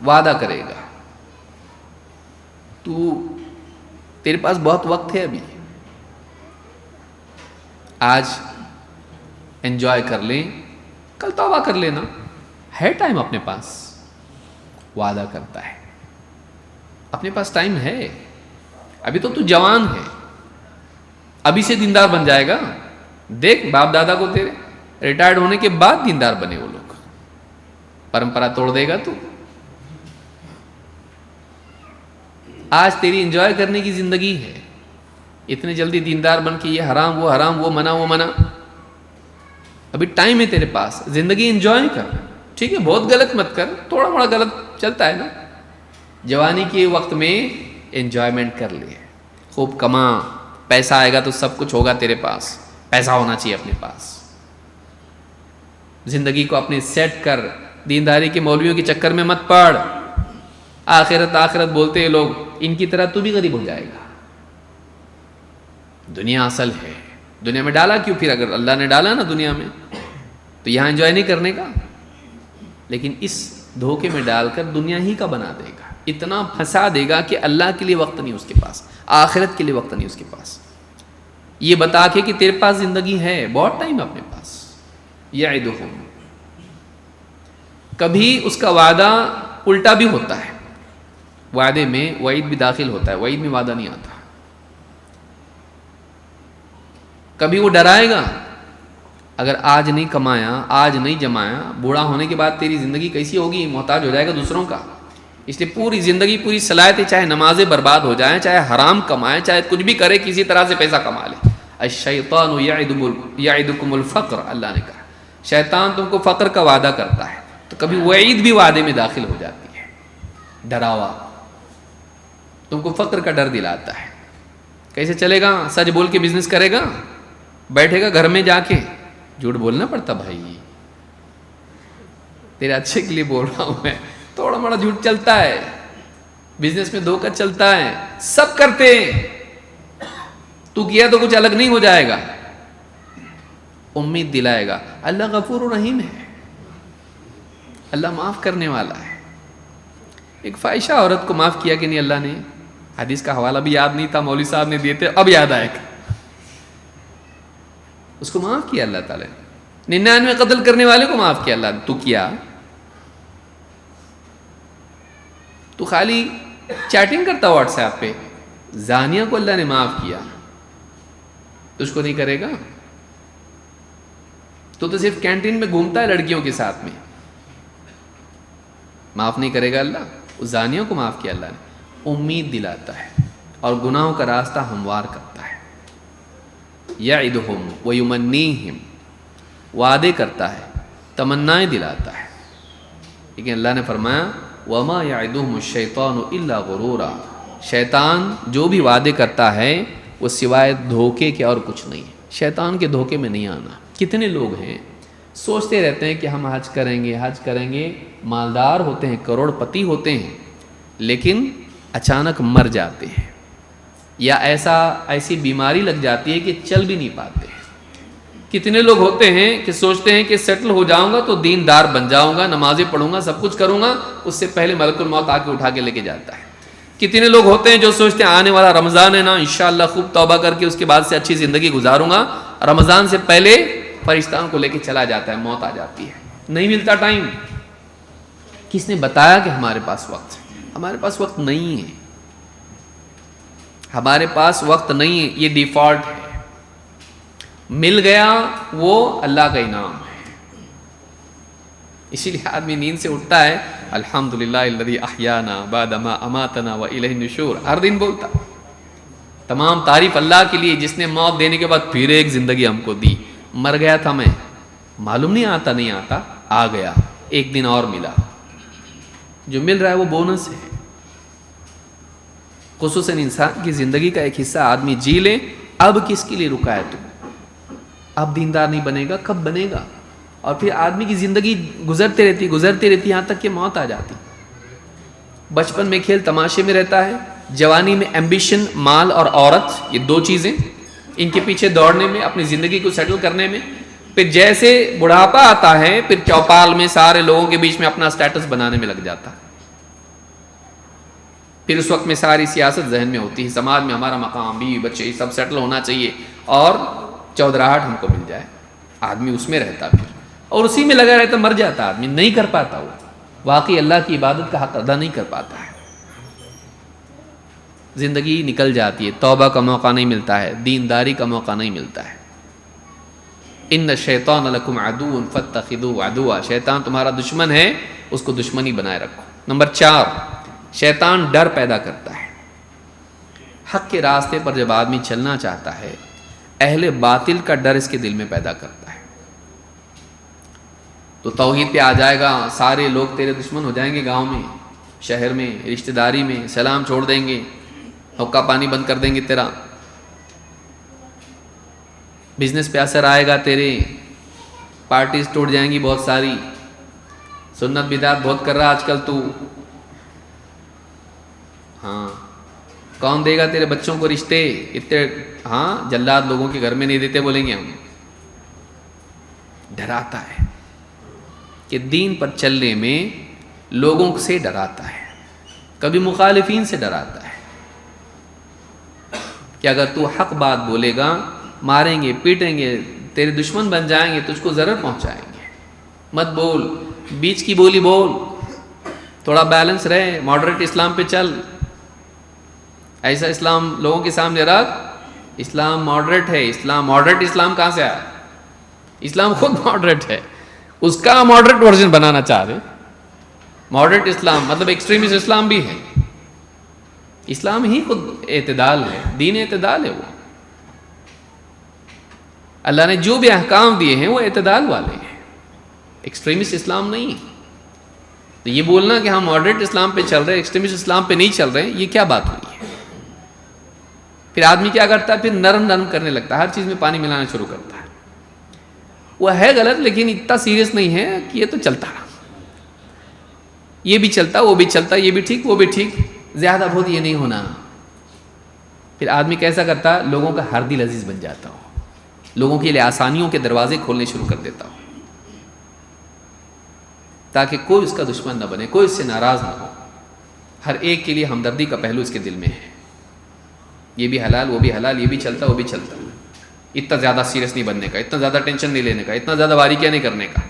وعدہ کرے گا تو تیرے پاس بہت وقت ہے، ابھی آج انجوائے کر لیں، کل توبہ کر لینا، ہے ٹائم اپنے پاس. وعدہ کرتا ہے، اپنے پاس ٹائم ہے، ابھی تو جوان ہے، ابھی سے دیندار بن جائے گا. دیکھ باپ دادا کو تیرے ریٹائرڈ ہونے کے بعد دیندار بنے وہ لوگ. پرمپرا توڑ دے گا تو. آج تیری انجوائے کرنے کی زندگی ہے، اتنے جلدی دیندار بن کے یہ حرام وہ منع وہ منع. ابھی ٹائم ہے تیرے پاس، زندگی انجوائے کر. ٹھیک ہے، بہت غلط مت کر، تھوڑا موڑا غلط چلتا ہے نا. جوانی کے وقت میں انجوائمنٹ کر لے، خوب کما، پیسہ آئے گا تو سب کچھ ہوگا تیرے پاس. پیسہ ہونا چاہیے اپنے پاس. زندگی کو اپنے سیٹ کر، دینداری کے مولویوں کے چکر میں مت پڑ. آخرت آخرت بولتے ہیں لوگ، ان کی طرح تو بھی غریب ہو جائے گا۔ دنیا اصل ہے، دنیا میں ڈالا کیوں پھر؟ اگر اللہ نے ڈالا نا دنیا میں تو یہاں انجوائے نہیں کرنے کا، لیکن اس دھوکے میں ڈال کر دنیا ہی کا بنا دے گا، اتنا پھنسا دے گا کہ اللہ کے لیے وقت نہیں اس کے پاس، آخرت کے لیے وقت نہیں اس کے پاس، یہ بتا کے کہ تیرے پاس زندگی ہے، بہت ٹائم اپنے پاس۔ یعدہم، کبھی اس کا وعدہ الٹا بھی ہوتا ہے، وعدے میں وعید بھی داخل ہوتا ہے، وعید میں وعدہ نہیں آتا۔ کبھی وہ ڈرائے گا، اگر آج نہیں کمایا، آج نہیں جمایا، بوڑھا ہونے کے بعد تیری زندگی کیسی ہوگی، محتاج ہو جائے گا دوسروں کا، اس لیے پوری زندگی پوری صلاحیت، چاہے نمازیں برباد ہو جائیں، چاہے حرام کمائے، چاہے کچھ بھی کرے، کسی طرح سے پیسہ کما لے۔ الشیطان یعدکم الفقر، اللہ نے کہا شیطان تم کو فقر کا وعدہ کرتا ہے، تو کبھی وعید بھی وعدے میں داخل ہو جاتی ہے، ڈراوا، تم کو فقر کا ڈر دلاتا ہے۔ کیسے چلے گا؟ سچ بول کے بزنس کرے گا، بیٹھے گا گھر میں جا کے، جھوٹ بولنا پڑتا بھائی، تیرے اچھے کے لیے بول رہا ہوں میں، تھوڑا موڑا جھوٹ چلتا ہے، بزنس میں دھوکہ چلتا ہے، سب کرتے ہیں، تو کیا تو کچھ الگ نہیں ہو جائے گا، امید دلائے گا۔ اللہ غفور و رحیم ہے، اللہ معاف کرنے والا ہے۔ ایک فاحشہ عورت کو معاف کیا کہ نہیں اللہ نے؟ حدیث کا حوالہ بھی یاد نہیں تھا، مولوی صاحب نے دیے تھے، اب یاد آئے گا، اس کو معاف کیا اللہ تعالیٰ نے۔ 99 قتل کرنے والے کو معاف کیا اللہ نے، تو کیا؟ تو خالی چیٹنگ کرتا واٹس ایپ پہ، زانیہ کو اللہ نے معاف کیا، تو اس کو نہیں کرے گا؟ تو صرف کینٹین میں گھومتا ہے لڑکیوں کے ساتھ میں، معاف نہیں کرے گا اللہ؟ اس زانیوں کو معاف کیا اللہ نے، امید دلاتا ہے اور گناہوں کا راستہ ہموار کرتا ہے۔ یعدہم ویمنیہم، وعدے کرتا ہے، تمنائیں دلاتا ہے، لیکن اللہ نے فرمایا وما یعدہم الشیطان الا غرورا، شیطان جو بھی وعدے کرتا ہے وہ سوائے دھوکے کے اور کچھ نہیں ہے، شیطان کے دھوکے میں نہیں آنا۔ کتنے لوگ ہیں سوچتے رہتے ہیں کہ ہم حج کریں گے، مالدار ہوتے ہیں، کروڑ پتی ہوتے ہیں، لیکن اچانک مر جاتے ہیں، یا ایسی بیماری لگ جاتی ہے کہ چل بھی نہیں پاتے۔ کتنے لوگ ہوتے ہیں کہ سوچتے ہیں کہ سیٹل ہو جاؤں گا تو دیندار بن جاؤں گا، نمازیں پڑھوں گا، سب کچھ کروں گا، اس سے پہلے ملک الموت آ کے اٹھا کے لے کے جاتا ہے۔ کتنے لوگ ہوتے ہیں جو سوچتے ہیں آنے والا رمضان ہے نا، انشاءاللہ خوب توبہ کر کے اس کے بعد سے اچھی زندگی گزاروں گا، رمضان سے پہلے فرشتوں کو لے کے چلا جاتا ہے، موت آ جاتی ہے، نہیں ملتا ٹائم۔ کس نے بتایا کہ ہمارے پاس وقت ہے؟ ہمارے پاس وقت نہیں ہے، ہمارے پاس وقت نہیں ہے، یہ ڈیفالٹ ہے، مل گیا وہ اللہ کا انعام ہے۔ اسی لیے آدمی نیند سے اٹھتا ہے الحمدللہ الذی احیانا بعد ما اماتنا والیہ النشور، ہر دن بولتا، تمام تعریف اللہ کے لیے جس نے موت دینے کے بعد پھر ایک زندگی ہم کو دی۔ مر گیا تھا میں، معلوم نہیں آتا، آ گیا، ایک دن اور ملا، جو مل رہا ہے وہ بونس ہے۔ خصوصاً انسان کی زندگی کا ایک حصہ آدمی جی لے، اب کس کے لیے رکا ہے تو؟ اب دیندار نہیں بنے گا، کب بنے گا؟ اور پھر آدمی کی زندگی گزرتی رہتی یہاں تک کہ موت آ جاتی۔ بچپن میں کھیل تماشے میں رہتا ہے، جوانی میں ایمبیشن، مال اور عورت، یہ دو چیزیں، ان کے پیچھے دوڑنے میں، اپنی زندگی کو سیٹل کرنے میں، پھر جیسے بڑھاپا آتا ہے پھر چوپال میں سارے لوگوں کے بیچ میں اپنا سٹیٹس بنانے میں لگ جاتا ہے۔ پھر اس وقت میں ساری سیاست ذہن میں ہوتی ہے، سماج میں ہمارا مقام، بیوی بچے سب سیٹل ہونا چاہیے اور چودراہٹ ہم کو مل جائے، آدمی اس میں رہتا پھر، اور اسی میں لگا رہتا، مر جاتا آدمی، نہیں کر پاتا، وہ واقعی اللہ کی عبادت کا حق ادا نہیں کر پاتا ہے، زندگی نکل جاتی ہے، توبہ کا موقع نہیں ملتا ہے، دینداری کا موقع نہیں ملتا ہے۔ ان الشیطان لکم عدو فاتخذوہ عدوا، شیطان تمہارا دشمن ہے، اس کو دشمنی بنائے رکھو۔ نمبر 4، شیطان ڈر پیدا کرتا ہے۔ حق کے راستے پر جب آدمی چلنا چاہتا ہے، اہل باطل کا ڈر اس کے دل میں پیدا کرتا ہے، تو توحید پہ آ جائے گا، سارے لوگ تیرے دشمن ہو جائیں گے، گاؤں میں، شہر میں، رشتہ داری میں، سلام چھوڑ دیں گے، حقہ پانی بند کر دیں گے تیرا، بزنس پہ اثر آئے گا تیرے، پارٹیز ٹوٹ جائیں گی بہت ساری، سنت بدعت بہت کر رہا آج کل تو، ہاں کون دے گا تیرے بچوں کو رشتے اتنے؟ ہاں جلاد لوگوں کے گھر میں نہیں دیتے بولیں گے ہم. ڈراتا ہے کہ دین پر چلنے میں لوگوں سے ڈراتا ہے، کبھی مخالفین سے ڈراتا ہے کہ اگر تو حق بات بولے گا ماریں گے پیٹیں گے تیرے دشمن بن جائیں گے، تجھ کو ضرر پہنچائیں گے، مت بول، بیچ کی بولی بول، تھوڑا بیلنس رہے، ماڈریٹ اسلام پہ چل. ایسا اسلام لوگوں کے سامنے رکھ، اسلام ماڈریٹ ہے. اسلام ماڈریٹ اسلام کہاں سے آیا؟ اسلام خود ماڈریٹ ہے، اس کا ماڈریٹ ورژن بنانا چاہ رہے. ماڈریٹ اسلام مطلب ایکسٹریمسٹ اسلام بھی ہے. اسلام ہی خود اعتدال ہے، دین اعتدال ہے. وہ اللہ نے جو بھی احکام دیے ہیں وہ اعتدال والے ہیں، ایکسٹریمسٹ اسلام نہیں. تو یہ بولنا کہ ہم ماڈریٹ اسلام پہ چل رہے ہیں ایکسٹریمسٹ اسلام پہ نہیں چل رہے، یہ کیا بات ہوئی ہے؟ پھر آدمی کیا کرتا ہے؟ پھر نرم نرم کرنے لگتا ہے، ہر چیز میں پانی ملانا شروع کرتا ہے. وہ ہے غلط لیکن اتنا سیریس نہیں ہے کہ یہ تو چلتا رہا، یہ بھی چلتا وہ بھی چلتا، یہ بھی ٹھیک وہ بھی ٹھیک، زیادہ بہت یہ نہیں ہونا. پھر آدمی کیسا کرتا؟ لوگوں کا ہر دل عزیز بن جاتا ہو، لوگوں کے لیے آسانیوں کے دروازے کھولنے شروع کر دیتا ہو تاکہ کوئی اس کا دشمن نہ بنے، کوئی اس سے ناراض نہ ہو. ہر ایک کے لیے ہمدردی کا پہلو اس کے دل میں ہے. یہ بھی حلال وہ بھی حلال، یہ بھی چلتا وہ بھی چلتا. اتنا زیادہ سیریس نہیں بننے کا، اتنا زیادہ ٹینشن نہیں لینے کا، اتنا زیادہ باریکیاں نہیں کرنے کا،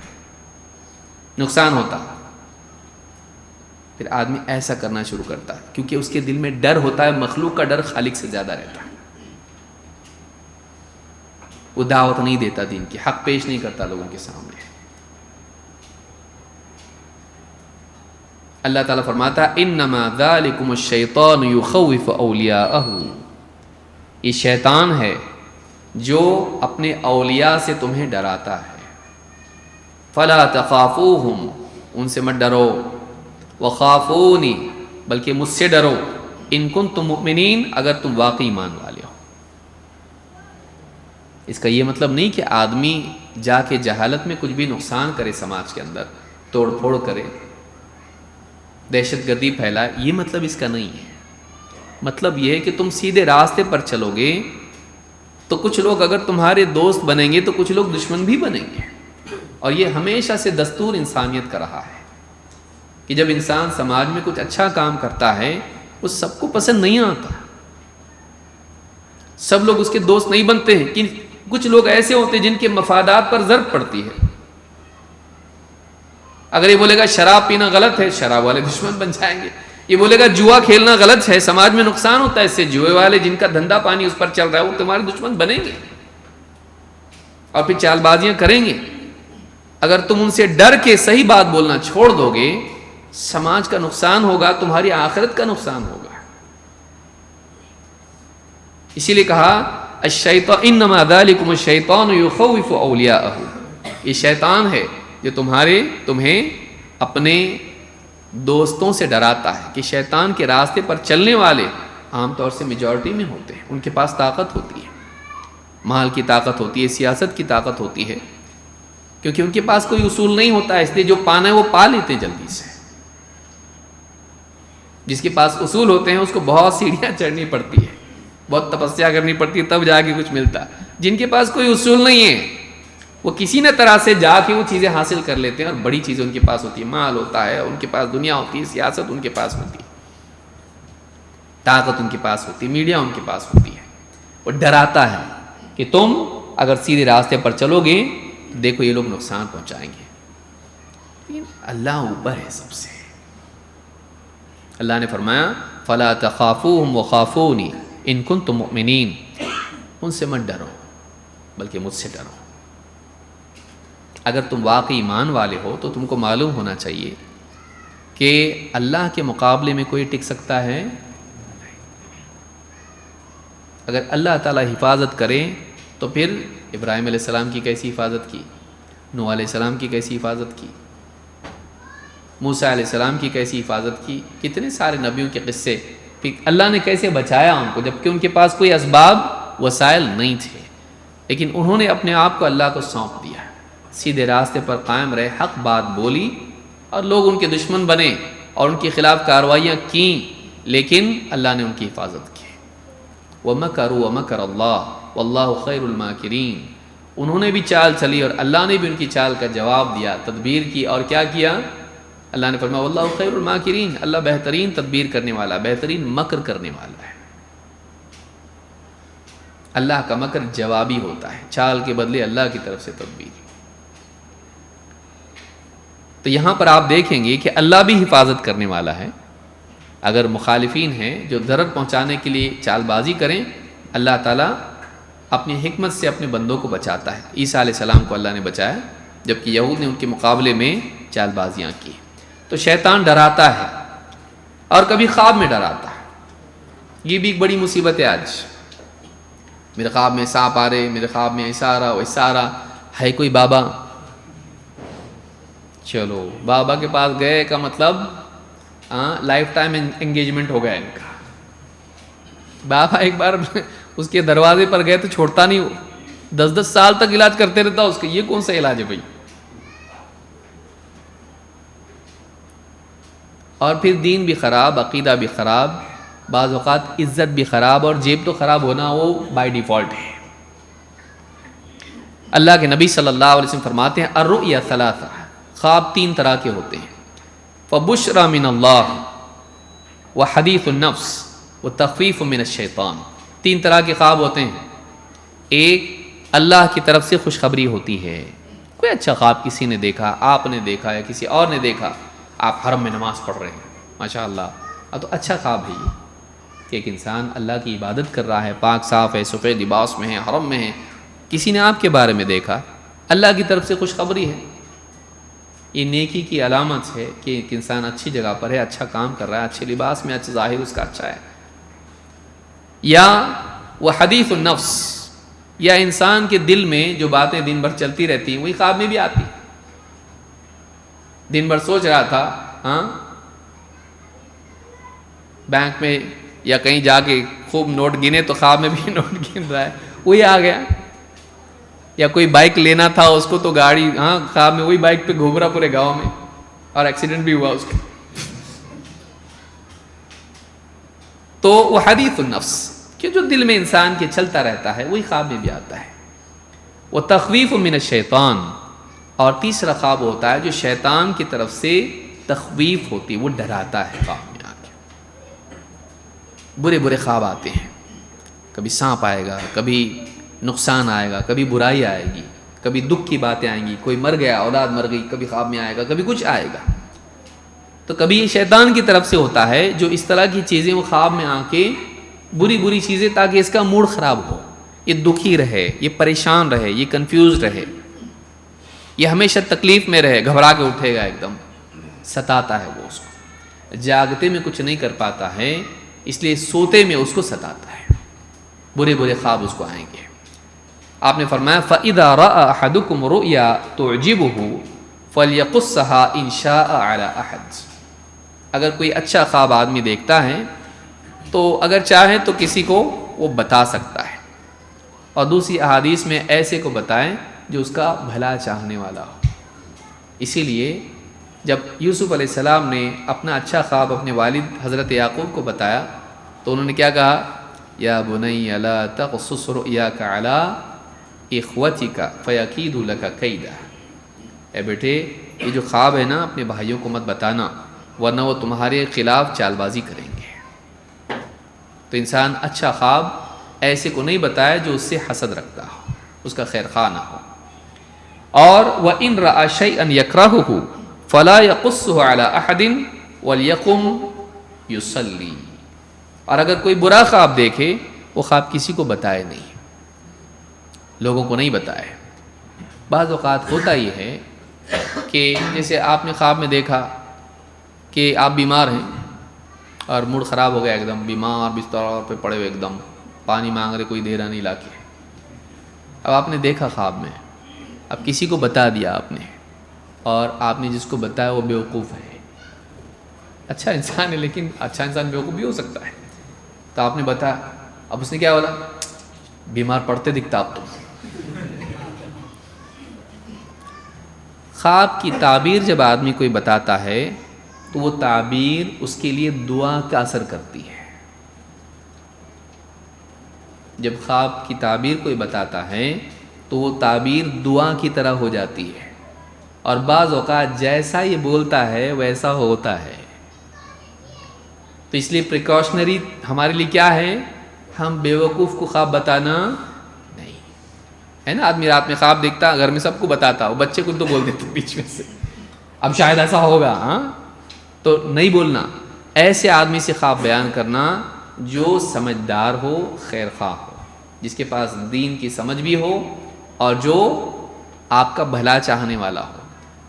نقصان ہوتا. پھر آدمی ایسا کرنا شروع کرتا ہے کیونکہ اس کے دل میں ڈر ہوتا ہے، مخلوق کا ڈر خالق سے زیادہ رہتا ہے. وہ دعوت نہیں دیتا دین کی، حق پیش نہیں کرتا لوگوں کے سامنے. اللہ تعالیٰ فرماتا ہے انما ذالکم الشیطان یخوف اولیاءہ، یہ شیطان ہے جو اپنے اولیاء سے تمہیں ڈراتا ہے. فلا تخافوہم، ان سے مت ڈرو، وخافونی، بلکہ مجھ سے ڈرو، ان کنتم مؤمنین، اگر تم واقعی ایمان والے ہو. اس کا یہ مطلب نہیں کہ آدمی جا کے جہالت میں کچھ بھی نقصان کرے، سماج کے اندر توڑ پھوڑ کرے، دہشت گردی پھیلائے، یہ مطلب اس کا نہیں ہے. مطلب یہ ہے کہ تم سیدھے راستے پر چلو گے تو کچھ لوگ اگر تمہارے دوست بنیں گے تو کچھ لوگ دشمن بھی بنیں گے. اور یہ ہمیشہ سے دستور انسانیت کا رہا ہے کہ جب انسان سماج میں کچھ اچھا کام کرتا ہے وہ سب کو پسند نہیں آتا، سب لوگ اس کے دوست نہیں بنتے ہیں. کہ کچھ لوگ ایسے ہوتے ہیں جن کے مفادات پر ضرب پڑتی ہے. اگر یہ بولے گا شراب پینا غلط ہے، شراب والے دشمن بن جائیں گے. یہ بولے گا جوا کھیلنا غلط ہے، سماج میں نقصان ہوتا ہے اس سے، جوئے والے جن کا دھندا پانی اس پر چل رہا ہے وہ تمہارے دشمن بنیں گے اور پھر چال بازیاں کریں گے. اگر تم ان سے ڈر کے صحیح بات بولنا چھوڑ دو گے، سماج کا نقصان ہوگا، تمہاری آخرت کا نقصان ہوگا. اسی لیے کہا الشیطان انما ذالکم الشیطان یخوف اولیاءہ، یہ شیطان ہے جو تمہیں اپنے دوستوں سے ڈراتا ہے. کہ شیطان کے راستے پر چلنے والے عام طور سے میجورٹی میں ہوتے ہیں، ان کے پاس طاقت ہوتی ہے، مال کی طاقت ہوتی ہے، سیاست کی طاقت ہوتی ہے، کیونکہ ان کے پاس کوئی اصول نہیں ہوتا ہے، اس لیے جو پانا ہے وہ پا لیتے ہیں جلدی سے. جس کے پاس اصول ہوتے ہیں اس کو بہت سیڑھیاں چڑھنی پڑتی ہے، بہت تپسیا کرنی پڑتی ہے، تب جا کے کچھ ملتا ہے. جن کے پاس کوئی اصول نہیں ہے وہ کسی نہ طرح سے جا کے وہ چیزیں حاصل کر لیتے ہیں، اور بڑی چیزیں ان کے پاس ہوتی ہے، مال ہوتا ہے، ان کے پاس دنیا ہوتی ہے، سیاست ان کے پاس ہوتی ہے، طاقت ان کے پاس ہوتی ہے، میڈیا ان کے پاس ہوتی ہے. وہ ڈراتا ہے کہ تم اگر سیدھے راستے پر چلو گے دیکھو یہ لوگ نقصان پہنچائیں گے. لیکن اللہ اوپر ہے سب سے. اللہ نے فرمایا فلا تخافوہم وخافونی ان کنتم مؤمنین، ان سے مت ڈرو بلکہ مجھ سے ڈرو. اگر تم واقعی ایمان والے ہو تو تم کو معلوم ہونا چاہیے کہ اللہ کے مقابلے میں کوئی ٹک سکتا ہے؟ اگر اللہ تعالیٰ حفاظت کرے تو پھر ابراہیم علیہ السلام کی کیسی حفاظت کی، نوح علیہ السلام کی کیسی حفاظت کی، موسیٰ علیہ السلام کی کیسی حفاظت کی، کتنے سارے نبیوں کے قصے. اللہ نے کیسے بچایا ان کو جبکہ ان کے پاس کوئی اسباب وسائل نہیں تھے، لیکن انہوں نے اپنے آپ کو اللہ کو سونپ دیا، سیدھے راستے پر قائم رہے، حق بات بولی، اور لوگ ان کے دشمن بنے اور ان کے خلاف کارروائیاں کیں لیکن اللہ نے ان کی حفاظت کی. وَمَكَرُوا وَمَكَرَ اللَّهُ وَاللَّهُ خَيْرُ الْمَاكِرِينَ. انہوں نے بھی چال چلی اور اللہ نے بھی ان کی چال کا جواب دیا, تدبیر کی, اور کیا کیا؟ اللہ نے فرمایا وَاللَّهُ خَيْرُ الْمَاكِرِينَ, اللہ بہترین تدبیر کرنے والا, بہترین مکر کرنے والا ہے. اللہ کا مکر جوابی ہوتا ہے, چال کے بدلے اللہ کی طرف سے تدبیر. تو یہاں پر آپ دیکھیں گے کہ اللہ بھی حفاظت کرنے والا ہے. اگر مخالفین ہیں جو ضرر پہنچانے کے لیے چال بازی کریں, اللہ تعالیٰ اپنی حکمت سے اپنے بندوں کو بچاتا ہے. عیسیٰ علیہ السلام کو اللہ نے بچایا, جبکہ یہود نے ان کے مقابلے میں چال بازیاں کی. تو شیطان ڈراتا ہے اور کبھی خواب میں ڈراتا ہے. یہ بھی ایک بڑی مصیبت ہے آج. میرے خواب میں سانپ آ رہے, میرے خواب میں ایسا آ رہا ویسا آ رہا. ہے کوئی بابا, چلو بابا کے پاس گئے کا مطلب لائف ٹائم انگیجمنٹ ہو گیا ان کا. بابا ایک بار اس کے دروازے پر گئے تو چھوڑتا نہیں, وہ 10 سال تک علاج کرتے رہتا اس کا. یہ کون سا علاج ہے بھائی؟ اور پھر دین بھی خراب, عقیدہ بھی خراب, بعض اوقات عزت بھی خراب, اور جیب تو خراب ہونا وہ بائی ڈیفالٹ ہے. اللہ کے نبی صلی اللہ علیہ وسلم فرماتے ہیں الرؤیا ثلاثہ, خواب 3 طرح کے ہوتے ہیں. فبشرى من اللہ وحدیث النفس وتخفیف من الشیطان. 3 طرح کے خواب ہوتے ہیں. ایک, اللہ کی طرف سے خوشخبری ہوتی ہے. کوئی اچھا خواب کسی نے دیکھا, آپ نے دیکھا یا کسی اور نے دیکھا, آپ حرم میں نماز پڑھ رہے ہیں, ماشاء اللہ, اب تو اچھا خواب ہے یہ کہ ایک انسان اللہ کی عبادت کر رہا ہے, پاک صاف ہے, سفید لباس میں ہے, حرم میں ہے. کسی نے آپ کے بارے میں دیکھا, اللہ کی طرف سے خوشخبری ہے. یہ نیکی کی علامت ہے کہ ایک انسان اچھی جگہ پر ہے, اچھا کام کر رہا ہے, اچھے لباس میں, اچھا ظاہر اس کا اچھا ہے. یا وہ حدیث النفس, یا انسان کے دل میں جو باتیں دن بھر چلتی رہتی ہیں وہی خواب میں بھی آتی. دن بھر سوچ رہا تھا بینک میں یا کہیں جا کے خوب نوٹ گنے, تو خواب میں بھی نوٹ گن رہا ہے, وہی آ گیا. یا کوئی بائک لینا تھا اس کو, تو گاڑی خواب میں وہی بائک پہ گھوم رہا پورے گاؤں میں, اور ایکسیڈنٹ بھی ہوا اس کا. تو وہ حدیث النفس کہ جو دل میں انسان کے چلتا رہتا ہے وہی خواب میں بھی آتا ہے. وہ تخویف من الشیطان, اور تیسرا خواب ہوتا ہے جو شیطان کی طرف سے تخویف ہوتی, وہ ڈراتا ہے خواب میں آ کے. برے برے خواب آتے ہیں, کبھی سانپ آئے گا, کبھی نقصان آئے گا, کبھی برائی آئے گی, کبھی دکھ کی باتیں آئیں گی, کوئی مر گیا, اولاد مر گئی, کبھی خواب میں آئے گا, کبھی کچھ آئے گا. تو کبھی یہ شیطان کی طرف سے ہوتا ہے جو اس طرح کی چیزیں وہ خواب میں آ کے بری بری چیزیں, تاکہ اس کا موڈ خراب ہو, یہ دکھی رہے, یہ پریشان رہے, یہ کنفیوز رہے, یہ ہمیشہ تکلیف میں رہے, گھبرا کے اٹھے گا, ایک دم ستاتا ہے وہ اس کو. جاگتے میں کچھ نہیں کر پاتا ہے, اس لیے سوتے میں اس کو ستاتا ہے. برے برے خواب اس کو آئیں گے. آپ نے فرمایا فَإِذَا رَأَى أَحَدُكُمْ رُؤْيَا تُعْجِبُهُ فَلْيَقُصَّهَا إِنْ شَاءَ عَلَى أَحَدٍ. اگر کوئی اچھا خواب آدمی دیکھتا ہے تو اگر چاہے تو کسی کو وہ بتا سکتا ہے, اور دوسری احادیث میں ایسے کو بتائیں جو اس کا بھلا چاہنے والا ہو. اسی لیے جب یوسف علیہ السلام نے اپنا اچھا خواب اپنے والد حضرت یعقوب کو بتایا تو انہوں نے کیا کہا, یا بنی لا تقصص رؤیاک علی اخوتک فیکیدوا لک کیدا. اے بیٹے, یہ جو خواب ہے نا اپنے بھائیوں کو مت بتانا, ورنہ وہ تمہارے خلاف چال بازی کریں گے. تو انسان اچھا خواب ایسے کو نہیں بتائے جو اس سے حسد رکھتا ہو, اس کا خیر خواہ نہ ہو. اور وَإِن رَأَى شَيْئًا يَكْرَهُهُ فَلَا يَقُصُّهُ عَلَى أَحَدٍ وَلْيَقُمْ يُصَلِّي. اور اگر کوئی برا خواب دیکھے وہ خواب کسی کو بتائے نہیں, لوگوں کو نہیں بتائے. بعض اوقات ہوتا یہ ہے کہ جیسے آپ نے خواب میں دیکھا کہ آپ بیمار ہیں اور موڈ خراب ہو گیا, ایک دم بیمار, بستر پہ پڑے ہوئے, ایک دم پانی مانگ رہے, کوئی دے رہا نہیں لا کے. اب آپ نے دیکھا خواب میں, اب کسی کو بتا دیا آپ نے, اور آپ نے جس کو بتایا وہ بیوقوف ہے. اچھا انسان ہے لیکن اچھا انسان بیوقوف بھی ہو سکتا ہے. تو آپ نے بتایا, اب اس نے کیا بولا, بیمار پڑتے دکھتا آپ تو. خواب کی تعبیر جب آدمی کوئی بتاتا ہے تو وہ تعبیر اس کے لیے دعا کا اثر کرتی ہے۔ جب خواب کی تعبیر کوئی بتاتا ہے تو وہ تعبیر دعا کی طرح ہو جاتی ہے، اور بعض اوقات جیسا یہ بولتا ہے ویسا ہوتا ہے۔ تو اس لیے پریکاشنری ہمارے لیے کیا ہے؟ ہم بیوقوف کو خواب بتانا نہیں ہے نا۔ آدمی رات میں خواب دیکھتا، گھر میں سب کو بتاتا، وہ بچے کو تو بول دیتے بیچ میں سے، اب شاید ایسا ہوگا، ہاں تو نہیں بولنا۔ ایسے آدمی سے خواب بیان کرنا جو سمجھدار ہو، خیر خواہ ہو، جس کے پاس دین کی سمجھ بھی ہو اور جو آپ کا بھلا چاہنے والا ہو۔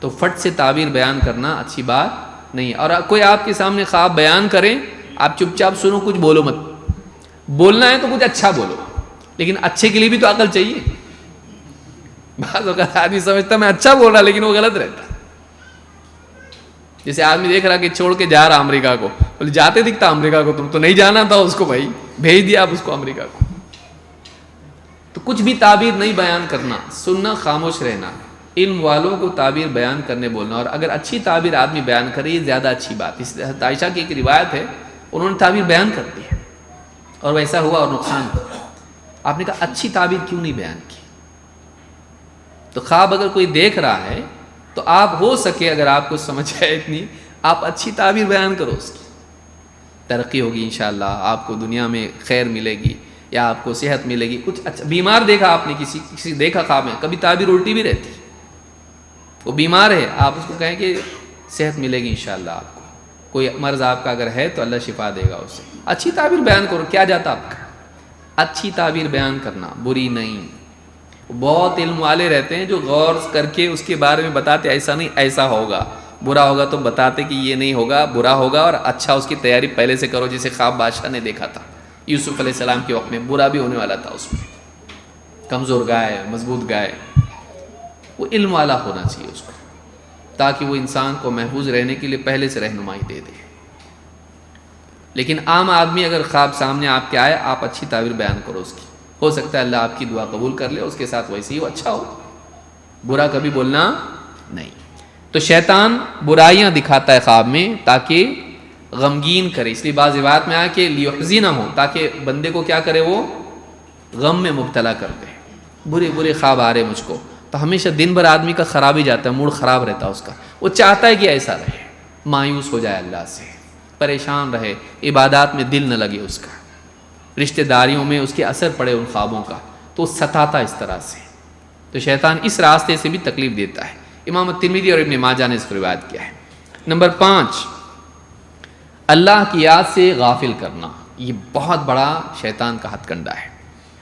تو فٹ سے تعبیر بیان کرنا اچھی بات نہیں ہے۔ اور کوئی آپ کے سامنے خواب بیان کرے، آپ چپ چاپ سنو، کچھ بولو مت۔ بولنا ہے تو کچھ اچھا بولو، لیکن اچھے کے لیے بھی تو عقل چاہیے۔ بعض اوقات آدمی سمجھتا میں اچھا بول رہا، لیکن وہ غلط رہتا۔ جیسے آدمی دیکھ رہا کہ چھوڑ کے جا رہا امریکہ کو، بولے جاتے دکھتا امریکہ کو، تم تو نہیں جانا تھا اس کو، بھائی بھیج دیا آپ اس کو امریکہ کو۔ تو کچھ بھی تعبیر نہیں بیان کرنا، سننا، خاموش رہنا، علم والوں کو تعبیر بیان کرنے بولنا۔ اور اگر اچھی تعبیر آدمی بیان کرے یہ زیادہ اچھی بات۔ اس لیے عائشہ کی ایک روایت ہے، انہوں نے تعبیر بیان کر دی ہے اور ویسا ہوا اور نقصان ہوا۔ آپ نے کہا اچھی تعبیر کیوں نہیں بیان کی؟ تو خواب اگر کوئی دیکھ رہا ہے تو آپ ہو سکے، اگر آپ کو سمجھ ہے اتنی، آپ اچھی تعبیر بیان کرو، اس کی ترقی ہوگی انشاءاللہ، آپ کو دنیا میں خیر ملے گی یا آپ کو صحت ملے گی۔ کچھ اچھا بیمار دیکھا آپ نے، کسی دیکھا خواب میں، کبھی تعبیر الٹی بھی رہتی، وہ بیمار ہے، آپ اس کو کہیں کہ صحت ملے گی انشاءاللہ آپ کو، کوئی مرض آپ کا اگر ہے تو اللہ شفا دے گا اسے۔ اچھی تعبیر بیان کرو، کیا جاتا آپ کا؟ اچھی تعبیر بیان کرنا، بری نہیں۔ بہت علم والے رہتے ہیں جو غور کر کے اس کے بارے میں بتاتے ایسا نہیں ایسا ہوگا، برا ہوگا تو بتاتے کہ یہ نہیں ہوگا، برا ہوگا، اور اچھا اس کی تیاری پہلے سے کرو۔ جیسے خواب بادشاہ نے دیکھا تھا یوسف علیہ السلام کے وقت میں، برا بھی ہونے والا تھا اس میں، کمزور گائے، مضبوط گائے۔ وہ علم والا ہونا چاہیے اس کو، تاکہ وہ انسان کو محفوظ رہنے کے لیے پہلے سے رہنمائی دے دے۔ لیکن عام آدمی اگر خواب سامنے آپ کے آئے، آپ اچھی تعبیر بیان کرو اس کی، ہو سکتا ہے اللہ آپ کی دعا قبول کر لے، اس کے ساتھ ویسے ہی وہ اچھا ہو۔ برا کبھی بولنا نہیں۔ تو شیطان برائیاں دکھاتا ہے خواب میں تاکہ غمگین کرے، اس لیے بعض روایت میں آیا کہ لیحزنہ ہو، تاکہ بندے کو کیا کرے، وہ غم میں مبتلا کر دے۔ برے برے خواب آ رہے مجھ کو، تو ہمیشہ دن بھر آدمی کا خراب ہی جاتا ہے، موڈ خراب رہتا ہے اس کا، وہ چاہتا ہے کہ ایسا رہے، مایوس ہو جائے اللہ سے، پریشان رہے، عبادات میں دل نہ لگے اس کا، رشتہ داریوں میں اس کے اثر پڑے ان خوابوں کا، تو وہ ستاتا اس طرح سے۔ تو شیطان اس راستے سے بھی تکلیف دیتا ہے۔ امام ترمذی اور ابن ماجہ نے اس کو روایت کیا ہے۔ نمبر 5، اللہ کی یاد سے غافل کرنا، یہ بہت بڑا شیطان کا ہتھ کنڈا ہے،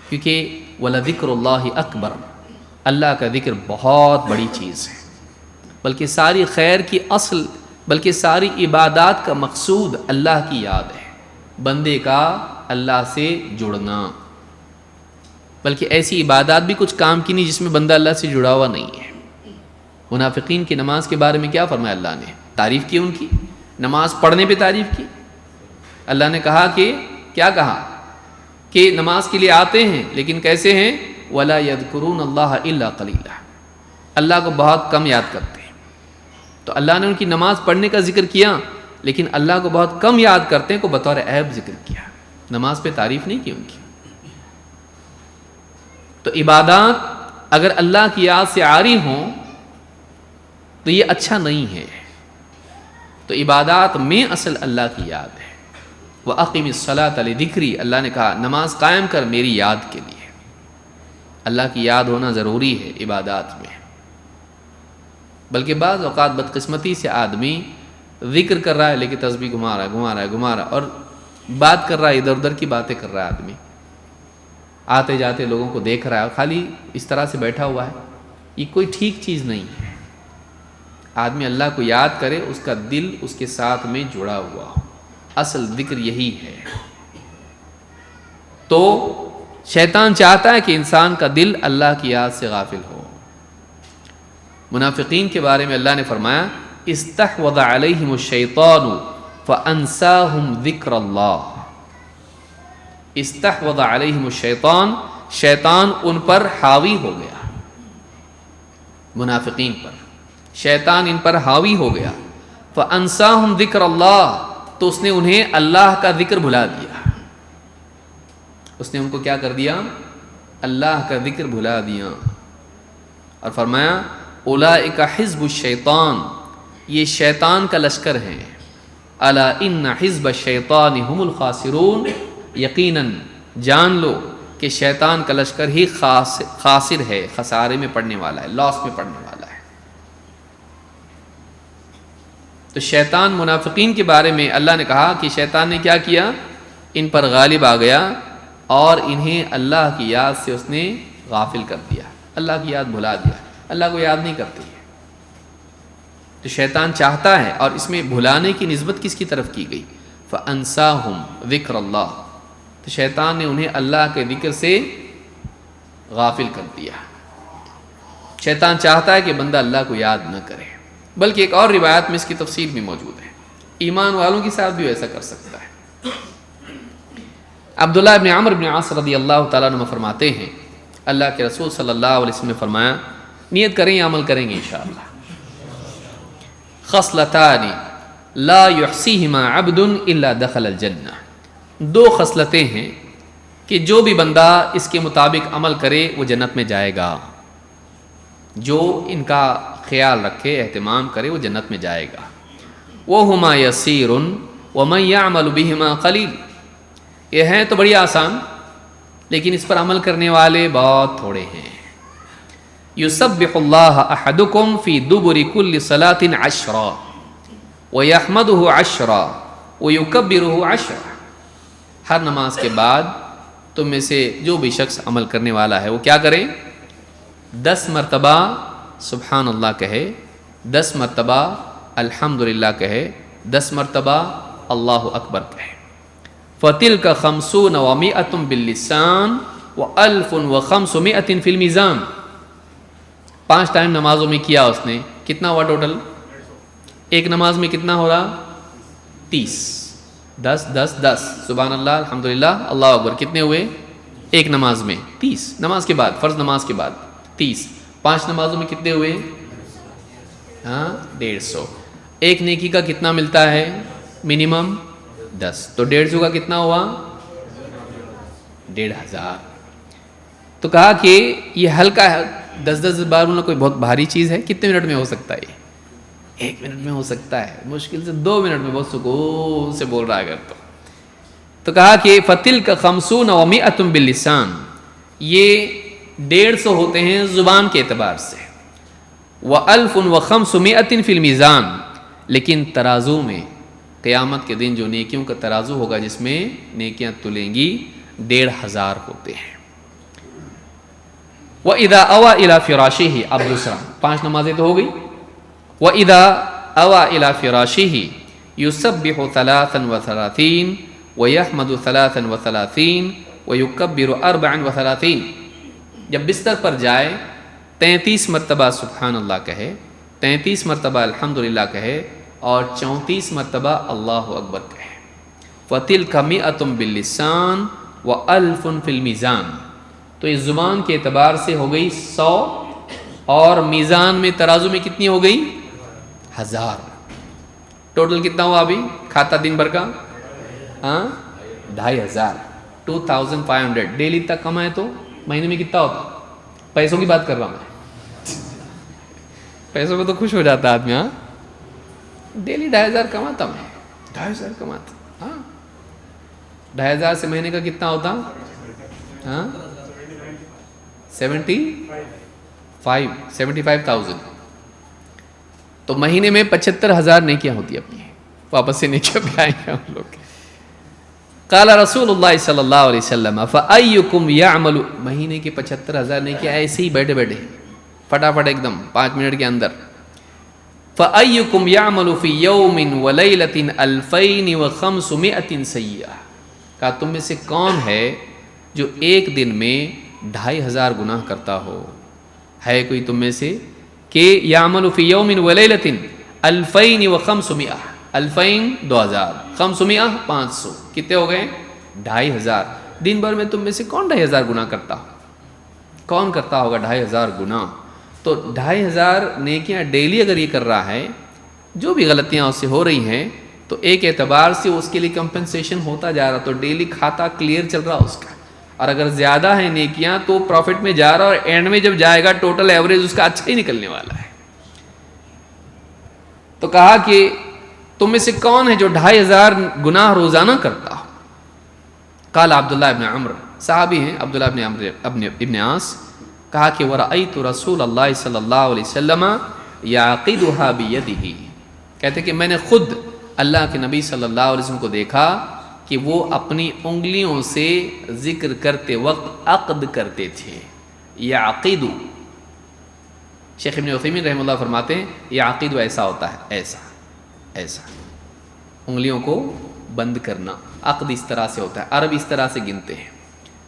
کیونکہ وَلَذِكْرُ اللَّهِ أَكْبَرُ، اللہ کا ذکر بہت بڑی چیز ہے، بلکہ ساری خیر کی اصل، بلکہ ساری عبادات کا مقصود اللہ کی یاد ہے، بندے کا اللہ سے جڑنا۔ بلکہ ایسی عبادات بھی کچھ کام کی نہیں جس میں بندہ اللہ سے جڑا ہوا نہیں ہے۔ منافقین کی نماز کے بارے میں کیا فرمایا اللہ نے؟ تعریف کی ان کی، نماز پڑھنے پہ تعریف کی۔ اللہ نے کہا کہ کیا کہا کہ نماز کے لیے آتے ہیں لیکن کیسے ہیں؟ وَلَا يَذْكُرُونَ اللَّهَ إِلَّا قَلِيلًا، اللہ کو بہت کم یاد کرتے ہیں۔ تو اللہ نے ان کی نماز پڑھنے کا ذکر کیا، لیکن اللہ کو بہت کم یاد کرتے ہیں کو بطور عیب ذکر کیا، نماز پہ تعریف نہیں کی ان کی۔ تو عبادات اگر اللہ کی یاد سے عاری ہوں تو یہ اچھا نہیں ہے۔ تو عبادات میں اصل اللہ کی یاد ہے۔ وَأَقِمِ الصَّلَاةَ لِذِكْرِي، اللہ نے کہا نماز قائم کر میری یاد کے لیے۔ اللہ کی یاد ہونا ضروری ہے عبادات میں۔ بلکہ بعض اوقات بدقسمتی سے آدمی ذکر کر رہا ہے لیکن تسبیح گھما رہا ہے اور بات کر رہا ہے، ادھر ادھر کی باتیں کر رہا ہے آدمی، آتے جاتے لوگوں کو دیکھ رہا ہے اور خالی اس طرح سے بیٹھا ہوا ہے۔ یہ کوئی ٹھیک چیز نہیں ہے۔ آدمی اللہ کو یاد کرے، اس کا دل اس کے ساتھ میں جڑا ہوا ہو، اصل ذکر یہی ہے۔ تو شیطان چاہتا ہے کہ انسان کا دل اللہ کی یاد سے غافل ہو۔ منافقین کے بارے میں اللہ نے فرمایا استحوذ علیہم الشیطان فانساہم ذکر اللہ۔ استحوذ علیہم الشیطان، شیطان ان پر حاوی ہو گیا، منافقین پر شیطان ان پر حاوی ہو گیا۔ فَأَنْسَاهُمْ ذِكْرَ اللَّهِ، تو اس نے انہیں اللہ کا ذکر بھلا دیا، اس نے ان کو کیا کر دیا؟ اللہ کا ذکر بھلا دیا، اور فرمایا اولئک حزب الشیطان، یہ شیطان کا لشکر ہے، الا ان حزب الشیطان هم الخاسرون، یقیناً جان لو کہ شیطان کا لشکر ہی خاسر ہے، خسارے میں پڑنے والا ہے، لاس میں پڑنے والا ہے۔ تو شیطان منافقین کے بارے میں اللہ نے کہا کہ شیطان نے کیا کیا؟ ان پر غالب آ گیا اور انہیں اللہ کی یاد سے اس نے غافل کر دیا، اللہ کی یاد بھلا دیا، اللہ کو یاد نہیں کرتے۔ تو شیطان چاہتا ہے، اور اس میں بھلانے کی نسبت کس کی طرف کی گئی؟ فَأَنْسَاهُمْ ذِكْرَ اللَّهِ، تو شیطان نے انہیں اللہ کے ذکر سے غافل کر دیا۔ شیطان چاہتا ہے کہ بندہ اللہ کو یاد نہ کرے، بلکہ ایک اور روایت میں اس کی تفصیل بھی موجود ہے، ایمان والوں کے ساتھ بھی ایسا کر سکتا ہے۔ عبداللہ ابن عمرو بن عاص رضی اللہ تعالیٰ عنہ فرماتے ہیں، اللہ کے رسول صلی اللہ علیہ وسلم نے فرمایا، نیت کریں یا عمل کریں گے انشاءاللہ، خصلتان لا یحصیہما عبد الا دخل الجنہ، دو خصلتیں ہیں کہ جو بھی بندہ اس کے مطابق عمل کرے وہ جنت میں جائے گا، جو ان کا خیال رکھے، اہتمام کرے، وہ جنت میں جائے گا۔ وَهُمَا يَسِيرٌ وَمَنْ يَعْمَلُ بِهِمَا قَلِيلٌ، یہ ہیں تو بڑی آسان، لیکن اس پر عمل کرنے والے بہت تھوڑے ہیں۔ يُسَبِّحُ اللَّهَ أَحَدُكُمْ فِي دُبُرِ كُلِّ صَلَاةٍ عَشْرًا وَيَحْمَدُهُ عَشْرًا وَيُكَبِّرُهُ عَشْرًا، ہر نماز کے بعد تم میں سے جو بھی شخص عمل کرنے والا ہے وہ کیا کرے؟ 10 مرتبہ سبحان اللہ کہے، 10 مرتبہ الحمدللہ کہے، 10 مرتبہ اللہ اکبر کہے۔ فَتِلْكَ 50 و100 باللسان و1500 فی المیزان، 5 ٹائم نمازوں میں کیا اس نے، کتنا ہوا ٹوٹل؟ ایک نماز میں کتنا ہو رہا؟ 30، 10 10 10، سبحان اللہ الحمدللہ اللہ اکبر، کتنے ہوئے؟ ایک نماز میں 30، نماز کے بعد، فرض نماز کے بعد 30، 5 نمازوں میں کتنے ہوئے؟ 150۔ ایک نیکی کا کتنا ملتا ہے منیمم؟ 10، تو 150 کا کتنا ہوا؟ 1500۔ تو کہا کہ یہ ہلکا ہے، 10 بار بولنا کوئی بہت بھاری چیز ہے، کتنے منٹ میں ہو سکتا ہے یہ؟ 1 منٹ میں ہو سکتا ہے، مشکل سے 2 منٹ میں بہت سکون سے بول رہا ہے اگر تو کہا کہ فَتِلْكَ 50 و100 باللسان، یہ 150 ہوتے ہیں زبان کے اعتبار سے، و1500 فی المیزان، لیکن ترازو میں قیامت کے دن جو نیکیوں کا ترازو ہوگا جس میں نیکیاں تلیں گی 1500 ہوتے ہیں۔ وَإِذَا أَوَى إِلَى فِرَاشِهِ، اب دوسرا، 5 نمازیں تو ہو گئی۔ وَإِذَا أَوَى إِلَى فِرَاشِهِ يُسَبِّحُ 33 وَيَحْمَدُ 33 وَيُكَبِّرُ 34، جب بستر پر جائے 33 مرتبہ سبحان اللہ کہے، 33 مرتبہ الحمدللہ کہے، اور 34 مرتبہ اللہ اکبر کہے۔ فَتِلْكَ 100 باللسان و1000 فی المیزان، تو اس زبان کے اعتبار سے ہو گئی 100، اور میزان میں ترازو میں کتنی ہو گئی؟ 1000۔ ٹوٹل کتنا ہوا ابھی کھاتا دن بھر کا؟ 2500، 2500 ڈیلی تک کمائے تو مہینے میں کتنا ہوتا؟ پیسوں کی بات کر رہا ہوں میں، پیسوں میں تو خوش ہو جاتا آدمی، ہاں ڈیلی 2500 کماتا میں، 2500 کماتا، ہاں 2500 سے مہینے کا کتنا ہوتا؟ 75,000، تو مہینے میں 75,000 نیکیاں ہوتی اپنی، واپس سے نیکیاں پہ آئیں گے ہم لوگ۔ قال رسول اللہ صلی اللہ علیہ وسلم فَأَيُّكُمْ يَعْمَلُ، مہینے کے 75,000 نیکیاں ایسے ہی بیٹھے بیٹھے فٹافٹ ایک دم 5 منٹ کے اندر۔ فَأَيُّكُمْ يَعْمَلُ فِي يَوْمٍ وَلَيْلَةٍ 2500 سیئہ، کہا تم میں سے کون ہے جو ایک دن میں 2500 گناہ کرتا ہو؟ ہے کوئی تم میں سے کہ یعمل فی یوم ولیلۃ 2500، 2000 2000، 500 500، کتنے ہو گئے؟ 2500۔ دن بھر میں تم میں سے کون 2500 گناہ کرتا ہو؟ کون کرتا ہوگا 2500 گناہ؟ تو 2500 نیکیاں ڈیلی اگر یہ کر رہا ہے جو بھی غلطیاں اس سے ہو رہی ہیں تو ایک اعتبار سے اس کے لیے کمپنسیشن ہوتا جا رہا، تو ڈیلی کھاتا کلیئر چل رہا اس کا، اور اگر زیادہ ہیں نیکیاں تو پروفٹ میں جا رہا، اور اینڈ میں جب جائے گا ٹوٹل ایوریج اس کا اچھا ہی نکلنے والا ہے۔ تو کہا کہ تم میں سے کون ہے جو 2500 گناہ روزانہ کرتا ہو؟ قال عبداللہ ابن عمر، صحابی ہیں عبداللہ ابن عمر ابن عاص، کہا کہ وَرَأَيْتُ رسول اللہ صلی اللہ علیہ وسلم يَعْقِدُهَا بِيَدِهِ، کہتے کہ میں نے خود اللہ کے نبی صلی اللہ علیہ وسلم کو دیکھا کہ وہ اپنی انگلیوں سے ذکر کرتے وقت عقد کرتے تھے۔ یعقد، شیخ ابن عثیمین رحمہ اللہ فرماتے ہیں یعقد ایسا ہوتا ہے، ایسا ایسا انگلیوں کو بند کرنا، عقد اس طرح سے ہوتا ہے، عرب اس طرح سے گنتے ہیں،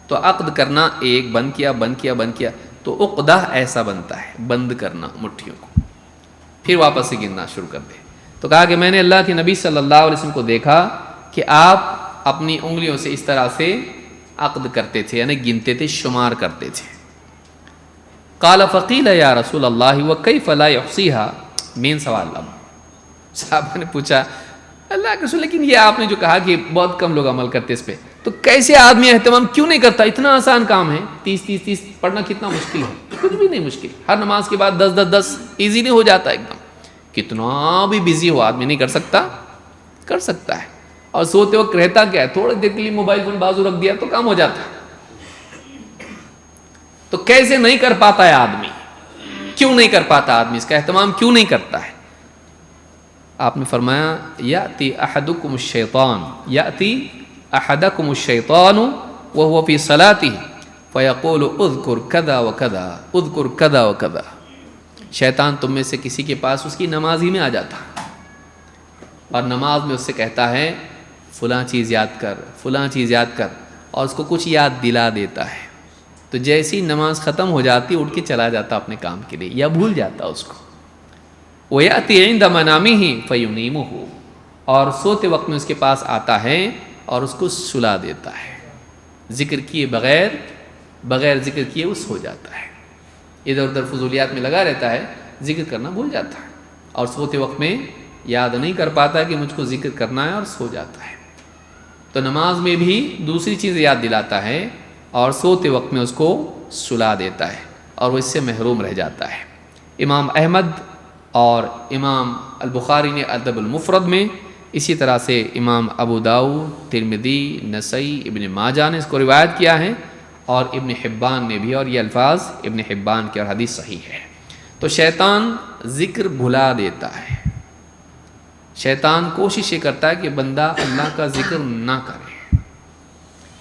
تو عقد کرنا ایک بند کیا بند کیا بند کیا، تو عقدہ ایسا بنتا ہے، بند کرنا مٹھیوں کو، پھر واپس سے گننا شروع کر دے۔ تو کہا کہ میں نے اللہ کے نبی صلی اللہ علیہ وسلم کو دیکھا کہ آپ اپنی انگلیوں سے اس طرح سے عقد کرتے تھے، یعنی گنتے تھے، شمار کرتے تھے۔ قال فقیل یا رسول اللہ وکیف لا یحصیها، مین سوال اب صحابہ نے پوچھا اللہ کے رسول، لیکن یہ آپ نے جو کہا کہ بہت کم لوگ عمل کرتے اس پہ، تو کیسے آدمی اہتمام کیوں نہیں کرتا؟ اتنا آسان کام ہے، 30 پڑھنا کتنا مشکل ہے؟ کچھ بھی نہیں مشکل، ہر نماز کے بعد 10 ایزی نہیں ہو جاتا ایک دم، کتنا بھی بزی ہو آدمی نہیں کر سکتا، کر سکتا ہے۔ اور سوتے وقت رہتا کیا ہے، تھوڑی دیر کے لیے موبائل فون بازو رکھ دیا تو کام ہو جاتا ہے، تو کیسے نہیں کر پاتا ہے آدمی؟ کیوں نہیں کر پاتا آدمی؟ اس کا اہتمام کیوں نہیں کرتا ہے؟ آپ نے فرمایا یأتی احدکم الشیطان، یأتی احدکم الشیطان وهو فی صلاته فیقول اذکر کذا وکذا اذکر کذا وکذا، شیطان تم میں سے کسی کے پاس اس کی نماز ہی میں آ جاتا اور نماز میں اس سے کہتا ہے فلاں چیز یاد کر، فلاں چیز یاد کر، اور اس کو کچھ یاد دلا دیتا ہے، تو جیسی نماز ختم ہو جاتی اٹھ کے چلا جاتا اپنے کام کے لیے، یا بھول جاتا اس کو۔ وَيَأْتِي عِنْدَ مَنَامِهِ فَيُنِيمُهُ، اور سوتے وقت میں اس کے پاس آتا ہے اور اس کو سلا دیتا ہے، ذکر کیے بغیر ذکر کیے وہ سو جاتا ہے، ادھر ادھر فضولیات میں لگا رہتا ہے، ذکر کرنا بھول جاتا ہے، اور سوتے وقت میں یاد نہیں کر پاتا کہ مجھ کو ذکر کرنا ہے، اور سو جاتا ہے۔ تو نماز میں بھی دوسری چیز یاد دلاتا ہے اور سوتے وقت میں اس کو سلا دیتا ہے، اور وہ اس سے محروم رہ جاتا ہے۔ امام احمد اور امام البخاری نے ادب المفرد میں، اسی طرح سے امام ابو داؤد، ترمذی، نسائی، ابن ماجہ نے اس کو روایت کیا ہے، اور ابن حبان نے بھی، اور یہ الفاظ ابن حبان کے، اور حدیث صحیح ہے۔ تو شیطان ذکر بھلا دیتا ہے، شیطان کوشش یہ کرتا ہے کہ بندہ اللہ کا ذکر نہ کرے۔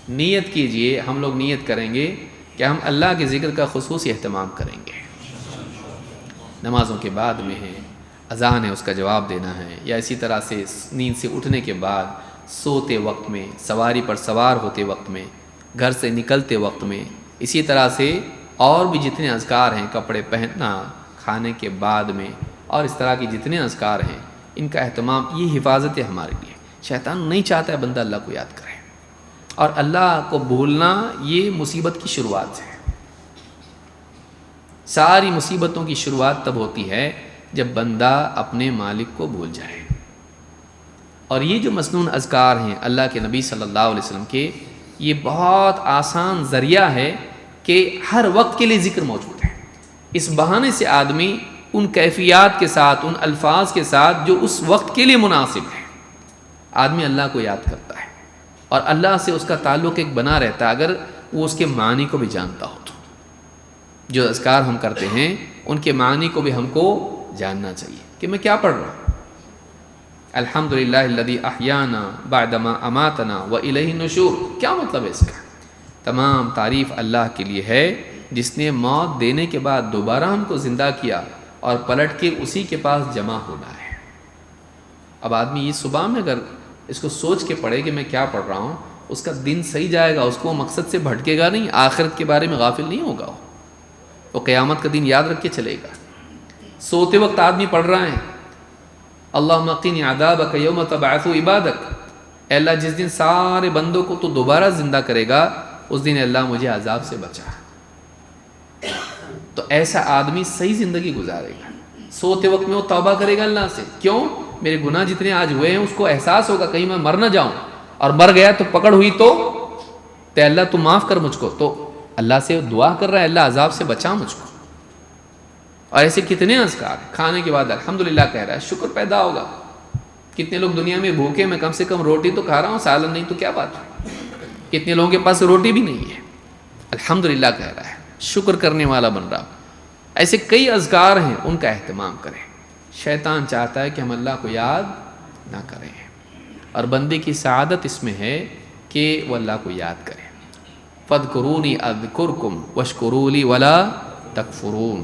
نیت کیجئے، ہم لوگ نیت کریں گے کہ ہم اللہ کے ذکر کا خصوصی اہتمام کریں گے، نمازوں کے بعد میں ہے، اذان ہے اس کا جواب دینا ہے، یا اسی طرح سے نیند سے اٹھنے کے بعد، سوتے وقت میں، سواری پر سوار ہوتے وقت میں، گھر سے نکلتے وقت میں، اسی طرح سے اور بھی جتنے اذکار ہیں، کپڑے پہننا، کھانے کے بعد میں، اور اس طرح کی جتنے اذکار ہیں، ان کا اہتمام، یہ حفاظت ہے ہمارے لیے۔ شیطان نہیں چاہتا ہے بندہ اللہ کو یاد کرے، اور اللہ کو بھولنا یہ مصیبت کی شروعات ہے۔ ساری مصیبتوں کی شروعات تب ہوتی ہے جب بندہ اپنے مالک کو بھول جائے، اور یہ جو مسنون اذکار ہیں اللہ کے نبی صلی اللہ علیہ وسلم کے، یہ بہت آسان ذریعہ ہے کہ ہر وقت کے لیے ذکر موجود ہے۔ اس بہانے سے آدمی ان کیفیات کے ساتھ، ان الفاظ کے ساتھ جو اس وقت کے لیے مناسب ہے، آدمی اللہ کو یاد کرتا ہے، اور اللہ سے اس کا تعلق ایک بنا رہتا ہے، اگر وہ اس کے معنی کو بھی جانتا ہو تو۔ جو اذکار ہم کرتے ہیں ان کے معنی کو بھی ہم کو جاننا چاہیے کہ میں کیا پڑھ رہا ہوں۔ الحمدللہ الذی احیانا بعدما اماتنا والیہ النشور، کیا مطلب ہے اس کا؟ تمام تعریف اللہ کے لیے ہے جس نے موت دینے کے بعد دوبارہ ہم کو زندہ کیا اور پلٹ کے اسی کے پاس جمع ہونا ہے۔ اب آدمی یہ صبح میں اگر اس کو سوچ کے پڑھے کہ میں کیا پڑھ رہا ہوں، اس کا دن صحیح جائے گا، اس کو مقصد سے بھٹکے گا نہیں، آخرت کے بارے میں غافل نہیں ہوگا، وہ قیامت کا دن یاد رکھ کے چلے گا۔ سوتے وقت آدمی پڑھ رہا ہے اللہم قنی عذابک یوم تبعث عبادک، اے اللہ جس دن سارے بندوں کو تو دوبارہ زندہ کرے گا، اس دن اللہ مجھے عذاب سے بچا۔ تو ایسا آدمی صحیح زندگی گزارے گا، سوتے وقت میں وہ توبہ کرے گا اللہ سے، کیوں؟ میرے گناہ جتنے آج ہوئے ہیں اس کو احساس ہوگا کہیں میں مر نہ جاؤں، اور مر گیا تو پکڑ ہوئی تو اللہ تو معاف کر مجھ کو، تو اللہ سے دعا کر رہا ہے اللہ عذاب سے بچا مجھ کو۔ اور ایسے کتنے اذکار ہیں، کھانے کے بعد الحمدللہ کہہ رہا ہے، شکر پیدا ہوگا۔ کتنے لوگ دنیا میں بھوکے، میں کم سے کم روٹی تو کھا رہا ہوں، سالن نہیں تو کیا بات ہے۔ کتنے لوگوں کے پاس روٹی بھی نہیں ہے، الحمدللہ کہہ رہا ہے، شکر کرنے والا بن رہا۔ ایسے کئی اذکار ہیں، ان کا اہتمام کریں۔ شیطان چاہتا ہے کہ ہم اللہ کو یاد نہ کریں، اور بندے کی سعادت اس میں ہے کہ وہ اللہ کو یاد کرے۔ فَاذْكُرُونِي أَذْكُرْكُمْ وَاشْكُرُوا لِي وَلَا تَكْفُرُونَ۔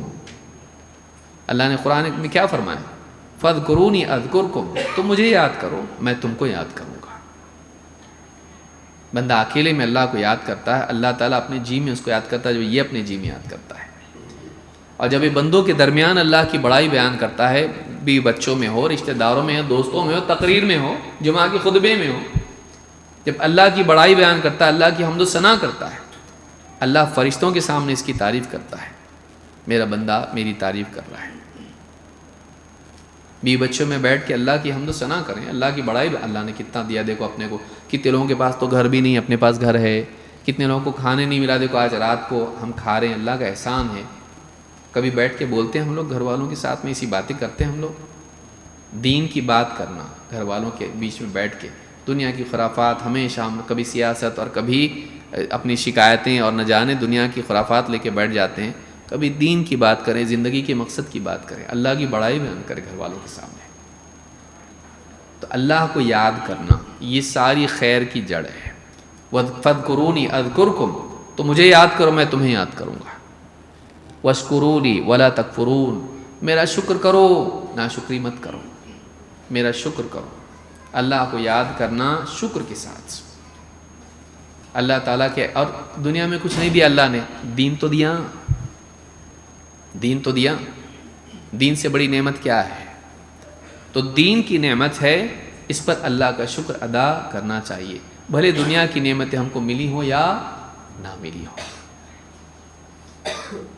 اللہ نے قرآن میں کیا فرمایا؟ فَاذْكُرُونِي أَذْكُرْكُمْ، تم مجھے یاد کرو میں تم کو یاد کروں گا۔ بندہ اکیلے میں اللہ کو یاد کرتا ہے، اللہ تعالیٰ اپنے جی میں اس کو یاد کرتا ہے جو یہ اپنے جی میں یاد کرتا ہے۔ اور جب یہ بندوں کے درمیان اللہ کی بڑائی بیان کرتا ہے، بیوی بچوں میں ہو، رشتہ داروں میں ہو، دوستوں میں ہو، تقریر میں ہو، جمعہ کے خطبے میں ہو، جب اللہ کی بڑائی بیان کرتا ہے، اللہ کی حمد و ثنا کرتا ہے، اللہ فرشتوں کے سامنے اس کی تعریف کرتا ہے، میرا بندہ میری تعریف کر رہا ہے۔ بیوی بچوں میں بیٹھ کے اللہ کی حمد و ثنا کریں، اللہ کی بڑائی، اللہ نے کتنا دیا دیکھو اپنے کو۔ کتنے لوگوں کے پاس تو گھر بھی نہیں، اپنے پاس گھر ہے۔ کتنے لوگوں کو کھانے نہیں ملا، دیکھو آج رات کو ہم کھا رہے ہیں، اللہ کا احسان ہے۔ کبھی بیٹھ کے بولتے ہیں ہم لوگ گھر والوں کے ساتھ میں، ایسی باتیں کرتے ہیں ہم لوگ۔ دین کی بات کرنا گھر والوں کے بیچ میں بیٹھ کے، دنیا کی خرافات ہمیشہ ہم کبھی سیاست اور کبھی اپنی شکایتیں اور نہ جانے دنیا کی خرافات لے کے بیٹھ جاتے ہیں۔ کبھی دین کی بات کریں، زندگی کے مقصد کی بات کریں، اللہ کی بڑائی بیان کریں گھر والوں کے سامنے۔ تو اللہ کو یاد کرنا یہ ساری خیر کی جڑ ہے۔ فَاذْكُرُونِي أَذْكُرْكُمْ، تو مجھے یاد کرو میں تمہیں یاد کروں گا۔ وَاشْكُرُوا لِي وَلَا تَكْفُرُونَ، میرا شکر کرو ناشکری مت کرو، میرا شکر کرو۔ اللہ کو یاد کرنا شکر کے ساتھ، اللہ تعالیٰ کے، اور دنیا میں کچھ نہیں دیا اللہ نے، دین تو دیا، دین تو دیا۔ دین سے بڑی نعمت کیا ہے؟ تو دین کی نعمت ہے، اس پر اللہ کا شکر ادا کرنا چاہیے، بھلے دنیا کی نعمتیں ہم کو ملی ہوں یا نہ ملی ہوں۔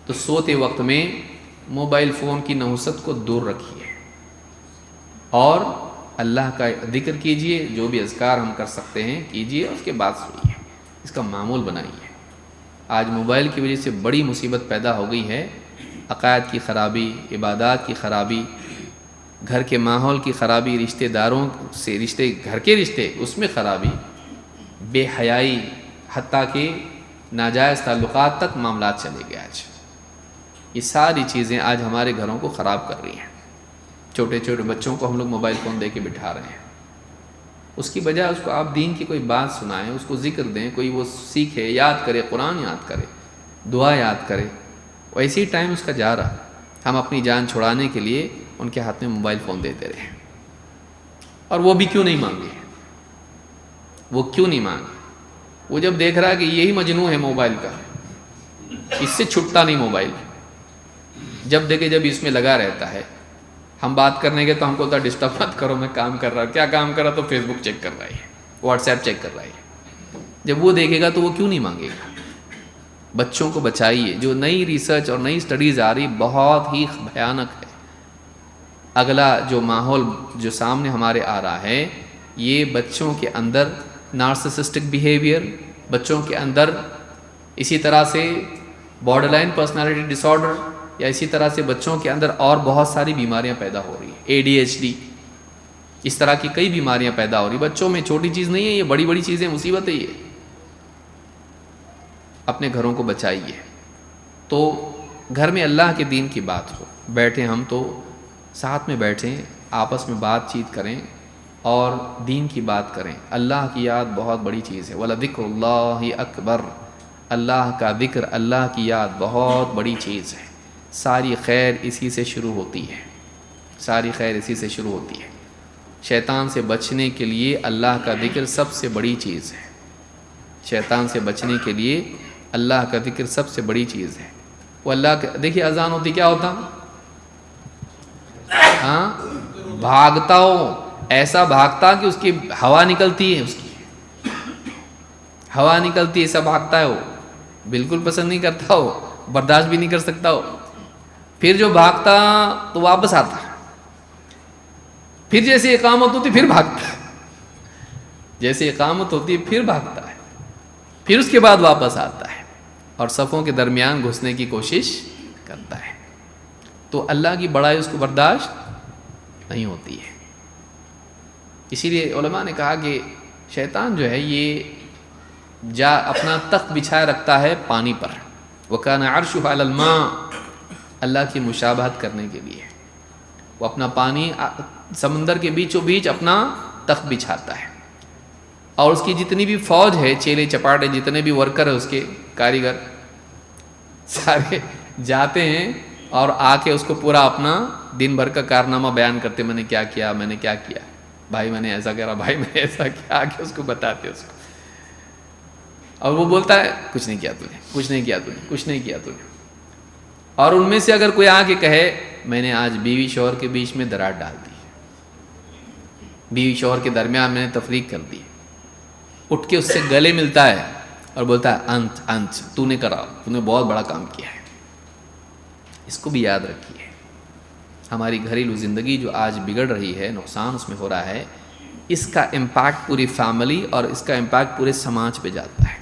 تو سوتے وقت میں موبائل فون کی نحوست کو دور رکھیے اور اللہ کا ذکر کیجئے، جو بھی اذکار ہم کر سکتے ہیں کیجئے، اس کے بعد سوئیے، اس کا معمول بنائیے۔ آج موبائل کی وجہ سے بڑی مصیبت پیدا ہو گئی ہے، عقائد کی خرابی، عبادات کی خرابی، گھر کے ماحول کی خرابی، رشتہ داروں سے گھر کے رشتے اس میں خرابی، بے حیائی، حتیٰ کہ ناجائز تعلقات تک معاملات چلے گئے۔ آج یہ ساری چیزیں آج ہمارے گھروں کو خراب کر رہی ہیں۔ چھوٹے چھوٹے بچوں کو ہم لوگ موبائل فون دے کے بٹھا رہے ہیں، اس کی بجائے اس کو آپ دین کی کوئی بات سنائیں، اس کو ذکر دیں، کوئی وہ سیکھے، یاد کرے، قرآن یاد کرے، دعا یاد کرے۔ ویسے ہی ٹائم اس کا جا رہا، ہم اپنی جان چھڑانے کے لیے ان کے ہاتھ میں موبائل فون دیتے رہے، اور وہ بھی کیوں نہیں مانگے؟ وہ کیوں نہیں مانگے؟ وہ جب دیکھ رہا ہے کہ یہی مجنون ہے موبائل کا، اس سے چھٹتا نہیں موبائل، جب دیکھے جب اس میں لگا رہتا ہے۔ ہم بات کرنے کے تو ہم کو تو ڈسٹرب مت کرو، میں کام کر رہا ہوں۔ کیا کام کر رہا؟ تو فیس بک چیک کر رہا ہے، واٹس ایپ چیک کر رہا ہے۔ جب وہ دیکھے گا تو وہ کیوں نہیں مانگے گا؟ بچوں کو بچائیے، جو نئی ریسرچ اور نئی سٹڈیز آ رہی بہت ہی بھیانک ہے۔ اگلا جو ماحول جو سامنے ہمارے آ رہا ہے، یہ بچوں کے اندر نارسسسٹک بیہیویئر، بچوں کے اندر اسی طرح سے بارڈر لائن پرسنالٹی ڈس آرڈر، یا اسی طرح سے بچوں کے اندر اور بہت ساری بیماریاں پیدا ہو رہی ہیں، ADHD، اس طرح کی کئی بیماریاں پیدا ہو رہی بچوں میں۔ چھوٹی چیز نہیں ہے یہ، بڑی بڑی چیزیں، مصیبت ہے یہ۔ اپنے گھروں کو بچائیے۔ تو گھر میں اللہ کے دین کی بات ہو، بیٹھیں ہم تو ساتھ میں بیٹھیں، آپس میں بات چیت کریں اور دین کی بات کریں۔ اللہ کی یاد بہت بڑی چیز ہے، وَلَذِكْرُ اللَّهِ أَكْبَرُ، اللہ کا ذکر، اللہ کی یاد بہت بڑی چیز ہے۔ ساری خیر اسی سے شروع ہوتی ہے، ساری خیر اسی سے شروع ہوتی ہے۔ شیطان سے بچنے کے لیے اللہ کا ذکر سب سے بڑی چیز ہے، شیطان سے بچنے کے لیے اللہ کا ذکر سب سے بڑی چیز ہے۔ وہ اللہ کا، دیکھیے اذان ہوتی کیا ہوتا؟ ہاں، بھاگتا ہو، ایسا بھاگتا کہ اس کی ہوا نکلتی ہے، اس کی ہوا نکلتی ہے، ایسا بھاگتا ہے، وہ بالکل پسند نہیں کرتا ہو، برداشت بھی نہیں کر سکتا ہو، پھر جو بھاگتا تو واپس آتا، پھر جیسے اقامت ہوتی پھر بھاگتا ہے، جیسے اقامت ہوتی ہے پھر بھاگتا ہے، پھر اس کے بعد واپس آتا ہے اور صفوں کے درمیان گھسنے کی کوشش کرتا ہے۔ تو اللہ کی بڑائی اس کو برداشت نہیں ہوتی ہے۔ اسی لیے علماء نے کہا کہ شیطان جو ہے یہ اپنا تخت بچھائے رکھتا ہے پانی پر، وَكَانَ عَرْشُهُ عَلَى الْمَاءِ، اللہ کی مشابہت کرنے کے لیے وہ اپنا پانی سمندر کے بیچوں بیچ اپنا تخت بچھاتا ہے، اور اس کی جتنی بھی فوج ہے، چیلے چپاٹے جتنے بھی ورکر ہیں اس کے کاریگر، سارے جاتے ہیں اور آ کے اس کو پورا اپنا دن بھر کا کارنامہ بیان کرتے، میں نے کیا کیا، میں نے کیا کیا، بھائی میں نے ایسا کرا، بھائی میں نے ایسا کیا، آ کے اس کو بتاتے اس کو، اور وہ بولتا ہے کچھ نہیں کیا تو نے، کچھ نہیں کیا تو نے، کچھ نہیں کیا تو نے۔ اور ان میں سے اگر کوئی آ کے کہے میں نے آج بیوی شوہر کے بیچ میں دراڑ ڈال دی، بیوی شوہر کے درمیان میں نے تفریق کر دی، اٹھ کے اس سے گلے ملتا ہے اور بولتا ہے انت تو نے کرا، تو نے بہت بڑا کام کیا ہے۔ اس کو بھی یاد رکھیے، ہماری گھریلو زندگی جو آج بگڑ رہی ہے، نقصان اس میں ہو رہا ہے، اس کا امپیکٹ پوری فیملی اور اس کا امپیکٹ پورے سماج پہ جاتا ہے۔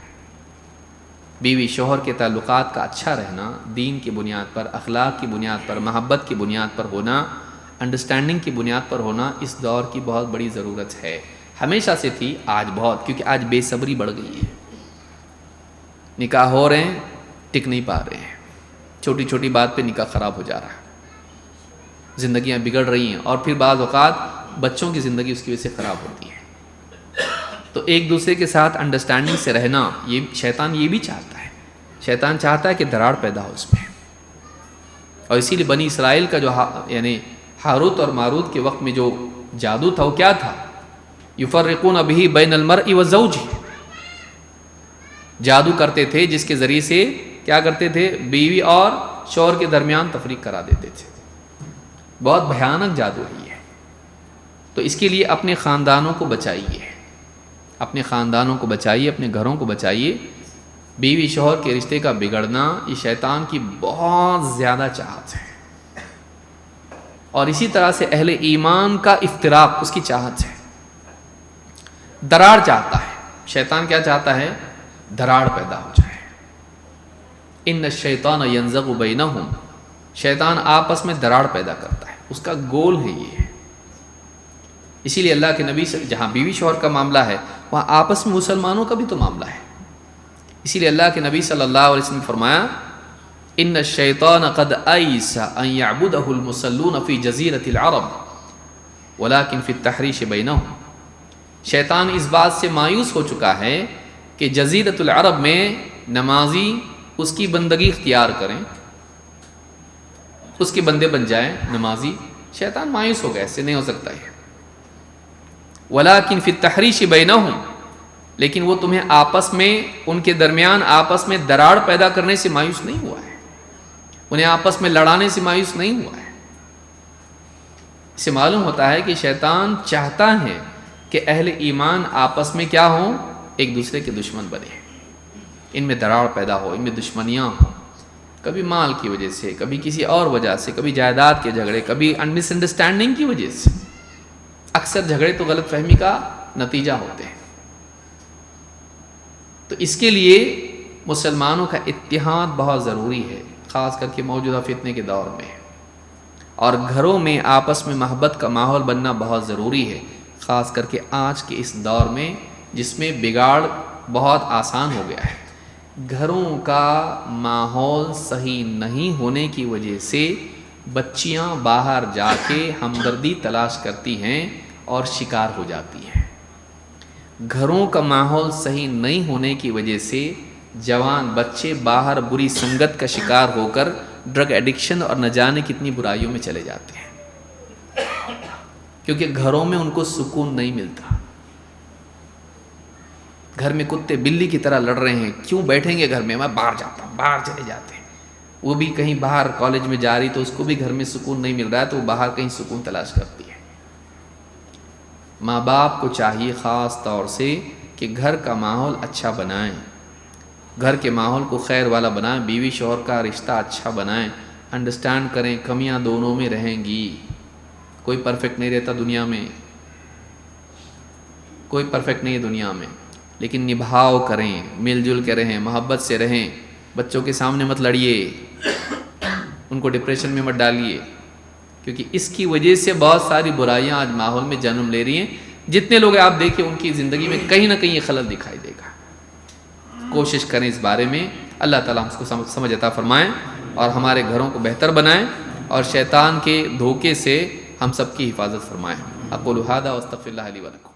بیوی شوہر کے تعلقات کا اچھا رہنا، دین کی بنیاد پر، اخلاق کی بنیاد پر، محبت کی بنیاد پر ہونا، انڈرسٹینڈنگ کی بنیاد پر ہونا اس دور کی بہت بڑی ضرورت ہے۔ ہمیشہ سے تھی، آج بہت، کیونکہ آج بے صبری بڑھ گئی ہے، نکاح ہو رہے ہیں ٹک نہیں پا رہے ہیں، چھوٹی چھوٹی بات پہ نکاح خراب ہو جا رہا ہے، زندگیاں بگڑ رہی ہیں، اور پھر بعض اوقات بچوں کی زندگی اس کی وجہ سے خراب ہوتی ہے۔ تو ایک دوسرے کے ساتھ انڈرسٹینڈنگ سے رہنا، یہ شیطان یہ بھی چاہتا ہے، شیطان چاہتا ہے کہ دراڑ پیدا ہو اس میں، اور اسی لیے بنی اسرائیل کا جو یعنی ہاروت اور ماروت کے وقت میں جو جادو تھا وہ کیا تھا؟ یفرقون بہ بین المرء وزوجہ، جادو کرتے تھے جس کے ذریعے سے کیا کرتے تھے؟ بیوی اور شوہر کے درمیان تفریق کرا دیتے تھے۔ بہت بھیانک جادو ہے یہ۔ تو اس کے لیے اپنے خاندانوں کو بچائیے، اپنے خاندانوں کو بچائیے، اپنے گھروں کو بچائیے۔ بیوی شوہر کے رشتے کا بگڑنا یہ شیطان کی بہت زیادہ چاہت ہے، اور اسی طرح سے اہل ایمان کا افتراق اس کی چاہت ہے، دراڑ چاہتا ہے۔ شیطان کیا چاہتا ہے؟ دراڑ پیدا ہو جائے۔ ان الشیطان ینزغ بینہم، شیطان آپس میں دراڑ پیدا کرتا ہے، اس کا گول ہے یہ۔ اسی لیے اللہ کے نبی سے جہاں بیوی شوہر کا معاملہ ہے وہاں آپس میں مسلمانوں کا بھی تو معاملہ ہے۔ اسی لیے اللہ کے نبی صلی اللہ علیہ وسلم نے فرمایا ان الشیطان قد ایس ان یعبدہ المصلون فی جزیرۃ العرب ولکن فی التحریش بینہم، شیطان اس بات سے مایوس ہو چکا ہے کہ جزیرۃ العرب میں نمازی اس کی بندگی اختیار کریں، اس کے بندے بن جائیں نمازی۔ شیطان مایوس ہو گیا، اس سے نہیں ہو سکتا ہے۔ ولیکن فی التحریش بینہم، لیکن وہ تمہیں آپس میں، ان کے درمیان آپس میں دراڑ پیدا کرنے سے مایوس نہیں ہوا ہے، انہیں آپس میں لڑانے سے مایوس نہیں ہوا ہے۔ اس سے معلوم ہوتا ہے کہ شیطان چاہتا ہے کہ اہل ایمان آپس میں کیا ہوں؟ ایک دوسرے کے دشمن بنے، ان میں دراڑ پیدا ہو، ان میں دشمنیاں ہوں، کبھی مال کی وجہ سے، کبھی کسی اور وجہ سے، کبھی جائیداد کے جھگڑے، کبھی مس انڈرسٹینڈنگ کی وجہ سے۔ اکثر جھگڑے تو غلط فہمی کا نتیجہ ہوتے ہیں۔ تو اس کے لیے مسلمانوں کا اتحاد بہت ضروری ہے، خاص کر کے موجودہ فتنے کے دور میں، اور گھروں میں آپس میں محبت کا ماحول بننا بہت ضروری ہے، خاص کر کے آج کے اس دور میں جس میں بگاڑ بہت آسان ہو گیا ہے۔ گھروں کا ماحول صحیح نہیں ہونے کی وجہ سے بچیاں باہر جا کے ہمدردی تلاش کرتی ہیں اور شکار ہو جاتی ہیں۔ گھروں کا ماحول صحیح نہیں ہونے کی وجہ سے جوان بچے باہر بری سنگت کا شکار ہو کر ڈرگ ایڈکشن اور نہ جانے کتنی برائیوں میں چلے جاتے ہیں، کیونکہ گھروں میں ان کو سکون نہیں ملتا۔ گھر میں کتے بلی کی طرح لڑ رہے ہیں، کیوں بیٹھیں گے گھر میں؟ میں باہر جاتا ہوں، باہر چلے جاتے ہیں۔ وہ بھی کہیں باہر کالج میں جا رہی تو اس کو بھی گھر میں سکون نہیں مل رہا ہے، تو وہ باہر کہیں سکون تلاش کرتی ہے۔ ماں باپ کو چاہیے خاص طور سے کہ گھر کا ماحول اچھا بنائیں، گھر کے ماحول کو خیر والا بنائیں، بیوی شوہر کا رشتہ اچھا بنائیں، انڈرسٹینڈ کریں کمیاں دونوں میں رہیں گی، کوئی پرفیکٹ نہیں رہتا دنیا میں، کوئی پرفیکٹ نہیں ہے دنیا میں، لیکن نبھاؤ کریں، مل جل کے رہیں، محبت سے رہیں، بچوں کے سامنے مت لڑیے، ان کو ڈپریشن میں مت ڈالیے، کیونکہ اس کی وجہ سے بہت ساری برائیاں آج ماحول میں جنم لے رہی ہیں۔ جتنے لوگ آپ دیکھیں ان کی زندگی میں کہیں نہ کہیں یہ خلل دکھائی دے گا۔ کوشش کریں اس بارے میں، اللہ تعالیٰ ہم کو سمجھ عطا فرمائیں اور ہمارے گھروں کو بہتر بنائیں اور شیطان کے دھوکے سے ہم سب کی حفاظت فرمائیں۔ اقول ھذا واستغفر اللہ لی ولکم۔